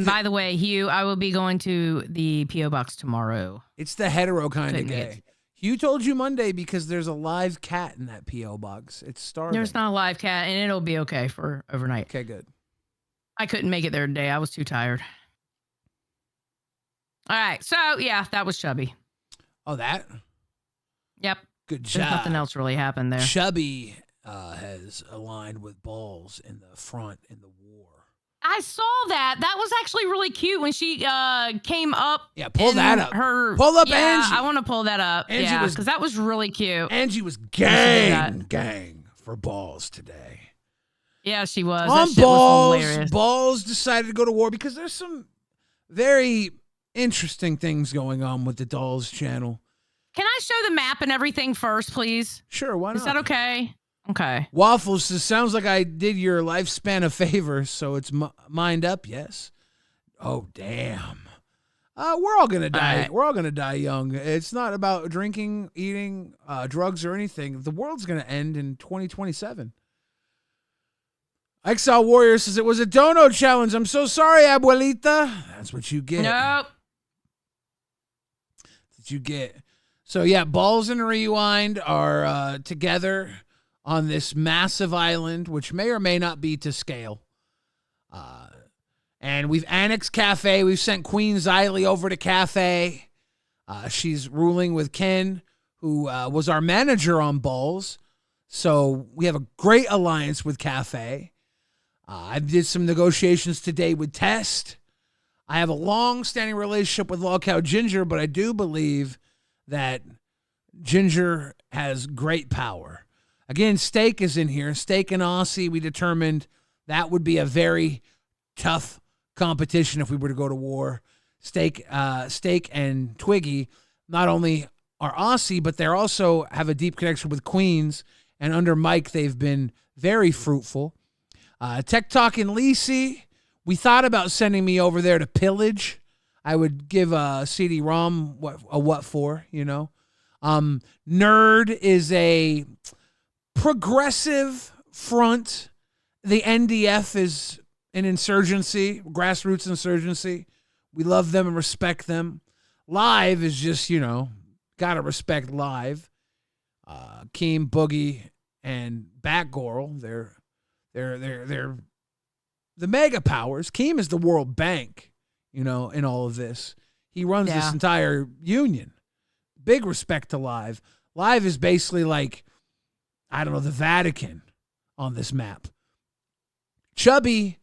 By the way, Hugh, I will be going to the P.O. Box tomorrow. It's the hetero kind of gay. Hugh told you Monday because there's a live cat in that P.O. Box. It's starving. There's not a live cat, and it'll be okay for overnight. Okay, good. I couldn't make it there today. I was too tired. All right. So, yeah, that was Chubby. Oh, that? Yep. Good job. There's nothing else really happened there. Chubby has aligned with Balls in the front in the war. I saw that. That was actually really cute when she came up. Yeah, pull that up. Pull up Angie. I want to pull that up. Angie yeah, was- because that was really cute. Angie was gang for Balls today. Yeah, she was. On That shit Balls, was hilarious. Balls decided to go to war because there's some very interesting things going on with the Dolls channel. Can I show the map and everything first, please? Sure, why not? Is that okay? Okay. Waffles says, sounds like I did your lifespan a favor, so it's mind up, yes? Oh, damn. We're all going to die. right. We're all going to die young. It's not about drinking, eating, drugs, or anything. The world's going to end in 2027. Exile Warrior says, it was a dono challenge. I'm so sorry, abuelita. That's what you get. Nope. That's what you get. So, yeah, Balls and Rewind are together on this massive island, which may or may not be to scale. And we've annexed Cafe. We've sent Queen Xylee over to Cafe. She's ruling with Ken, who was our manager on Balls. So we have a great alliance with Cafe. I did some negotiations today with Test. I have a long-standing relationship with Lolcow Ginger, but I do believe that Ginger has great power. Again, Steak is in here. Steak and Aussie, we determined that would be a very tough competition if we were to go to war. Steak and Twiggy not only are Aussie, but they also have a deep connection with Queens. And under Mike, they've been very fruitful. Tech Talk and Lisi, we thought about sending me over there to pillage. I would give a CD ROM what for, you know. Nerd is a progressive front. The NDF is an insurgency, grassroots insurgency. We love them and respect them. Live is just, you know, gotta respect Live. Keem, Boogie, and Batgirl, they're the mega powers. Keem is the World Bank, you know, in all of this. He runs this entire union. Big respect to Live. Live is basically like, I don't know, the Vatican on this map. Chubby,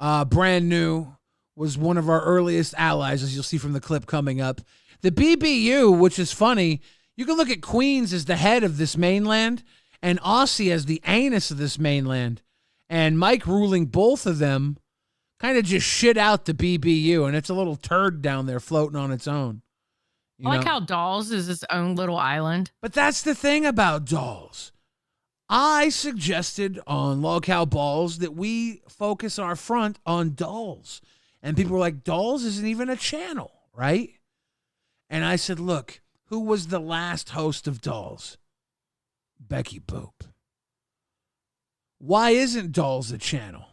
brand new, was one of our earliest allies, as you'll see from the clip coming up. The BBU, which is funny, you can look at Queens as the head of this mainland and Aussie as the anus of this mainland. And Mike ruling both of them kind of just shit out the BBU, and it's a little turd down there floating on its own. I like how Dolls is its own little island. But that's the thing about Dolls. I suggested on Lolcow Balls that we focus our front on Dolls. And people were like, Dolls isn't even a channel, right? And I said, look, who was the last host of Dolls? Becky Boop. Why isn't Dolls a channel?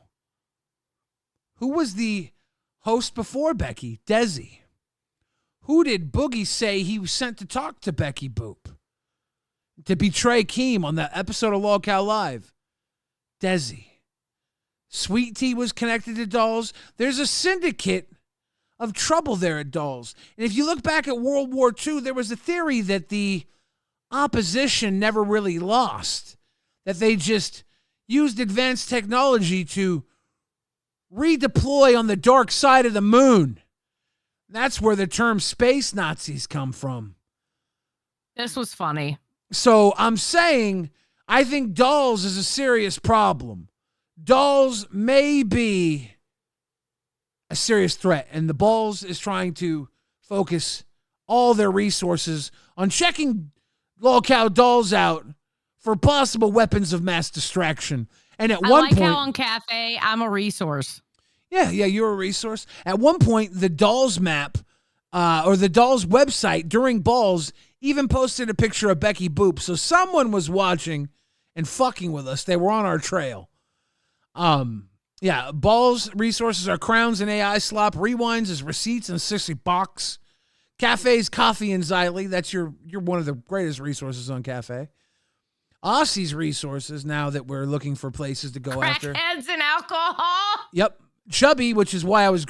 Who was the host before Becky? Desi. Who did Boogie say he was sent to talk to Becky Boop? To betray Keem on that episode of Lolcow Live? Desi. Sweet Tea was connected to Dolls. There's a syndicate of trouble there at Dolls. And if you look back at World War II, there was a theory that the opposition never really lost, that they just used advanced technology to redeploy on the dark side of the moon. That's where the term space Nazis come from. This was funny. So I'm saying I think Dolls is a serious problem. Dolls may be a serious threat, and the Balls is trying to focus all their resources on checking Lolcow Dolls out for possible weapons of mass distraction. And at one point, how on Cafe, I'm a resource. Yeah, you're a resource. At one point, the Dolls map or the Dolls website during Balls even posted a picture of Becky Boop. So someone was watching and fucking with us. They were on our trail. Balls resources are crowns and AI slop. Rewinds is receipts and 60 bucks. Cafe's coffee and Xylee. That's you're one of the greatest resources on Cafe. Aussie's resources, now that we're looking for places to go after. Crackheads and alcohol. Yep. Chubby, which is why I was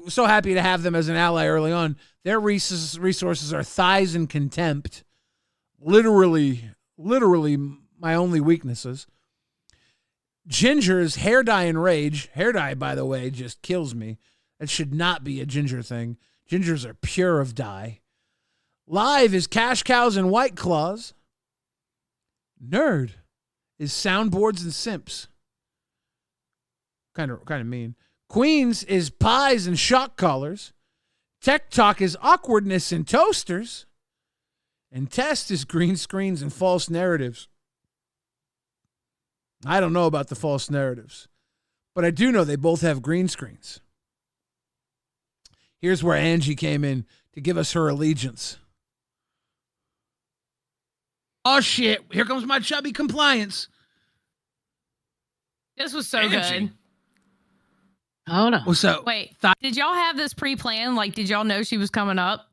so happy to have them as an ally early on. Their resources are thighs and contempt. Literally my only weaknesses. Ginger's hair dye and rage. Hair dye, by the way, just kills me. That should not be a Ginger thing. Gingers are pure of dye. Live is cash cows and white claws. Nerd is soundboards and simps. Kind of mean. Queens is pies and shock collars. Tech Talk is awkwardness and toasters. And Test is green screens and false narratives. I don't know about the false narratives, but I do know they both have green screens. Here's where Angie came in to give us her allegiance. Oh, shit. Here comes my chubby compliance. This was so Angie. good. Hold on. What's up? Wait, did y'all have this pre-planned? Like, did y'all know she was coming up?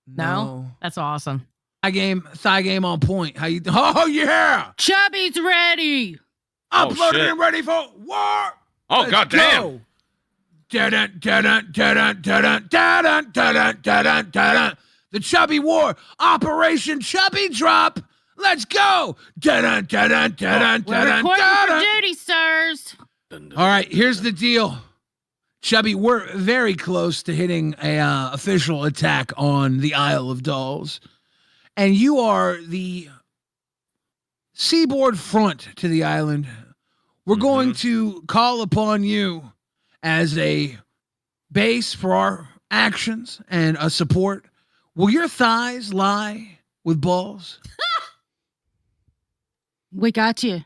No? That's awesome. Thigh game on point. How you? Oh yeah, Chubby's ready. Uploaded shit. and ready for war. Oh, goddamn. The Chubby War, Operation Chubby Drop. Let's go. We're reporting for duty, sirs. All right, here's the deal. Chubby, we're very close to hitting a official attack on the Isle of Dolls. And you are the seaboard front to the island. We're going to call upon you as a base for our actions and a support. Will your thighs lie with balls? We got you.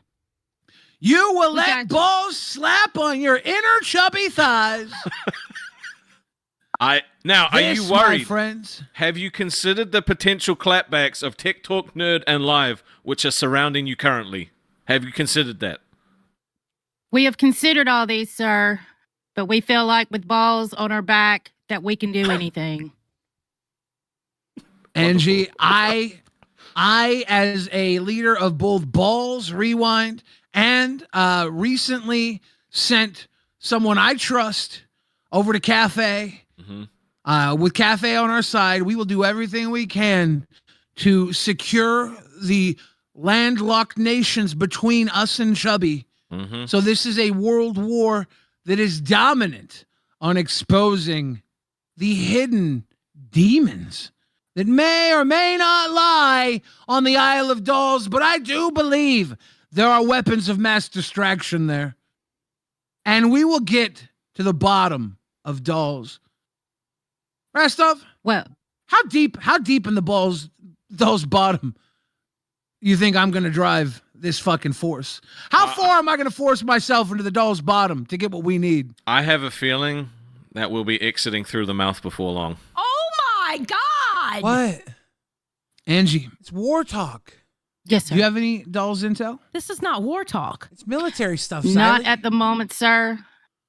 You will let balls slap on your inner chubby thighs. Are you This, worried? my friends. Have you considered the potential clapbacks of TikTok, Nerd, and Live, which are surrounding you currently? Have you considered that? We have considered all these, sir, but we feel like with balls on our back that we can do anything. Angie, I as a leader of both Balls Rewind and recently sent someone I trust over to Cafe. With Cafe on our side, we will do everything we can to secure the landlocked nations between us and Chubby. So this is a world war that is dominant on exposing the hidden demons that may or may not lie on the Isle of Dolls, but I do believe there are weapons of mass distraction there. And we will get to the bottom of Dolls. Rastov? Well, how deep in the Dolls bottom you think I'm going to drive this fucking force? How far am I going to force myself into the Dolls bottom to get what we need? I have a feeling that we'll be exiting through the mouth before long. Oh my God! What? Angie, it's war talk. Yes, sir. Do you have any Dolls intel? This is not war talk. It's military stuff, Not Siley. at the moment, sir,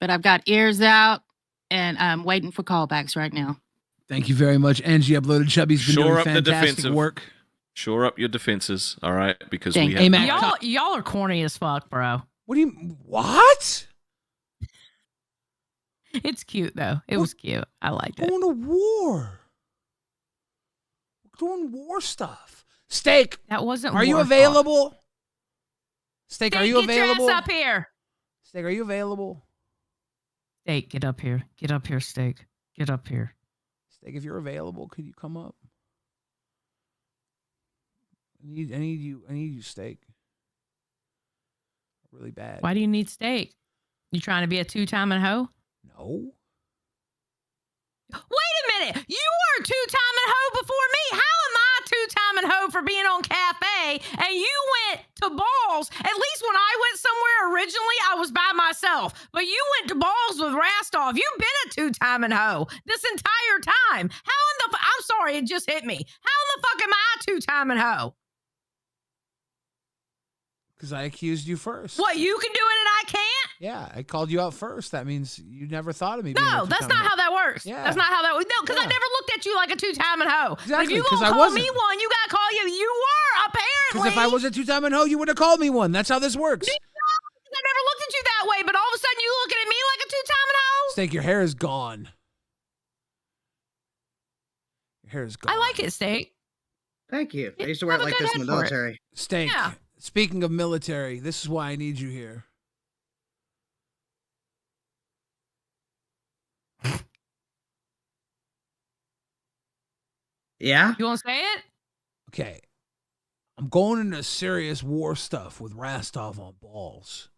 but I've got ears out and I'm waiting for callbacks right now. Thank you very much. Angie uploaded. Chubby's been Shore doing up the fantastic defensive. work. Shore up your defenses, all right? Because Thank we you. have... Y'all are corny as fuck, bro. What do you... What? It's cute, though. It was cute. I liked it. Going to war. We're doing war stuff. Steak. That wasn't Are you war talk. available? Steak, are you Get your available? ass up here. Steak, are you available? Steak, get up here. Get up here, Steak. Get up here. Steak, if you're available, could you come up? I need you, Steak. Really bad. Why do you need Steak? You trying to be a two-timing hoe? No. Wait a minute. You were a two-timing hoe before me. How am I a two-timing hoe for being on Cafe and you went to Balls? At least when I went somewhere originally, I was by myself. But you went to Balls with Rastov. You've been a two-timing hoe this entire time. How in the... I'm sorry, it just hit me. How in the fuck am I a two-timing hoe? Because I accused you first. What, you can do it and I can't? Yeah, I called you out first. That means you never thought of me. No, that's not how that works. Yeah. That's not how that works. No, because I never looked at you like a two-timing hoe. Exactly, If you 'cause gonna I call wasn't. me one, you gotta call you. You were, apparently. Because if I was a two-timing hoe, you would have called me one. That's how this works. I never looked at you that way, but all of a sudden you looking at me like a two-timing hoe? Steak, your hair is gone. Your hair is gone. I like it, Steak. Thank you. I used to wear it like this in the military. Steak, Yeah. speaking of military, this is why I need you here. Yeah? You want to say it? Okay. I'm going into serious war stuff with Rastov on Balls.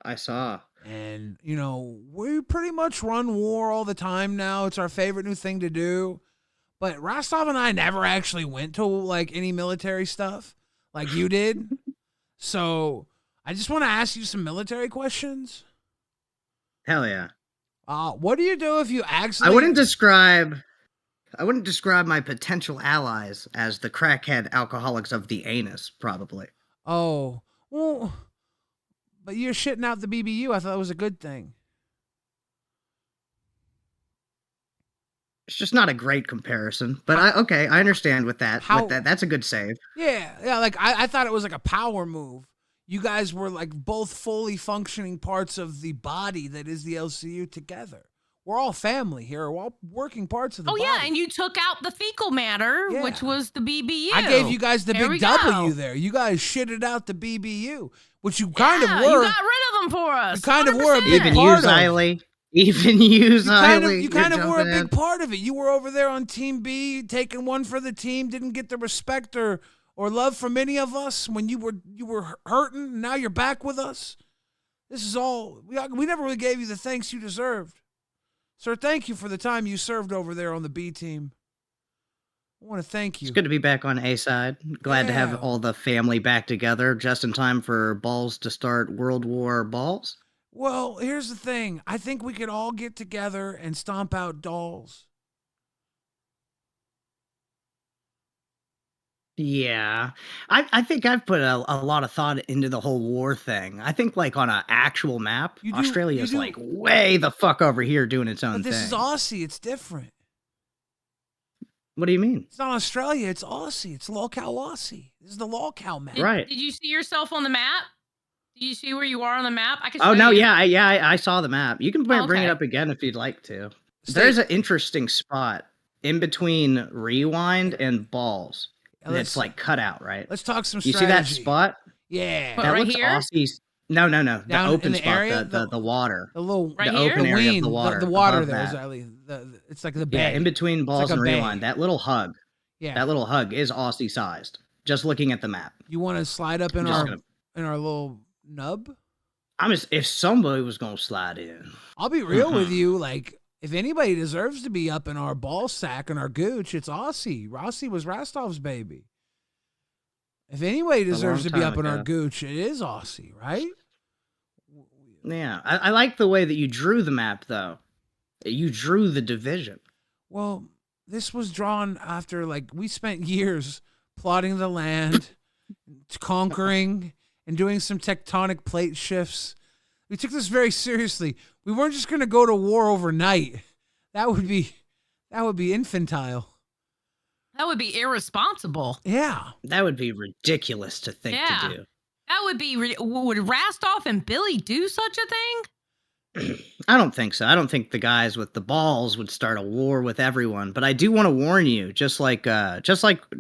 I saw. And, you know, we pretty much run war all the time now. It's our favorite new thing to do. But Rastov and I never actually went to, like, any military stuff like you did. So I just want to ask you some military questions. Hell yeah. What do you do if you actually... I wouldn't describe my potential allies as the crackhead alcoholics of the anus, probably. Oh, well, but you're shitting out the BBU. I thought it was a good thing. It's just not a great comparison, but I understand with that. That's a good save. Yeah, like I thought it was like a power move. You guys were like both fully functioning parts of the body that is the LCU together. We're all family here. We're all working parts of the body. Yeah, and you took out the fecal matter, Yeah. which was the BBU. I gave you guys the There we big W go. there. You guys shitted out the BBU, which you kind of Yeah, were. you got rid of them for us. You kind of were a 100%. big Even you, part of. Xylee. Even you, Xylee. You kind of you're were a jumping big in. part of it. You were over there on Team B, taking one for the team. Didn't get the respect or love from any of us when you were hurting. Now you're back with us. This is all we never really gave you the thanks you deserved. Sir, thank you for the time you served over there on the B team. I want to thank you. It's good to be back on A side. Glad to Yeah. have all the family back together just in time for Balls to start World War Balls. Well, here's the thing. I think we could all get together and stomp out dolls. Yeah, I think I've put a lot of thought into the whole war thing. I think like on an actual map, Australia's like way the fuck over here doing its own But this thing. is Aussie. It's different. What do you mean? It's not Australia. It's Aussie. It's Lolcow Aussie. This is the Lolcow map. Did you see yourself on the map? Do you see where you are on the map? I can Oh show no, you. I saw the map. You can bring Okay. it up again if you'd like to. There's an interesting spot in between Rewind and Balls. That's like cut out, right? Let's talk some You see that strategy. spot? Yeah. That looks Aussie's. No. The Down open in the spot, area? the water. The little the open area of the water. The water above there, that. Ziley. It's like the bay. Yeah, in between It's Balls like a and bay. Rewind. That little hug. Yeah. That little hug is Aussie sized. Just looking at the map. You want to slide up in I'm just our gonna- in our little nub? if somebody was gonna slide in. I'll be real with you. Like, if anybody deserves to be up in our ball sack and our gooch, it's Aussie. Rossi was Rastov's baby. If anybody A long deserves to be time up in our ago. gooch, it is Aussie, right? Yeah, I like the way that you drew the map, though. You drew the division. Well, this was drawn after, like, we spent years plotting the land, conquering, and doing some tectonic plate shifts. We took this very seriously. We weren't just going to go to war overnight. That would be infantile. That would be irresponsible. Yeah. That would be ridiculous to think Yeah. to do. That would be. Would Rastov and Billy do such a thing? I don't think so. I don't think the guys with the balls would start a war with everyone. But I do want to warn you, just like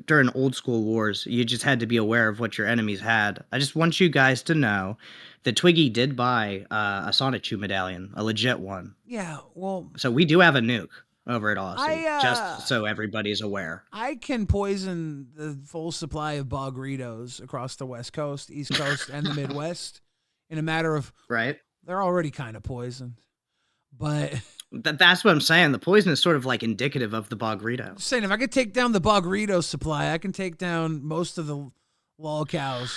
during old school wars, you just had to be aware of what your enemies had. I just want you guys to know that Twiggy did buy a Sonichu medallion, a legit one. Yeah, well, So we do have a nuke over at Aussie, I, just so everybody's aware. I can poison the full supply of Bogritos across the West Coast, East Coast, and the Midwest in a matter of... Right. They're already kind of poisoned. But... That's what I'm saying. The poison is sort of like indicative of the Bogrito. Saying if I could take down the Bogrito supply, I can take down most of the Lolcows.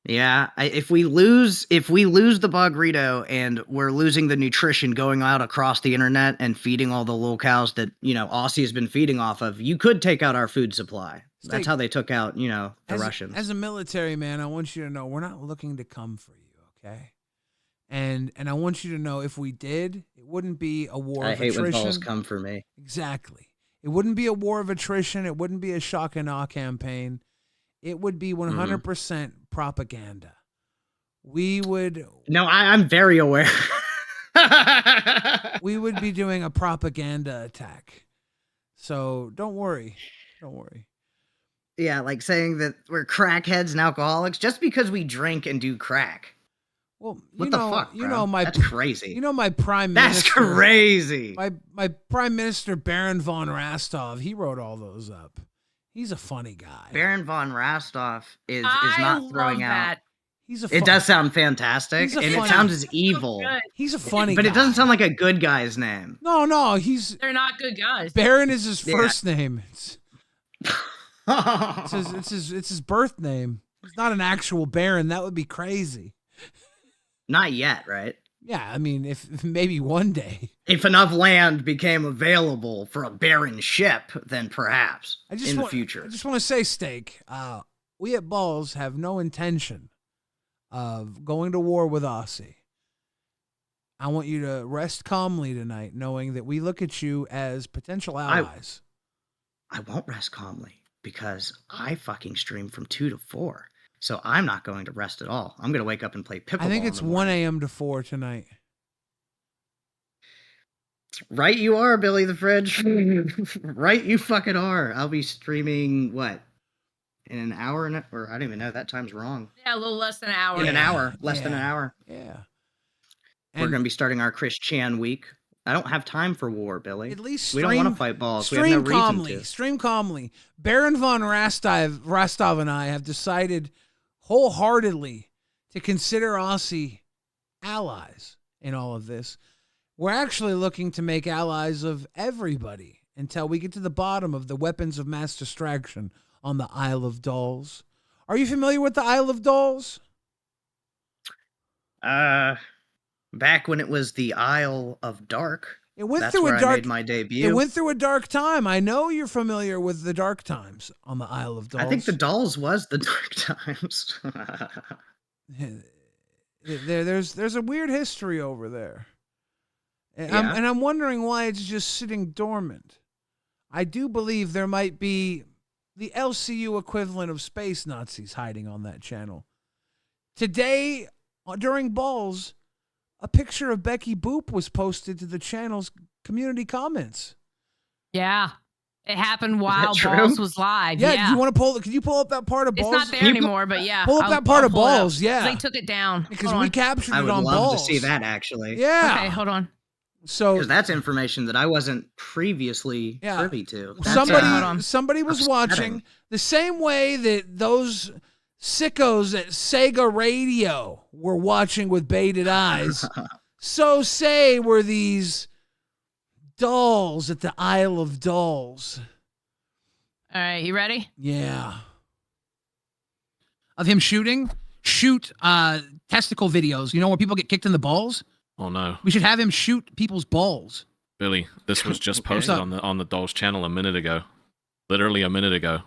Yeah, if we lose the Bogrito and we're losing the nutrition going out across the internet and feeding all the Lolcows that, Aussie has been feeding off of, you could take out our food supply. That's Steak. how they took out, the Russians. As a military man, I want you to know we're not looking to come for you, okay? And I want you to know if we did, it wouldn't be a war I of hate attrition. when balls come for me. Exactly. It wouldn't be a war of attrition. It wouldn't be a shock and awe campaign. It would be 100% propaganda. We would... No, I'm very aware. We would be doing a propaganda attack. So don't worry. Don't worry. Yeah, like saying that we're crackheads and alcoholics just because we drink and do crack. Well, What the fuck, bro? my That's crazy. You know my prime That's minister. crazy. My prime minister Baron von Rastov, he wrote all those up. He's a funny guy. Baron von Rastov is I not love throwing out. that. He's a It does sound fantastic, He's a and it funny- sounds as evil. He's a funny But guy. it doesn't sound like a good guy's name. No, he's They're not good guys. Baron is his Yeah. first name. It's his birth name. He's not an actual Baron. That would be crazy. Not yet, right? Yeah, I mean, if maybe one day. If enough land became available for a barren ship, then perhaps in the future. I just want to say, Steak, we at Balls have no intention of going to war with Aussie. I want you to rest calmly tonight, knowing that we look at you as potential allies. I won't rest calmly because I fucking stream from 2 to 4. So I'm not going to rest at all. I'm going to wake up and play pickleball. I think in it's the 1 morning. a.m. to 4 tonight. Right you are, Billy the Fridge. Right you fucking are. I'll be streaming, what? In an hour? Or I don't even know. That time's wrong. Yeah, a little less than an hour. In an hour. Less than an hour. Yeah. We're going to be starting our Chris Chan week. I don't have time for war, Billy. At least we don't want to fight balls. We have Stream no reason calmly. to. Stream calmly. Baron von Rastov and I have decided wholeheartedly to consider Aussie allies in all of this. We're actually looking to make allies of everybody until we get to the bottom of the weapons of mass distraction on the Isle of Dolls. Are you familiar with the Isle of Dolls? Back when it was the Isle of Dark. It went That's through where a dark. I made my debut. It went through a dark time. I know you're familiar with the dark times on the Isle of Dolls. I think the Dolls was the Dark Times. There's a weird history over there. And, Yeah. I'm wondering why it's just sitting dormant. I do believe there might be the LCU equivalent of space Nazis hiding on that channel. Today, during Balls, a picture of Becky Boop was posted to the channel's community comments. Yeah. It happened while true? Balls was live. Yeah, Yeah. do you want to pull? Can you pull up that part of It's Balls? not there anymore, but yeah. Pull up that part of pull it up, Balls, 'cause yeah. They took it down. Because Hold we on. captured I it would on love Balls. to see that, actually. Yeah. Okay, hold on. So because that's information that I wasn't previously privy to. Somebody was watching the same way that those sickos at Sega Radio were watching with baited eyes. So say were these dolls at the Isle of Dolls. All right, you ready? Yeah. Of him shoot testicle videos. You know where people get kicked in the balls? Oh no, We should have him shoot people's balls. Billy, this was just Okay. posted What's up? on the Dolls channel a minute ago. Literally a minute ago.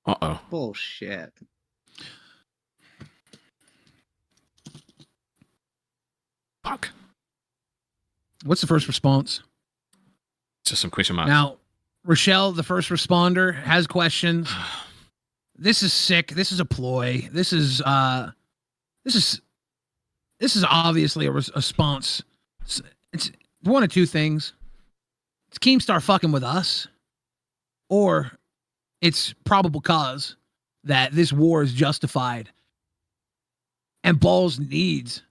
Uh-oh. Bullshit. Fuck. What's the first response? Just some question marks. Now, Rochelle, the first responder, has questions. This is sick. This is a ploy. This is obviously a response. It's one of two things. It's Keemstar fucking with us, or it's probable cause that this war is justified and Balls needs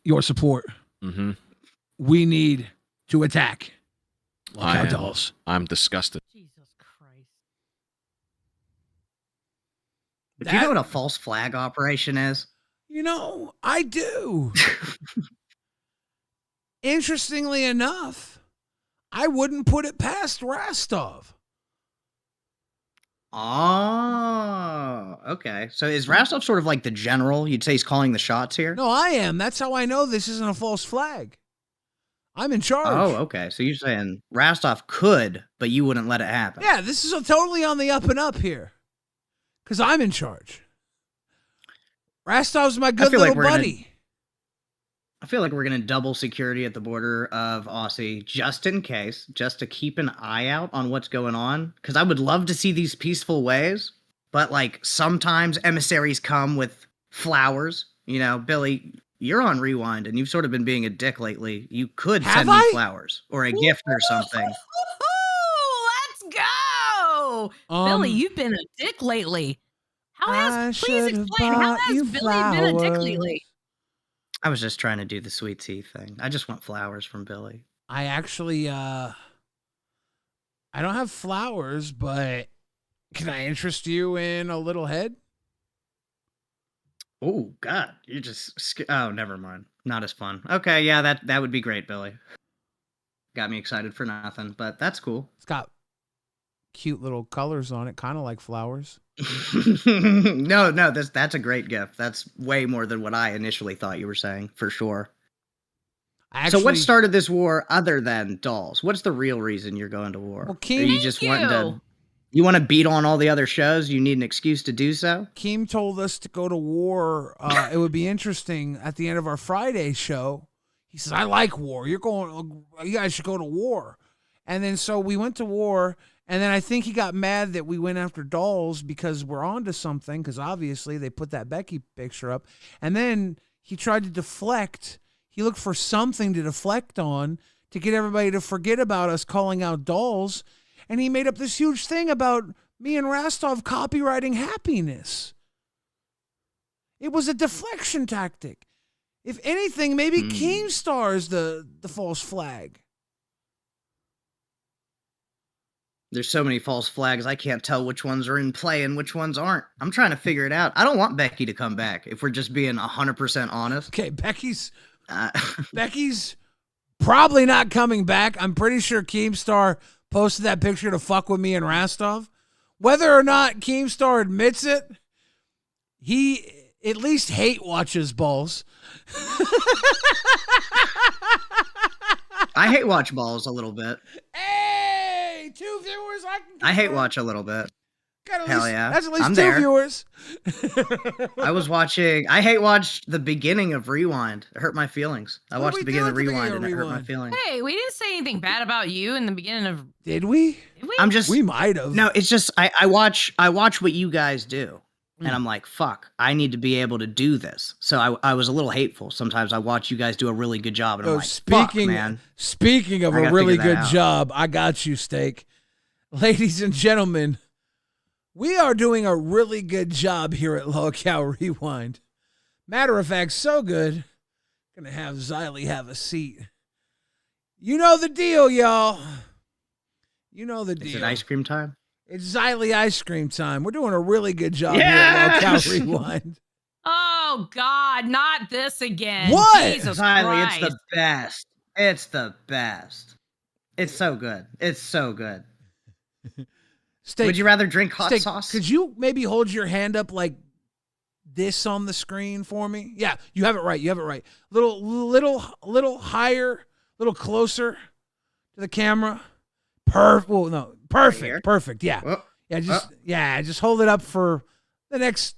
your support. Mm-hmm. We need to attack Lolcow I am- Dolls. I'm disgusted. Do you know what a false flag operation is? You know, I do. Interestingly enough, I wouldn't put it past Rastov. Oh, okay. So is Rastov sort of like the general? You'd say he's calling the shots here? No, I am. That's how I know this isn't a false flag. I'm in charge. Oh, okay. So you're saying Rastov could, but you wouldn't let it happen. Yeah, this is totally on the up and up here. Because I'm in charge. Rastov's my good feel like little we're gonna- buddy. I feel like we're going to double security at the border of Aussie just in case, just to keep an eye out on what's going on. Because I would love to see these peaceful ways, but like sometimes emissaries come with flowers. You know, Billy, you're on Rewind and you've sort of been being a dick lately. You could Have send me I? flowers or a gift or something. Let's go. Billy, you've been a dick lately. How has, please explain, how has Billy been a dick lately? I was just trying to do the sweet tea thing. I just want flowers from Billy. I actually, I don't have flowers, but can I interest you in a little head? Oh God, you're just oh, never mind. Not as fun. Okay, yeah, that would be great, Billy. Got me excited for nothing, but that's cool. It's got cute little colors on it, kind of like flowers. no, that's a great gift. That's way more than what I initially thought you were saying, for sure. So what started this war other than dolls? What's the real reason you're going to war? Well, Are you just wanting to you want to beat on all the other shows? You need an excuse to do so? Keem told us to go to war. It would be interesting at the end of our Friday show. He says, I like war. You guys should go to war. And then so we went to war. And then I think he got mad that we went after dolls because we're onto something. Because obviously they put that Becky picture up. And then he tried to deflect. He looked for something to deflect on to get everybody to forget about us calling out dolls. And he made up this huge thing about me and Rastov copywriting happiness. It was a deflection tactic. If anything, maybe Keemstar is the false flag. There's so many false flags. I can't tell which ones are in play and which ones aren't. I'm trying to figure it out. I don't want Becky to come back. If we're just being 100% honest. Okay, Becky's probably not coming back. I'm pretty sure Keemstar posted that picture to fuck with me and Rastov. Whether or not Keemstar admits it, he at least hate watches balls. I hate watch balls a little bit. Hey, 2 viewers. I hate watch a little bit. Hell yeah. That's at least I'm 2 there. viewers. I hate watch the beginning of Rewind. It hurt my feelings. I watched the beginning of Rewind and it hurt my feelings. Hey, we didn't say anything bad about you in the beginning of. Did we? We might have. No, it's just I watch what you guys do. And I'm like, fuck, I need to be able to do this. So I was a little hateful. Sometimes I watch you guys do a really good job, and I'm like, fuck, man. Speaking of I a gotta really figure that good out. job, I got you, Steak. Ladies and gentlemen, we are doing a really good job here at LolcowRewind. Matter of fact, so good, gonna have Xylee have a seat. You know the deal, y'all. You know the deal. Is it ice cream time? It's Xylee ice cream time. We're doing a really good job here Yes! at LolcowRewind. Oh God, not this again. What? Jesus Xylee, Christ. it's the best. It's the best. It's so good. It's so good. Steak, Would you rather drink hot Steak, sauce? Could you maybe hold your hand up like this on the screen for me? Yeah, you have it right. You have it right. Little higher, little closer to the camera. Perfect. Yeah. Oh, Just hold it up for the next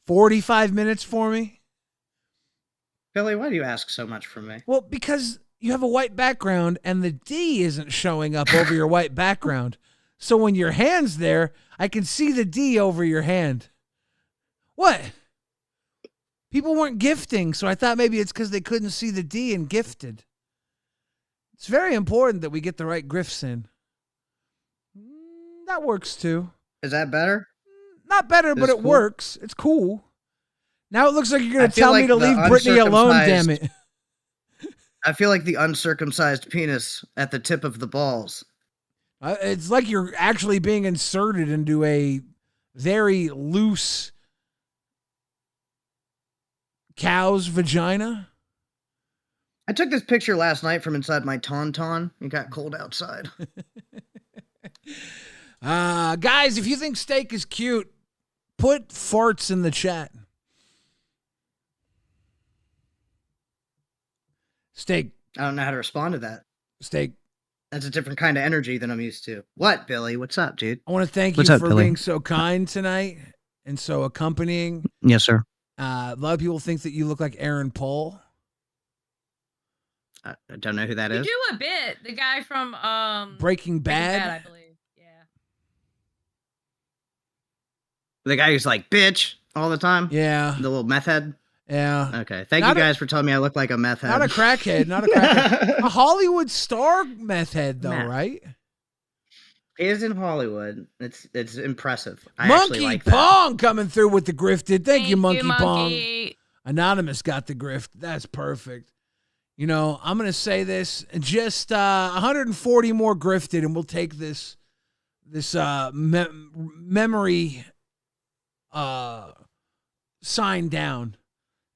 45 minutes for me. Billy, why do you ask so much from me? Well, because you have a white background and the D isn't showing up over your white background. So when your hand's there, I can see the D over your hand. What? People weren't gifting, so I thought maybe it's because they couldn't see the D in gifted. It's very important that we get the right grifts in. That works too. Is that better? Not better, but This it cool? works. It's cool. Now it looks like you're I going to feel tell me like to the leave Brittany alone, damn it. I feel like the uncircumcised penis at the tip of the balls. It's like you're actually being inserted into a very loose cow's vagina. I took this picture last night from inside my tauntaun. It got cold outside. Guys, if you think Steak is cute, put farts in the chat. Steak. I don't know how to respond to that. Steak. That's a different kind of energy than I'm used to. What, Billy? What's up, dude? I want to thank What's you up, for Billy? being so kind tonight and so accompanying. Yes, sir. A lot of people think that you look like Aaron Paul. I don't know who that You is. do a bit. The guy from Breaking Bad. I believe. The guy who's like, bitch, all the time? Yeah. The little meth head? Yeah. Okay. Thank Not you a- guys for telling me I look like a meth head. Not a crackhead. Not a crackhead. A Hollywood star meth head, though, Meth. right? He is in Hollywood. It's impressive. I actually Monkey like that. Pong coming through with the grifted. Thank you, Monkey Pong. Monkey. Anonymous got the grift. That's perfect. You know, I'm going to say this. Just 140 more grifted, and we'll take this memory sign down.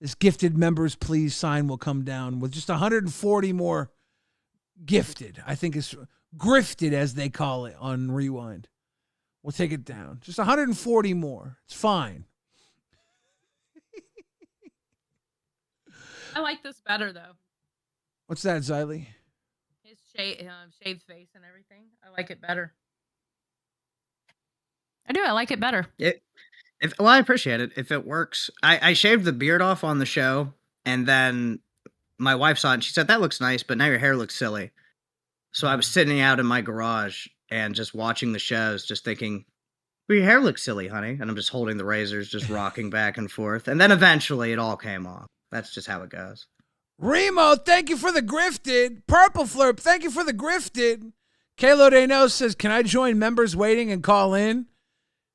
This gifted members please sign will come down with just 140 more gifted. I think it's grifted, as they call it on Rewind. We'll take it down. Just 140 more. It's fine. I like this better though. What's that, Xylee? His shaved face and everything. I like it better. I do. I like it better. Well, I appreciate it. If it works. I shaved the beard off on the show, and then my wife saw it, and she said, that looks nice, but now your hair looks silly. So I was sitting out in my garage and just watching the shows, just thinking, well, your hair looks silly, honey. And I'm just holding the razors, just rocking back and forth. And then eventually it all came off. That's just how it goes. Remo, thank you for the grifted. Purple Flurp, thank you for the grifted. Kalo Dano says, can I join members waiting and call in?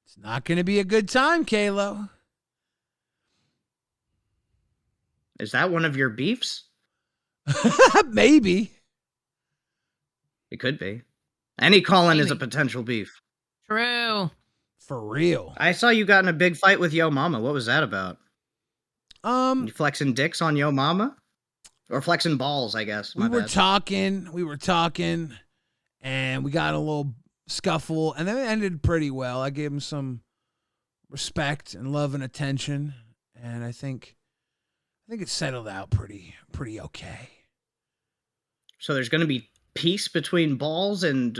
It's not going to be a good time, Kalo. Is that one of your beefs? Maybe. It could be. Any call-in is a potential beef. True. For real. I saw you got in a big fight with Yo Mama. What was that about? You flexing dicks on Yo Mama? Or flexing balls, I guess. We were talking, and we got in a little scuffle, and then it ended pretty well. I gave him some respect and love and attention, and I think it settled out pretty okay. So there's going to be peace between balls and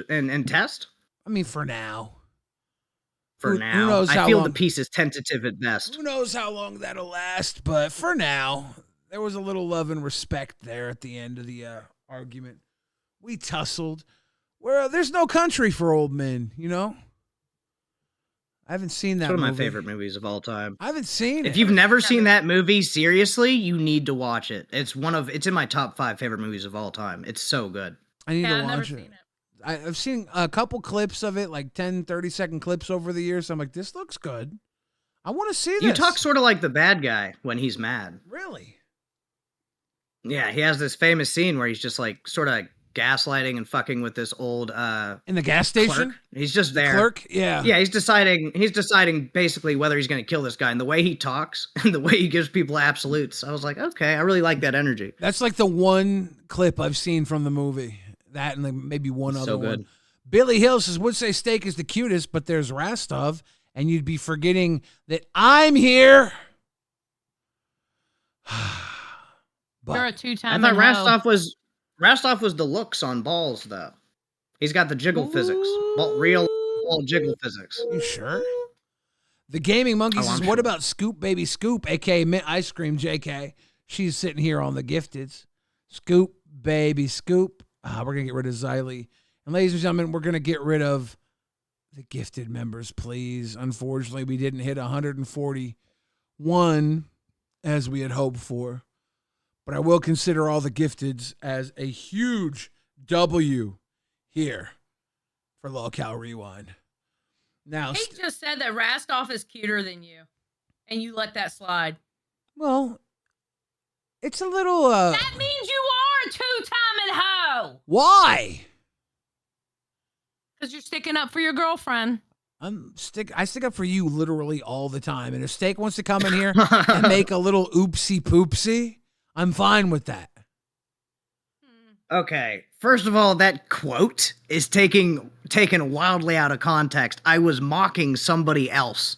test? I mean, for now. Who knows I feel the peace is tentative at best. Who knows how long that'll last, but for now, there was a little love and respect there at the end of the argument. We tussled. Well, there's no country for old men, you know? I haven't seen that It's one of my movie. favorite movies of all time. I haven't seen it. If you've never seen that movie, seriously, you need to watch it. It's in my top 5 favorite movies of all time. It's so good. I need to watch it. I've seen a couple clips of it, like 10, 30-second clips over the years. So I'm like, this looks good. I want to see this. You talk sort of like the bad guy when he's mad. Really? Yeah, he has this famous scene where he's just like sort of gaslighting and fucking with this old in the gas station. Clerk. He's just there. Clerk, yeah. Yeah, he's deciding basically whether he's going to kill this guy, and the way he talks and the way he gives people absolutes. I was like, okay, I really like that energy. That's like the one clip I've seen from the movie. That and like maybe one other So good. one. Billy Hill says, would say steak is the cutest, but there's Rastov, and you'd be forgetting that I'm here. You're a I two-time. thought Rastov was the looks on balls though. He's got the jiggle physics, real ball jiggle physics. You sure? The Gaming Monkey says, what about Scoop Baby Scoop, aka Mint Ice Cream, JK? She's sitting here on the gifteds. Scoop Baby Scoop. We're going to get rid of Xylee. And ladies and gentlemen, we're going to get rid of the gifted members, please. Unfortunately, we didn't hit 141 as we had hoped for. But I will consider all the gifteds as a huge W here for LolcowRewind. Now, He just said that Rastov is cuter than you, and you let that slide. well, it's a little... That means you are a two-timing hoe. Why? Because you're sticking up for your girlfriend. I stick up for you literally all the time. And if Steak wants to come in here and make a little oopsie poopsie, I'm fine with that. Okay, first of all, that quote is taken wildly out of context. I was mocking somebody else.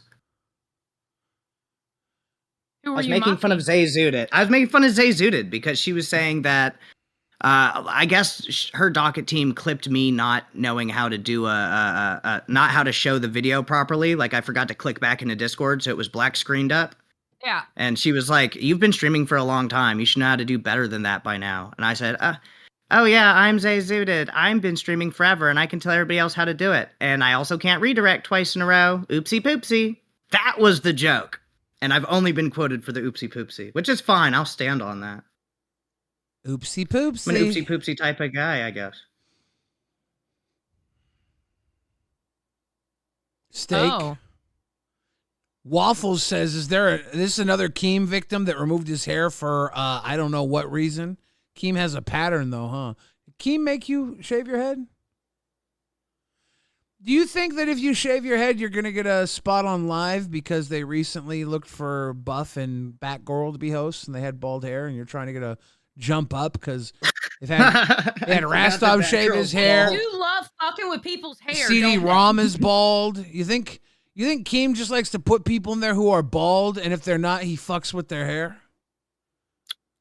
Who I were was you making fun of Zay Zudit. I was making fun of Zay Zudit because she was saying that I guess her docket team clipped me not knowing how to do not how to show the video properly. Like I forgot to click back into Discord, so it was black screened up. Yeah. And she was like, "You've been streaming for a long time. You should know how to do better than that by now." And I said, "Oh yeah, I'm Zay Zudit. I've been streaming forever, and I can tell everybody else how to do it. And I also can't redirect twice in a row. Oopsie poopsie." That was the joke. And I've only been quoted for the oopsie poopsie, which is fine. I'll stand on that. Oopsie poopsie. I'm an oopsie poopsie type of guy, I guess. Steak. Oh. Waffles says, is this another Keem victim that removed his hair for I don't know what reason? Keem has a pattern though, huh? Did Keem make you shave your head? Do you think that if you shave your head, you're going to get a spot on Live because they recently looked for Buff and Batgirl to be hosts and they had bald hair and you're trying to get a jump up because they had Rastov shave his hair. You love fucking with people's hair. CD don't ROM is bald. You think Keem just likes to put people in there who are bald and if they're not, he fucks with their hair?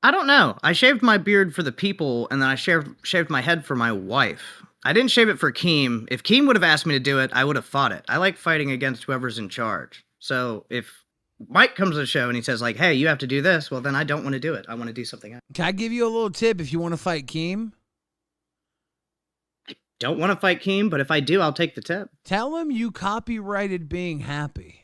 I don't know. I shaved my beard for the people and then I shaved my head for my wife. I didn't shave it for Keem. If Keem would have asked me to do it, I would have fought it. I like fighting against whoever's in charge. So if Mike comes to the show and he says like, "Hey, you have to do this," well, then I don't want to do it. I want to do something else. Can I give you a little tip if you want to fight Keem? I don't want to fight Keem, but if I do, I'll take the tip. Tell him you copyrighted being happy.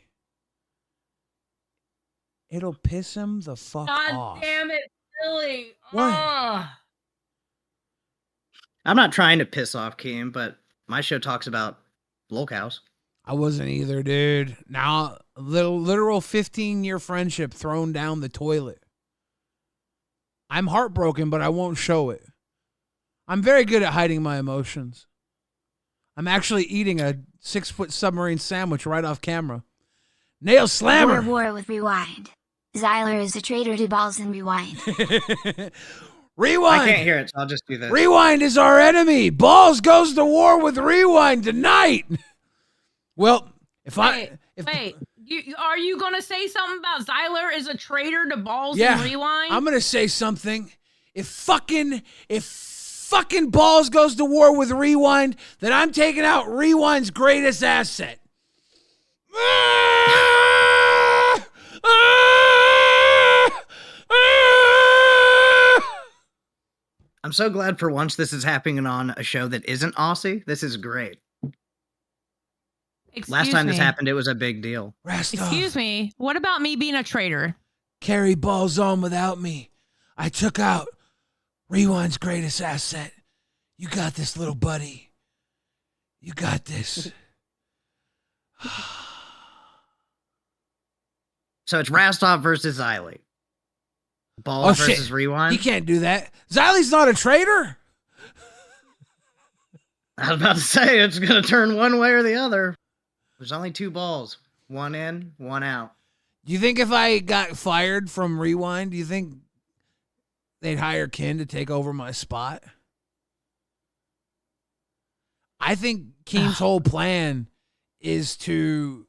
It'll piss him the fuck God off. damn it, Billy. What? Ugh. I'm not trying to piss off Keem, but my show talks about Lolcows. I wasn't either, dude. Now, literal 15-year friendship thrown down the toilet. I'm heartbroken, but I won't show it. I'm very good at hiding my emotions. I'm actually eating a 6-foot submarine sandwich right off camera. Nail Slammer. War with Rewind. Zyler is a traitor to balls and Rewind. Rewind. I can't hear it, so I'll just do this. Rewind is our enemy. Balls goes to war with Rewind tonight. Well, Wait, are you gonna say something about Zyler is a traitor to balls yeah, and Rewind? I'm gonna say something. If fucking Balls goes to war with Rewind, then I'm taking out Rewind's greatest asset. I'm so glad for once this is happening on a show that isn't Aussie. This is great. Last time this happened, it was a big deal. Excuse me. What about me being a traitor? Carry Balls on without me. I took out Rewind's greatest asset. You got this, little buddy. You got this. So it's Rastov versus Xylee. Balls versus Rewind. He can't do that. Xylee's not a traitor. I was about to say it's gonna turn one way or the other. There's only 2 balls. One in, one out. Do you think if I got fired from Rewind, do you think they'd hire Ken to take over my spot? I think Keem's whole plan is to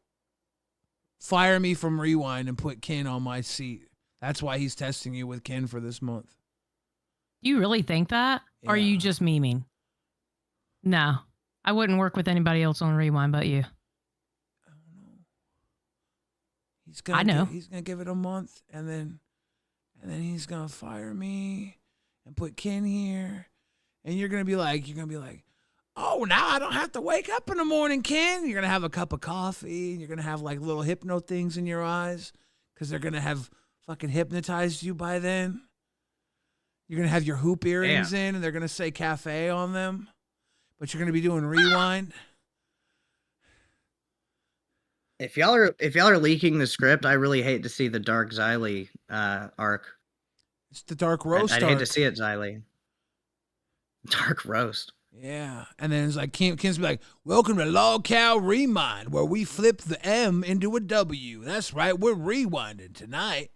fire me from Rewind and put Ken on my seat. That's why he's testing you with Ken for this month. You really think that? Or are you just memeing? No. I wouldn't work with anybody else on Rewind but you. I know. He's gonna give it a month, and then he's gonna fire me and put Ken here, and you're gonna be like, oh, now I don't have to wake up in the morning, Ken. You're gonna have a cup of coffee, and you're gonna have like little hypno things in your eyes, because they're gonna have fucking hypnotized you by then. You're gonna have your hoop earrings in, and they're gonna say cafe on them, but you're gonna be doing Rewind. If y'all are leaking the script, I really hate to see the Dark Xylee arc. It's the Dark Roast I'd arc. hate to see it, Xylee. Dark Roast. Yeah, and then it's like Ken's be like, welcome to LolcowRewind, where we flip the M into a W. That's right, we're rewinding tonight.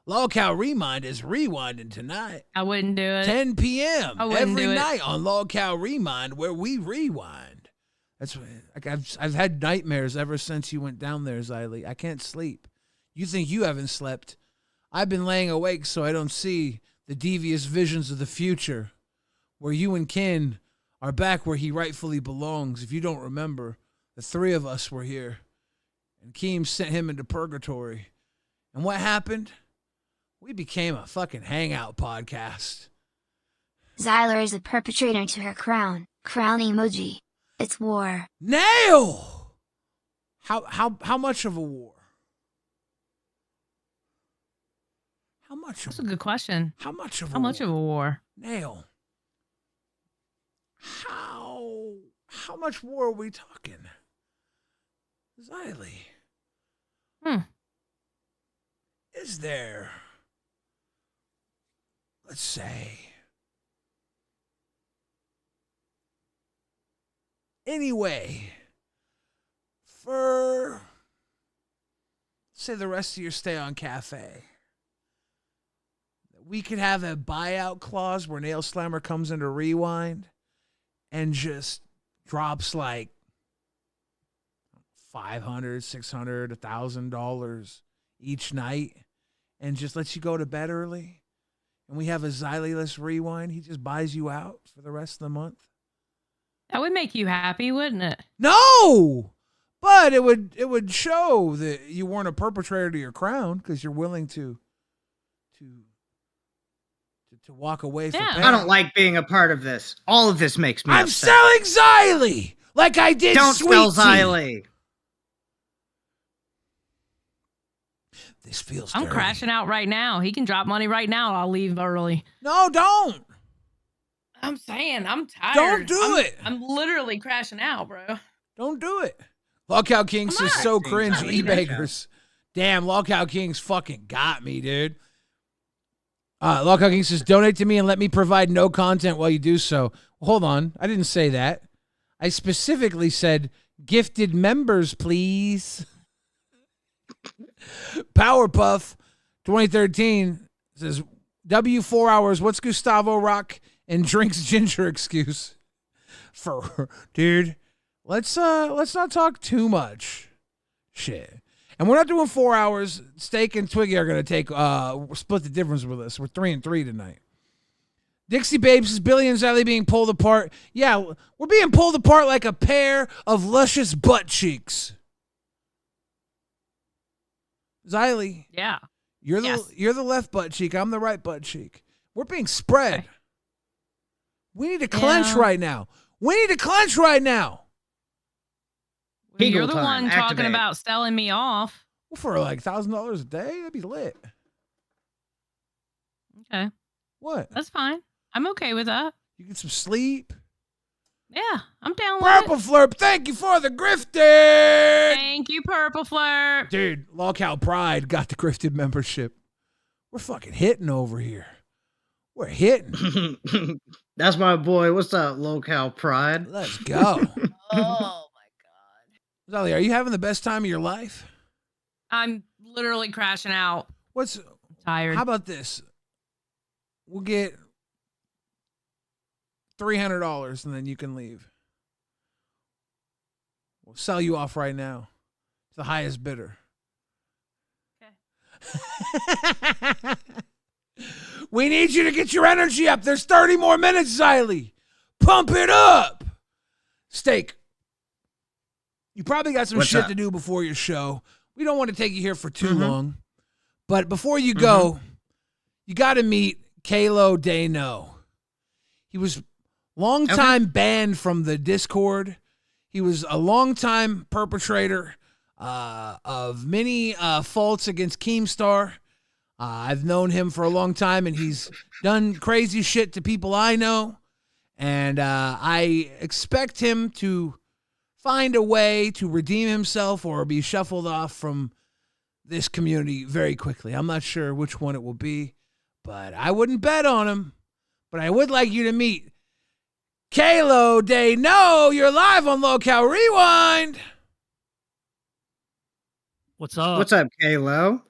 LolcowRewind is rewinding tonight. I wouldn't do it. 10 p.m. I wouldn't every do it. night on LolcowRewind, where we rewind. That's like I've had nightmares ever since you went down there, Xylee. I can't sleep. You think you haven't slept? I've been laying awake so I don't see the devious visions of the future, where you and Ken are back where he rightfully belongs. If you don't remember, the 3 of us were here, and Keem sent him into purgatory. And what happened? We became a fucking hangout podcast. Zyler is a perpetrator to her crown. Crown emoji. It's war. Nail! How much of a war? How much? That's a good question. How much of a war? Nail. How much war are we talking? Xylee. Is there, let's say, anyway, for, say, the rest of your stay on cafe, we could have a buyout clause where Nail Slammer comes into Rewind and just drops like $500, $600, $1,000 each night and just lets you go to bed early. And we have a Xylee-less Rewind. He just buys you out for the rest of the month. That would make you happy, wouldn't it? No, but it would show that you weren't a perpetrator to your crown because you're willing to walk away from pain. I don't like being a part of this. All of this makes me I'm upset. selling Xylee like I did Don't Sweet sell Tea. Xylee. This feels I'm dirty. crashing out right now. He can drop money right now. I'll leave early. No, don't. I'm saying I'm tired. Don't do it. I'm literally crashing out, bro. Don't do it. Lolcow Kings is so cringe. E-Bakers. Damn, Lolcow Kings fucking got me, dude. Lolcow King says, donate to me and let me provide no content while you do so. Well, hold on. I didn't say that. I specifically said gifted members, please. Powerpuff 2013 says W 4 hours. What's Gustavo Rock and drinks ginger excuse? For dude, let's not talk too much shit. And we're not doing 4 hours. Steak and Twiggy are gonna take split the difference with us. We're 3-3 tonight. Dixie Babes is Billy and Xylee being pulled apart. Yeah, we're being pulled apart like a pair of luscious butt cheeks. Xylee. Yeah. You're the left butt cheek. I'm the right butt cheek. We're being spread. Okay. We need to clench right now. We need to clench right now. Well, you're the one talking about selling me off. Well, for like $1,000 a day, that'd be lit. Okay. What? That's fine. I'm okay with that. You get some sleep. Yeah, I'm down with Purple it. Flurp, thank you for the grifted. Thank you, Purple Flirt. Dude, Lolcow Pride got the grifted membership. We're fucking hitting over here. We're hitting. That's my boy. What's up, Lolcow Pride? Let's go. Oh my Xylee, are you having the best time of your life? I'm literally crashing out. What's tired? How about this? We'll get $300 and then you can leave. We'll sell you off right now. It's the highest bidder. Okay. We need you to get your energy up. There's 30 more minutes, Xylee. Pump it up. Steak, you probably got some What's shit up? to do before your show. We don't want to take you here for too long. But before you go, you got to meet Kao Do. He was long time banned from the Discord. He was a long time perpetrator of many faults against Keemstar. I've known him for a long time, and he's done crazy shit to people I know. And I expect him to find a way to redeem himself or be shuffled off from this community very quickly. I'm not sure which one it will be, but I wouldn't bet on him. But I would like you to meet Kao Do. No, you're live on LolcowRewind. What's up? What's up, Kalo?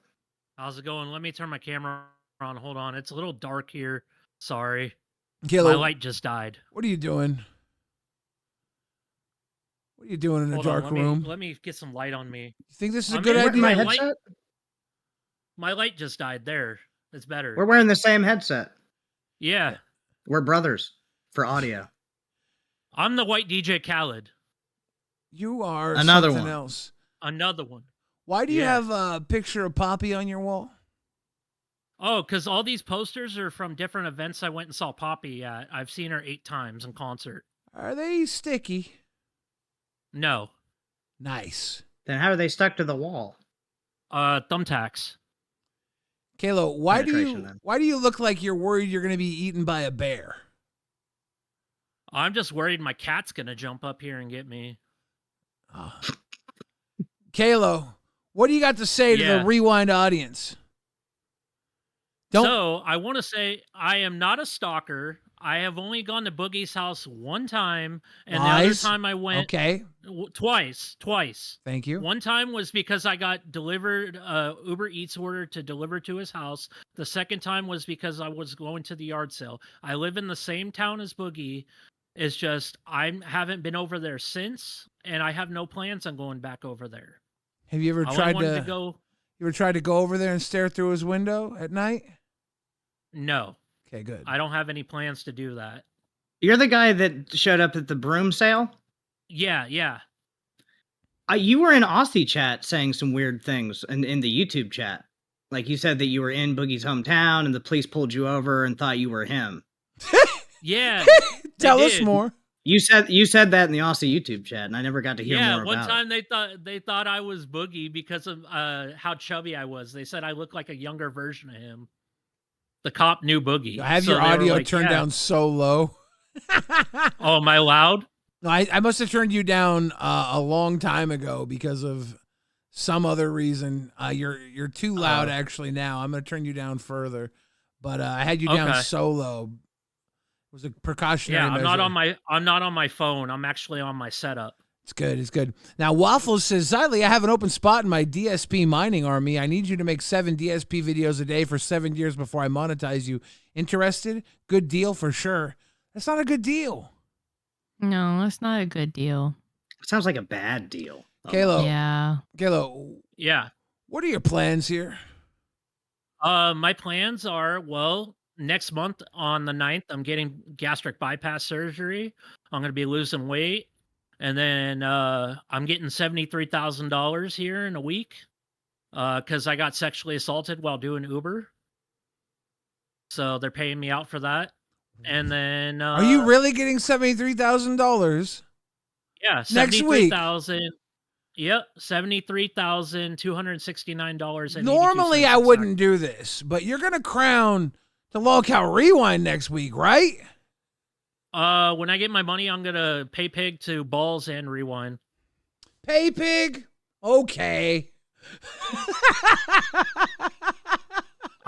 How's it going? Let me turn my camera on. Hold on. It's a little dark here. Sorry. Kalo, my light just died. What are you doing? What are you doing in a Hold dark on, room? let me get some light on me. You think this is a I'm good in- idea? My light- headset? My light just died. There. It's better. We're wearing the same headset. Yeah. We're brothers for audio. I'm the white DJ Khaled. You are Another something one. else. Another one. Why do you Yeah. have a picture of Poppy on your wall? Oh, because all these posters are from different events I went and saw Poppy at. I've seen her 8 times in concert. Are they sticky? No. Nice. Then how are they stuck to the wall? Thumbtacks. Kalo, Penetration, why do you look like you're worried you're going to be eaten by a bear? I'm just worried my cat's going to jump up here and get me. Kalo, what do you got to say to the Rewind audience? So I want to say I am not a stalker. I have only gone to Boogie's house one time, and the other Lies? time I went Okay. Twice. Thank you. One time was because I got delivered Uber Eats order to deliver to his house. The second time was because I was going to the yard sale. I live in the same town as Boogie. It's just I haven't been over there since, and I have no plans on going back over there. Have you ever I tried wanted to go? You ever tried to go over there and stare through his window at night? No. Okay, good. I don't have any plans to do that. You're the guy that showed up at the broom sale? Yeah. You were in Aussie chat saying some weird things in the YouTube chat. Like you said that you were in Boogie's hometown and the police pulled you over and thought you were him. Yeah. Tell us more. You said that in the Aussie YouTube chat, and I never got to hear more One about time they thought I was Boogie because of how chubby I was. They said I looked like a younger version of him. The cop knew Boogie. I have So your they were audio like, turned yeah. down so low. Oh, am I loud? No, I must have turned you down a long time ago because of some other reason. You're too loud actually now. I'm going to turn you down further. But I had you down Okay. so low. Was a precautionary Yeah, measure. I'm not on my phone. I'm actually on my setup. It's good. It's good. Now, Waffles says, Xylee, I have an open spot in my DSP mining army. I need you to make 7 DSP videos a day for 7 years before I monetize you. Interested? Good deal for sure. That's not a good deal. No, that's not a good deal. It sounds like a bad deal. Kalo. Yeah. Kalo. Yeah. What are your plans here? My plans are, well, next month on the 9th, I'm getting gastric bypass surgery. I'm going to be losing weight. And then I'm getting $73,000 here in a week because I got sexually assaulted while doing Uber. So they're paying me out for that. And then Are you really getting $73,000? Yeah, next week. $73,000. Yep, $73,269. Normally I wouldn't do this, but you're gonna crown the LolcowRewind next week, right? When I get my money, I'm gonna pay pig to Balls and Rewind. Pay pig? Okay.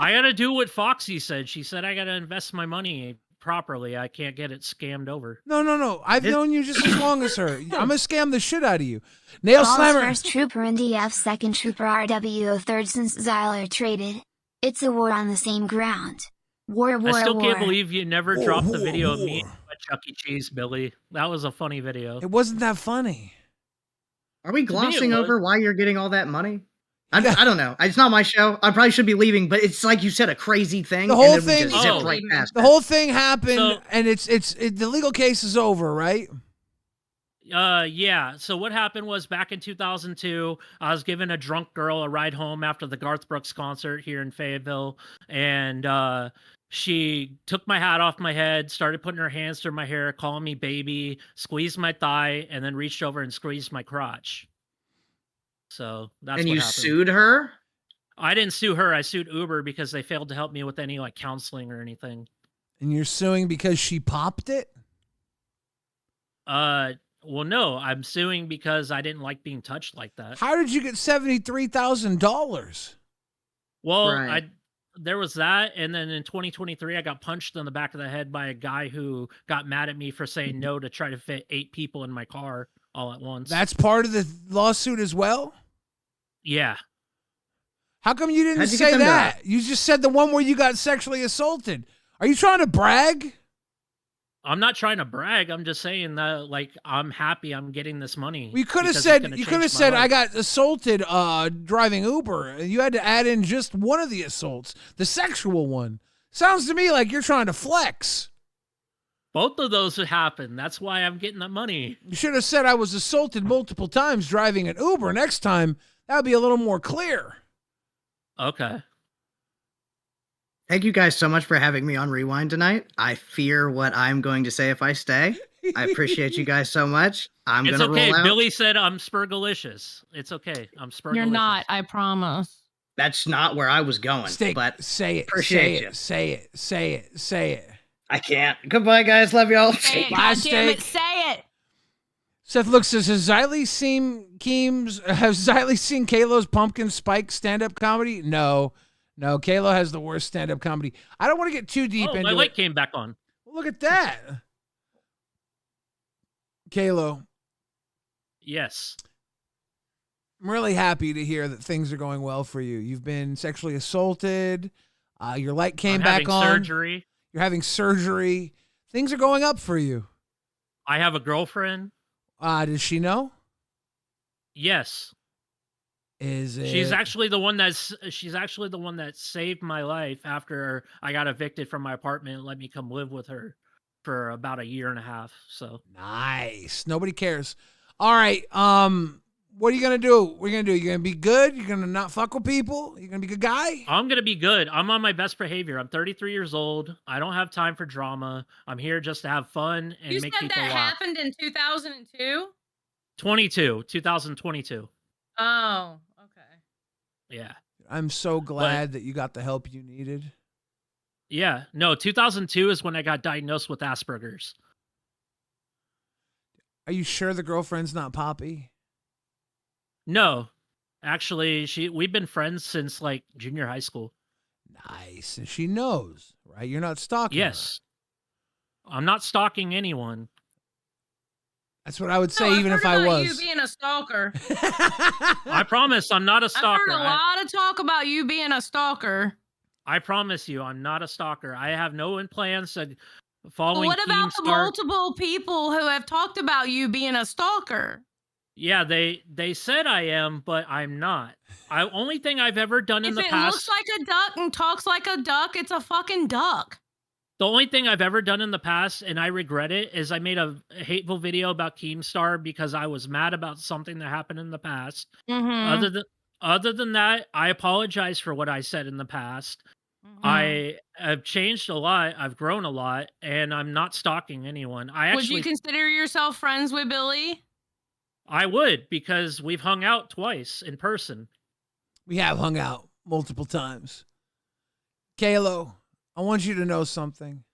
I gotta do what Foxy said. She said I gotta invest my money properly. I can't get it scammed over. No. I've known you just as long as her. I'm gonna scam the shit out of you. Nail Balls Slammer. first trooper in DF, second trooper RWO, third since Xyler traded. It's a war on the same ground. War. I still can't believe you never dropped the video of me at Chuck E. Cheese, Billy. That was a funny video. It wasn't that funny. Are we glossing over why you're getting all that money? I don't know. It's not my show. I probably should be leaving, but it's like you said, a crazy thing. The whole and then thing. we just zipped right past the that. whole thing happened, and the legal case is over, right? Yeah. So what happened was back in 2002, I was giving a drunk girl a ride home after the Garth Brooks concert here in Fayetteville, and she took my hat off my head, started putting her hands through my hair, calling me baby, squeezed my thigh, and then reached over and squeezed my crotch. So that's And what you happened. sued her? I didn't sue her. I sued Uber because they failed to help me with any like counseling or anything. And you're suing because she popped it? Well, no, I'm suing because I didn't like being touched like that. How did you get $73,000? Well, there was that, and then in 2023, I got punched in the back of the head by a guy who got mad at me for saying no to try to fit 8 people in my car all at once. That's part of the lawsuit as well? Yeah. How come you didn't How'd you get say them that? You just said the one where you got sexually assaulted. Are you trying to brag? I'm not trying to brag. I'm just saying that, like, I'm happy I'm getting this money. You could have because it's said gonna you change could have my said life. I got assaulted driving Uber. You had to add in just one of the assaults, the sexual one. Sounds to me like you're trying to flex. Both of those would happen. That's why I'm getting that money. You should have said I was assaulted multiple times driving an Uber. Next time, that would be a little more clear. Okay. Thank you guys so much for having me on Rewind tonight. I fear what I'm going to say if I stay. I appreciate you guys so much. I'm It's going to okay. roll out. Billy said I'm spurgalicious. It's okay. I'm spurgalicious. You're not, I promise. That's not where I was going. But say it. Appreciate say you. it. Say it. Say it. Say it. I can't. Goodbye, guys. Love y'all. Say it, Bye, goddammit, Steak. say it. Seth looks says, has Xylee seen Kalo's Pumpkin Spike stand-up comedy? No, Kalo has the worst stand-up comedy. I don't want to get too deep Oh, into my light it. came back on. Well, look at that. Kalo, Yes. I'm really happy to hear that things are going well for you. You've been sexually assaulted. Your light came I'm back having on. surgery. You're having surgery. Things are going up for you. I have a girlfriend. Does she know? Yes. Is it? She's actually the one that saved my life after I got evicted from my apartment and let me come live with her for about 1.5 years. So Nice. Nobody cares. All right. What are you gonna do? What are you gonna do? You're gonna be good? You're gonna not fuck with people? You're gonna be a good guy? I'm gonna be good. I'm on my best behavior. I'm 33 years old. I don't have time for drama. I'm here just to have fun and You make said people that laugh. happened in 2002? 2022. Oh, okay. Yeah. I'm so glad that you got the help you needed. Yeah. No, 2002 is when I got diagnosed with Asperger's. Are you sure the girlfriend's not Poppy? No. Actually, we've been friends since like junior high school. Nice. And she knows, right? You're not stalking her. Yes. I'm not stalking anyone. That's what I would say, No, even I've if heard I about was. you being a stalker. I promise I'm not a I've stalker. heard a lot of talk about you being a stalker. I promise you, I'm not a stalker. I have no plans to But following what about the Keemstar. multiple people who have talked about you being a stalker? Yeah, they said I am, but I'm not. Only thing I've ever done in If the it past. looks like a duck and talks like a duck, it's a fucking duck. The only thing I've ever done in the past, and I regret it, is I made a hateful video about Keemstar because I was mad about something that happened in the past. Mm-hmm. Other than that, I apologize for what I said in the past. I have changed a lot. I've grown a lot, and I'm not stalking anyone. Would you consider yourself friends with Billy? I would, because we've hung out twice in person. We have hung out multiple times. Kalo, I want you to know something.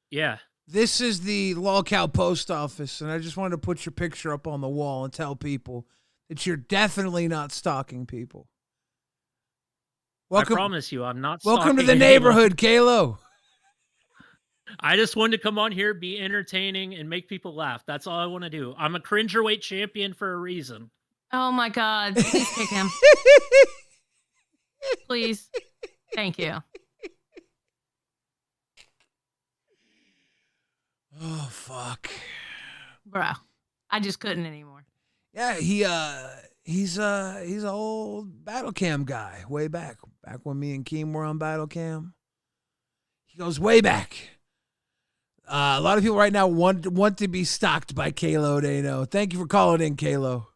Yeah. This is the Lolcow post office, and I just wanted to put your picture up on the wall and tell people that you're definitely not stalking people. Welcome, I promise you, I'm not welcome to stalking the anyone. neighborhood, Kalo. I just wanted to come on here, be entertaining, and make people laugh. That's all I want to do. I'm a cringerweight champion for a reason. Oh my God. Please kick him. Please. Thank you. Oh, fuck. Bro, I just couldn't anymore. Yeah, he's an old battle cam guy way back when me and Keem were on battle cam. He goes way back. A lot of people right now want to be stalked by Kalo Dano. Thank you for calling in, Kalo.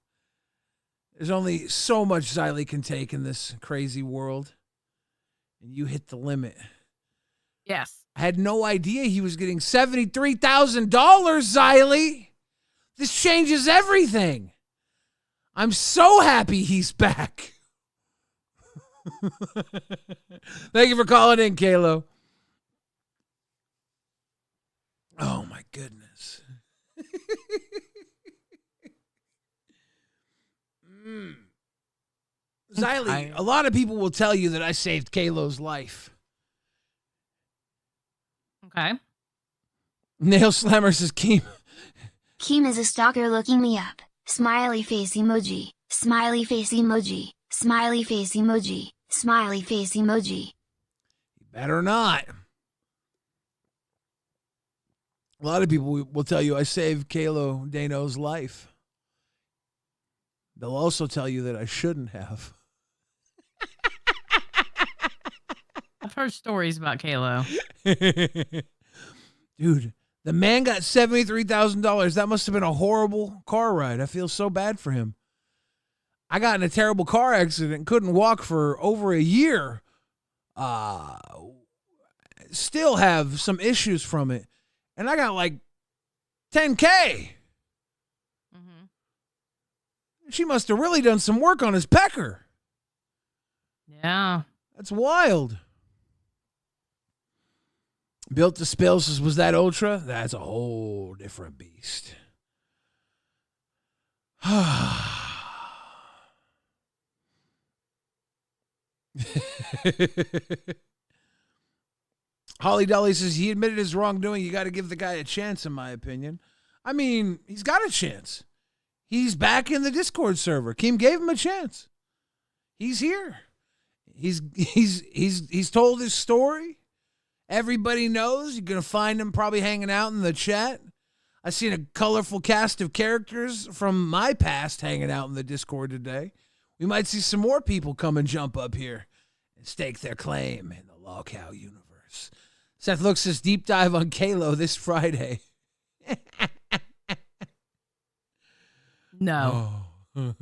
There's only so much Xylee can take in this crazy world, and you hit the limit. Yes. I had no idea he was getting $73,000, Xylee. This changes everything. I'm so happy he's back. Thank you for calling in, Kalo. Oh, my goodness. Xylee, a lot of people will tell you that I saved Kalo's life. Okay. Nail Slammer says, Keem. Keem is a stalker looking me up. Smiley face emoji. Smiley face emoji. Smiley face emoji. Smiley face emoji. Better not. A lot of people will tell you I saved Kalo Dano's life. They'll also tell you that I shouldn't have. I've heard stories about Kalo. Dude, the man got $73,000. That must have been a horrible car ride. I feel so bad for him. I got in a terrible car accident, couldn't walk for over a year. Still have some issues from it. And I got like $10K. She must have really done some work on his pecker. Yeah. That's wild. Built to Spill says, was that Ultra? That's a whole different beast. Holly Dolly says, he admitted his wrongdoing. You got to give the guy a chance, in my opinion. I mean, he's got a chance. He's back in the Discord server. Keem gave him a chance. He's here. He's told his story. Everybody knows. You're going to find him probably hanging out in the chat. I've seen a colorful cast of characters from my past hanging out in the Discord today. We might see some more people come and jump up here and stake their claim in the Lolcow universe. Seth looks his deep dive on Kalo this Friday. No. Oh.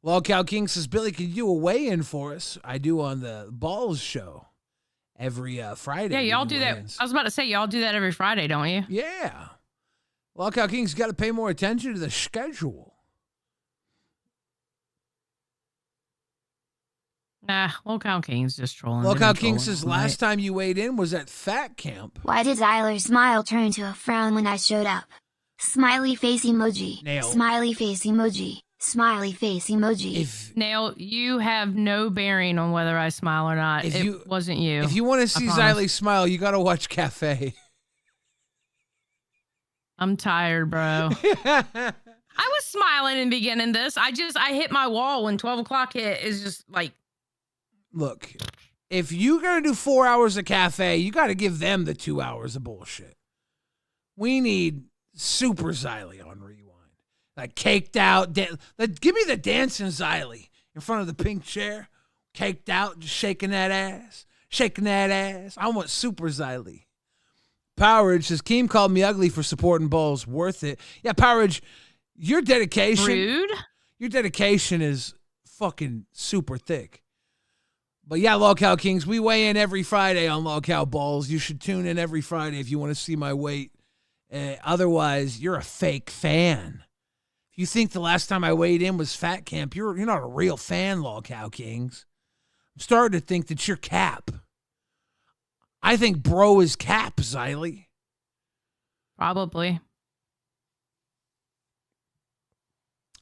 Lolcow King says, Billy, can you do a weigh-in for us? I do on the Balls show every Friday. Yeah, y'all do that. I was about to say, y'all do that every Friday, don't you? Yeah. Lolcow King's got to pay more attention to the schedule. Nah, Lolcow King's just trolling. Lolcow King says, last time you weighed in was at Fat Camp. Why did Xyler's smile turn to a frown when I showed up? Smiley face emoji. Nail. Smiley face emoji. Smiley face emoji. Nail, you have no bearing on whether I smile or not. It wasn't you. If you want to see Xylee smile, you got to watch Cafe. I'm tired, bro. I was smiling in beginning this. I hit my wall when 12 o'clock hit. Is just like, look, if you're going to do 4 hours of cafe, you got to give them the 2 hours of bullshit. We need super Xylee on Rewind. Like caked out. Give me the dancing Xylee in front of the pink chair. Caked out, just shaking that ass. Shaking that ass. I want super Xylee. Powerage says, Keem called me ugly for supporting balls. Worth it. Yeah, Powerage, your dedication. Rude. Your dedication is fucking super thick. But yeah, Lolcow Kings, we weigh in every Friday on Lolcow Balls. You should tune in every Friday if you want to see my weight. Otherwise, you're a fake fan. If you think the last time I weighed in was Fat Camp, you're not a real fan, Lolcow Kings. I'm starting to think that you're cap. I think bro is cap, Xylee. Probably.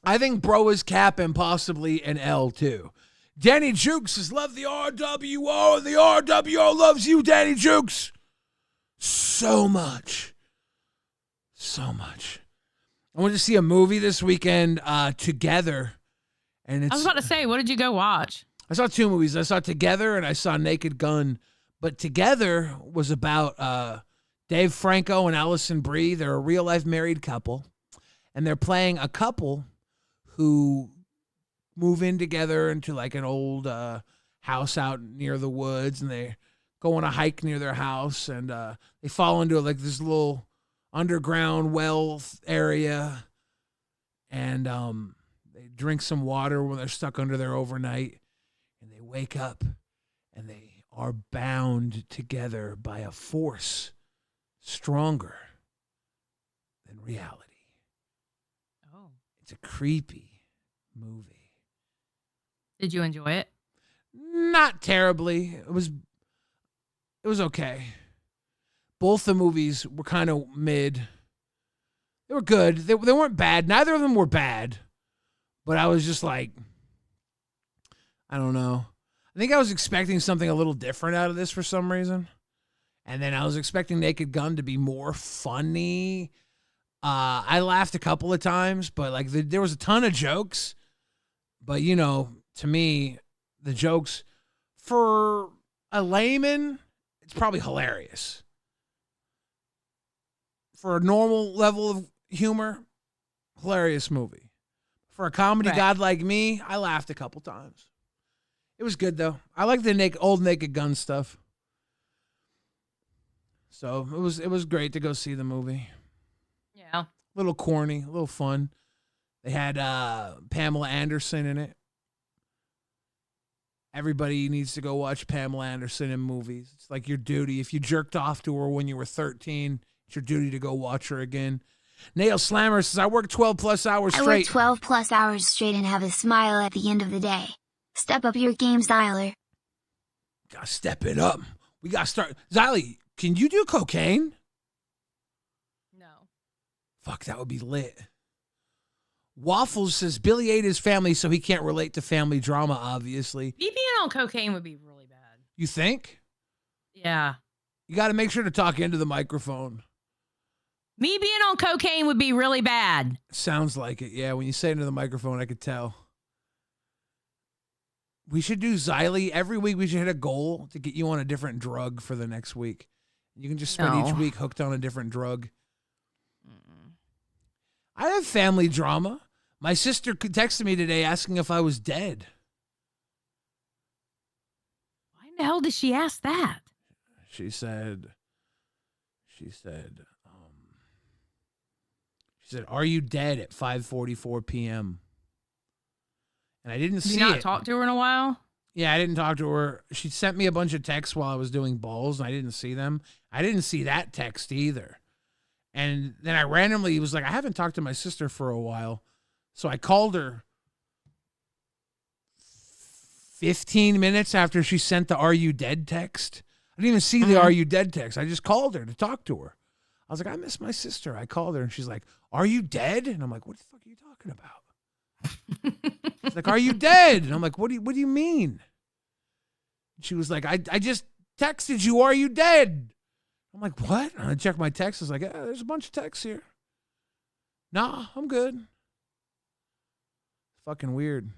I think bro is cap and possibly an L too. Danny Jukes says, love the RWO, and the RWO loves you, Danny Jukes. So much. So much. I went to see a movie this weekend together. And I was about to say, what did you go watch? I saw two movies. I saw Together and I saw Naked Gun. But Together was about Dave Franco and Allison Brie. They're a real-life married couple. And they're playing a couple who move in together into like an old house out near the woods. And they go on a hike near their house. And they fall into like this little underground well area. And they drink some water when they're stuck under there overnight. And they wake up and they are bound together by a force stronger than reality. Oh. It's a creepy movie. Did you enjoy it? Not terribly. It was okay. Both the movies were kind of mid. They were good. They weren't bad. Neither of them were bad. But I was just like, I don't know. I think I was expecting something a little different out of this for some reason. And then I was expecting Naked Gun to be more funny. I laughed a couple of times, but like there was a ton of jokes. But, you know, to me, the jokes for a layman, it's probably hilarious. For a normal level of humor, hilarious movie. For a comedy god like me, I laughed a couple times. It was good, though. I like the old Naked Gun stuff. So it was great to go see the movie. Yeah. A little corny, a little fun. They had Pamela Anderson in it. Everybody needs to go watch Pamela Anderson in movies. It's like your duty. If you jerked off to her when you were 13, it's your duty to go watch her again. Nail Slammer says, I work 12 plus hours straight. I work 12 plus hours straight and have a smile at the end of the day. Step up your game, Styler. Gotta step it up. We gotta start. Xylee, can you do cocaine? No. Fuck, that would be lit. Waffles says Billy ate his family, so he can't relate to family drama, obviously. Me being on cocaine would be really bad. You think? Yeah. You got to make sure to talk into the microphone. Me being on cocaine would be really bad. Sounds like it. Yeah, when you say it into the microphone, I could tell. We should do Xylee. Every week we should hit a goal to get you on a different drug for the next week. You can just spend each week hooked on a different drug. I have family drama. My sister texted me today asking if I was dead. Why in the hell did she ask that? She said, are you dead at 5:44 p.m.? And I didn't see it. Did you not talk to her in a while? Yeah, I didn't talk to her. She sent me a bunch of texts while I was doing balls, and I didn't see them. I didn't see that text either. And then I randomly was like, I haven't talked to my sister for a while. So I called her 15 minutes after she sent the Are You Dead text. I didn't even see the Are You Dead text. I just called her to talk to her. I was like, I miss my sister. I called her, and she's like, are you dead? And I'm like, what the fuck are you talking about? She's like, are you dead? And I'm like, what do you mean? She was like, I just texted you, are you dead? I'm like, what? And I checked my text. I was like, there's a bunch of texts here. Nah, I'm good. Fucking weird.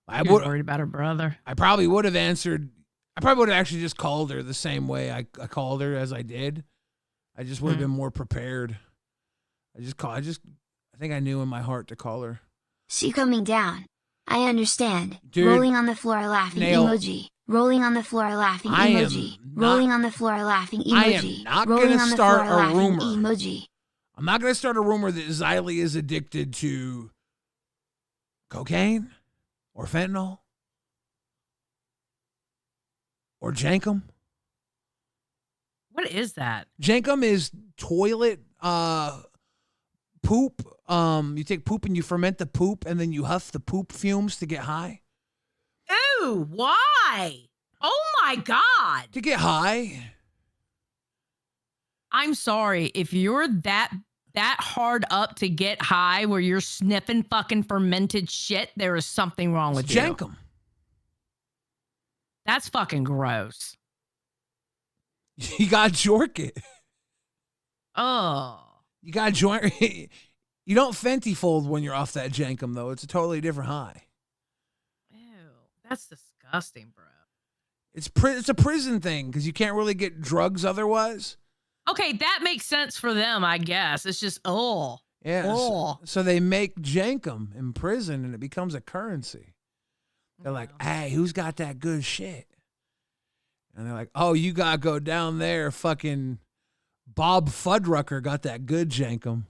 I You're would worried about her brother. I probably would have answered. I probably would have actually just called her the same way I called her as I did. I just would have been more prepared. I think I knew in my heart to call her. She coming down. I understand. Dude, Rolling on the floor laughing Nail. emoji. Rolling on the floor laughing I am emoji. not- Rolling on the floor laughing emoji. I am not Rolling gonna on the start floor a laughing rumor. emoji. I'm not going to start a rumor that Xylee is addicted to cocaine or fentanyl or jankum. What is that? Jankum is toilet poop. You take poop and you ferment the poop and then you huff the poop fumes to get high. Ew, why? Oh my God. To get high. I'm sorry. If you're that hard up to get high where you're sniffing fucking fermented shit, there is something wrong with you. Jankum. That's fucking gross. You got to jork it. Oh. You got to jork it. You don't Fenty fold when you're off that jankum, though. It's a totally different high. Ew. That's disgusting, bro. It's a prison thing because you can't really get drugs otherwise. Okay, that makes sense for them, I guess. It's just, oh. Yeah. Oh. So they make jankum in prison and it becomes a currency. They're like, hey, who's got that good shit? And they're like, oh, you got to go down there. Fucking Bob Fuddrucker got that good jankum.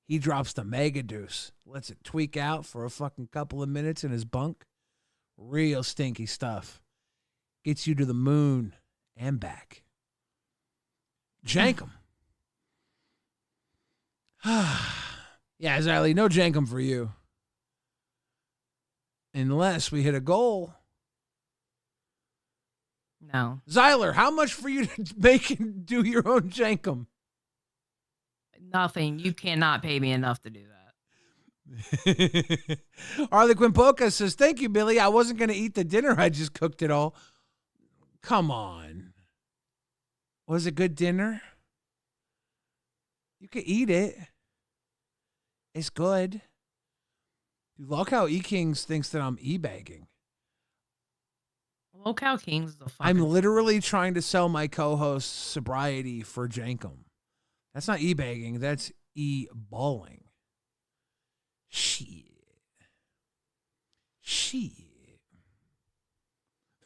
He drops the mega deuce, lets it tweak out for a fucking couple of minutes in his bunk. Real stinky stuff. Gets you to the moon and back. Jankum. Yeah, Xylee, no jankum for you. Unless we hit a goal. No. Zyler, how much for you to make and do your own jankum? Nothing. You cannot pay me enough to do that. Arlie Quimpoca says, thank you, Billy. I wasn't going to eat the dinner. I just cooked it all. Come on. Was it good dinner? You could eat it. It's good. Dude, Lolcow E-Kings thinks that I'm e-bagging. Lolcow Kings is the fucking... I'm literally trying to sell my co-host sobriety for jankum. That's not e-bagging. That's e-balling. Shit.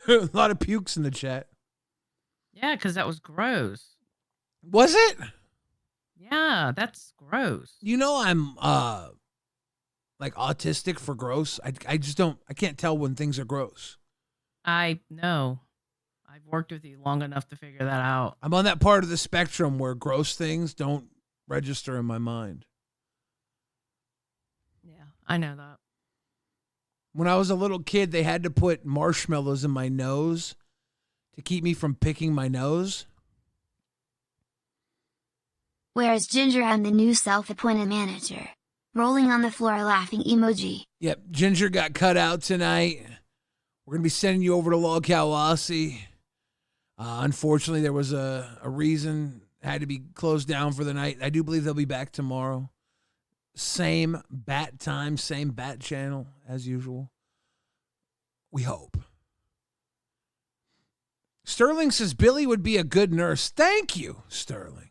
A lot of pukes in the chat. Yeah, because that was gross. Was it? Yeah, that's gross. You know I'm like autistic for gross. I just don't, I can't tell when things are gross. I know. I've worked with you long enough to figure that out. I'm on that part of the spectrum where gross things don't register in my mind. Yeah, I know that. When I was a little kid, they had to put marshmallows in my nose to keep me from picking my nose. Where's Ginger? I'm the new self-appointed manager. Rolling on the floor laughing emoji. Yep, Ginger got cut out tonight. We're going to be sending you over to Lolcow Aussie. Unfortunately, there was a reason it had to be closed down for the night. I do believe they'll be back tomorrow. Same bat time, same bat channel as usual. We hope. Sterling says Billy would be a good nurse. Thank you, Sterling.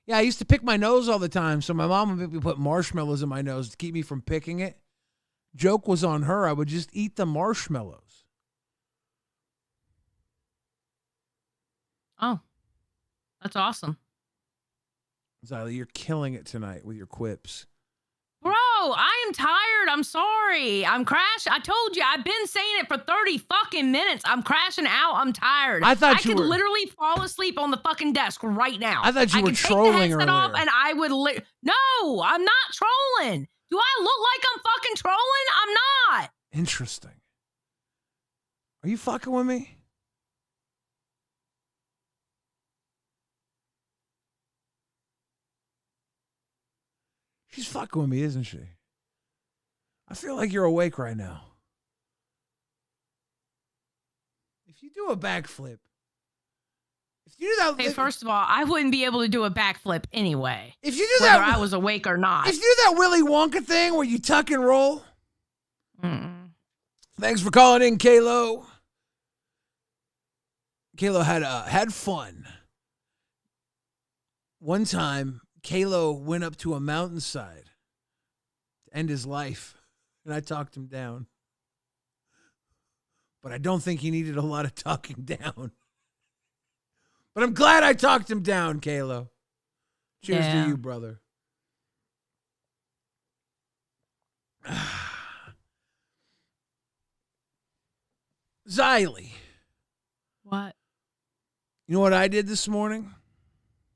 Yeah, I used to pick my nose all the time, so my mom would make me put marshmallows in my nose to keep me from picking it. Joke was on her. I would just eat the marshmallows. Oh, that's awesome. Xylee, you're killing it tonight with your quips. Bro, I am tired. I'm sorry. I'm crashing. I told you, I've been saying it for 30 fucking minutes. I'm crashing out. I'm tired. I thought I you could were- literally fall asleep on the fucking desk right now. I thought you were could trolling take the headset off earlier. and I would No, I'm not trolling. Do I look like I'm fucking trolling? I'm not. Interesting. Are you fucking with me? She's fucking with me, isn't she? I feel like you're awake right now. If you do a backflip, If you do that, Hey, first of all, I wouldn't be able to do a backflip anyway. If you do whether that, I was awake or not. If you do that Willy Wonka thing where you tuck and roll. Thanks for calling in, Kalo. Kalo had fun. One time, Kalo went up to a mountainside to end his life, and I talked him down. But I don't think he needed a lot of talking down. But I'm glad I talked him down, Kalo. Cheers to you, brother. Xylee. What? You know what I did this morning?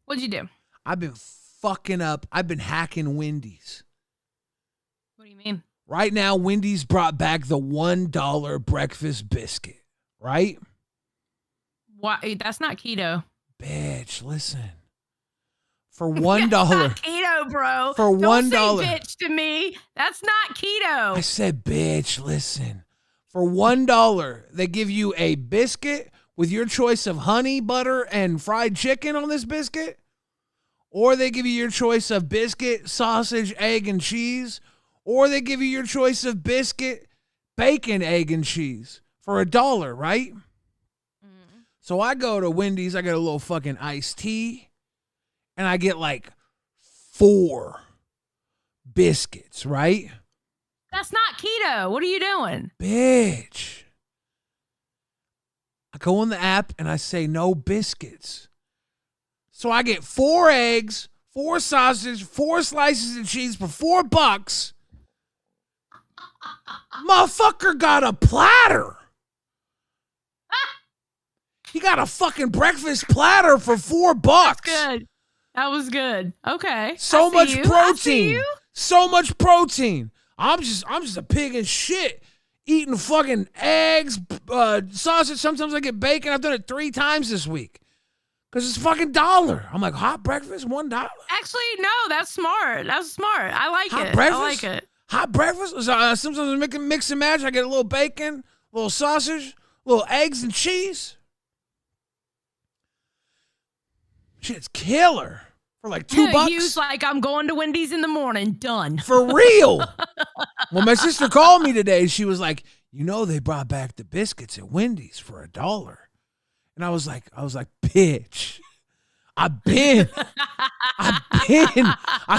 What'd you do? I've been fucking up. I've been hacking Wendy's. What do you mean? Right now, Wendy's brought back the $1 breakfast biscuit, right? Why? That's not keto. Bitch, listen. For $1. That's not keto, bro. For $1. Don't say bitch to me. That's not keto. I said, bitch, listen. For $1, they give you a biscuit with your choice of honey, butter, and fried chicken on this biscuit. Or they give you your choice of biscuit, sausage, egg, and cheese. Or they give you your choice of biscuit, bacon, egg, and cheese for $1, right? So I go to Wendy's, I get a little fucking iced tea, and I get like 4 biscuits, right? That's not keto. What are you doing? Bitch. I go on the app and I say no biscuits. So I get 4 eggs, 4 sausage, 4 slices of cheese for $4. Motherfucker got a platter. He got a fucking breakfast platter for $4. That's good. That was good. Okay. So much I protein. see you. So much protein. I'm just a pig in shit. Eating fucking eggs, sausage. Sometimes I get bacon. I've done it 3 times this week. Because it's fucking $1. I'm like, hot breakfast, $1? Actually, no, that's smart. That's smart. I like Hot it. breakfast? I like it. Hot breakfast? Sometimes I mix and match. I get a little bacon, a little sausage, a little eggs and cheese. Shit's killer. For like $2. Hugh's like, I'm going to Wendy's in the morning. Done. For real. Well, my sister called me today. She was like, you know, they brought back the biscuits at Wendy's for $1. And I was like, bitch. I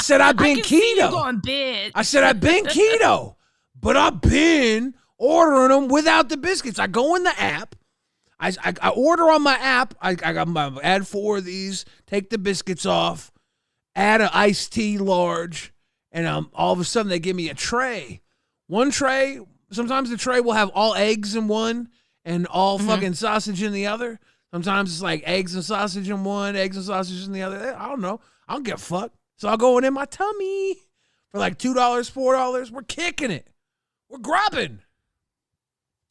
said, I've been keto. Going, bitch. I said, I've been keto, but I've been ordering them without the biscuits. I go in the app. I order on my app. I add 4 of these, take the biscuits off, add an iced tea large, and all of a sudden they give me a tray. One tray, sometimes the tray will have all eggs in one and all fucking sausage in the other. Sometimes it's like eggs and sausage in one, eggs and sausage in the other. I don't know. I don't give a fuck. So I'll go in my tummy for like $2, $4. We're kicking it. We're grabbing.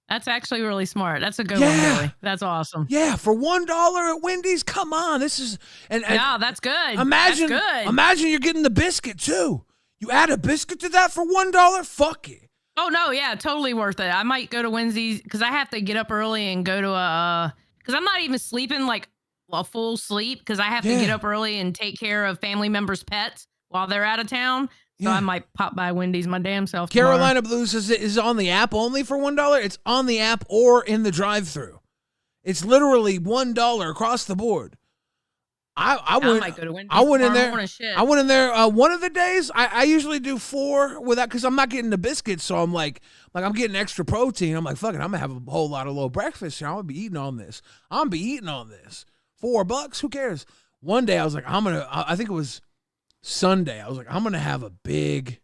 That's actually really smart. That's a good one, Billy. That's awesome. Yeah, for $1 at Wendy's. Come on, this is yeah, that's good. Imagine, that's good. Imagine you're getting the biscuit too. You add a biscuit to that for $1. Fuck it. Oh no, yeah, totally worth it. I might go to Wendy's because I have to get up early and go to because I'm not even sleeping like a full sleep because I have to get up early and take care of family members' pets while they're out of town. So I might pop by Wendy's my damn self. Carolina Blue says it is on the app only for $1. It's on the app or in the drive-thru. It's literally $1 across the board. I might go to Wendy's. I went in there. Shit. I went in there one of the days. I usually do 4 without because I'm not getting the biscuits, so I'm like I'm getting extra protein. I'm like, fuck it, I'm gonna have a whole lot of little breakfast here. I'm gonna be eating on this. $4. Who cares? One day I was like, I think it was Sunday. I was like, I'm going to have a big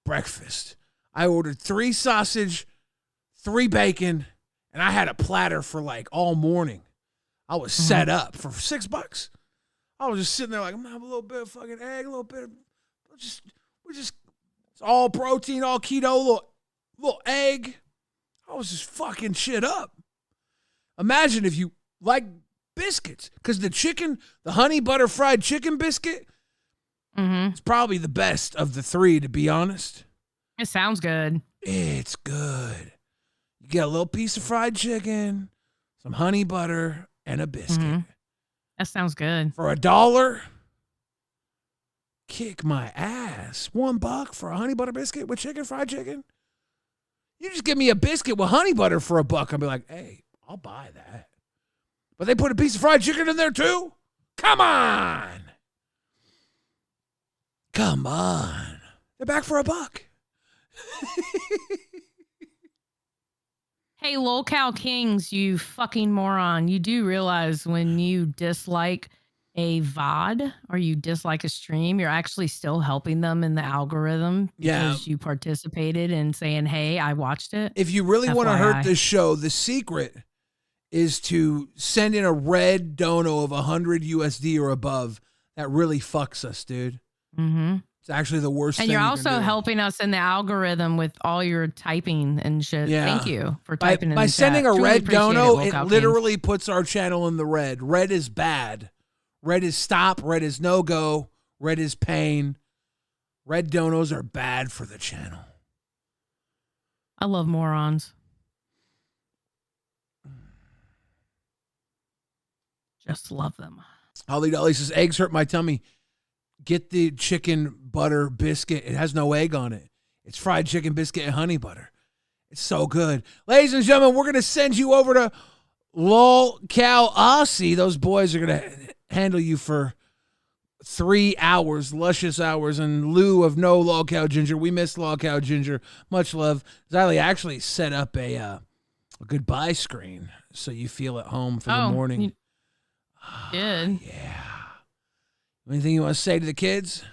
breakfast. I ordered 3 sausage, 3 bacon, and I had a platter for like all morning. I was set up for $6. I was just sitting there like, I'm going to have a little bit of fucking egg, a little bit of, it's all protein, all keto, little egg. I was just fucking shit up. Imagine if you like biscuits, because the honey butter fried chicken biscuit, it's probably the best of the 3, to be honest. It sounds good. It's good. You get a little piece of fried chicken, some honey butter, and a biscuit. That sounds good. For $1, kick my ass. $1 for a honey butter biscuit with chicken, fried chicken. You just give me a biscuit with honey butter for $1. I'll be like, hey, I'll buy that. But they put a piece of fried chicken in there too? Come on. Come on. They're back for $1. Hey, Lolcow Kings, you fucking moron. You do realize when you dislike a VOD or you dislike a stream, you're actually still helping them in the algorithm because you participated in saying, hey, I watched it. If you really want to hurt this show, the secret is to send in a red dono of 100 USD or above. That really fucks us, dude. Mm-hmm. It's actually the worst and thing you're you also can do. helping us in the algorithm with all your typing and shit. Yeah. Thank you for typing in By the sending chat. a Truly red appreciate dono, it, it Lolcow literally puts our channel in the red. Red is bad. Red is stop. Red is no-go. Red is pain. Red donos are bad for the channel. I love morons. Just love them. Holly Dolly says, eggs hurt my tummy. Get the chicken butter biscuit. It has no egg on it. It's fried chicken biscuit and honey butter. It's so good. Ladies and gentlemen, we're going to send you over to Lolcow Aussie. Those boys are going to handle you for 3 hours, luscious hours, in lieu of no Lolcow Ginger. We miss Lolcow Ginger. Much love. Xylee actually set up a goodbye screen so you feel at home for the morning. You did. Yeah. Anything you want to say to the kids?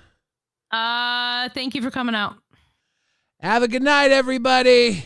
Thank you for coming out. Have a good night, everybody.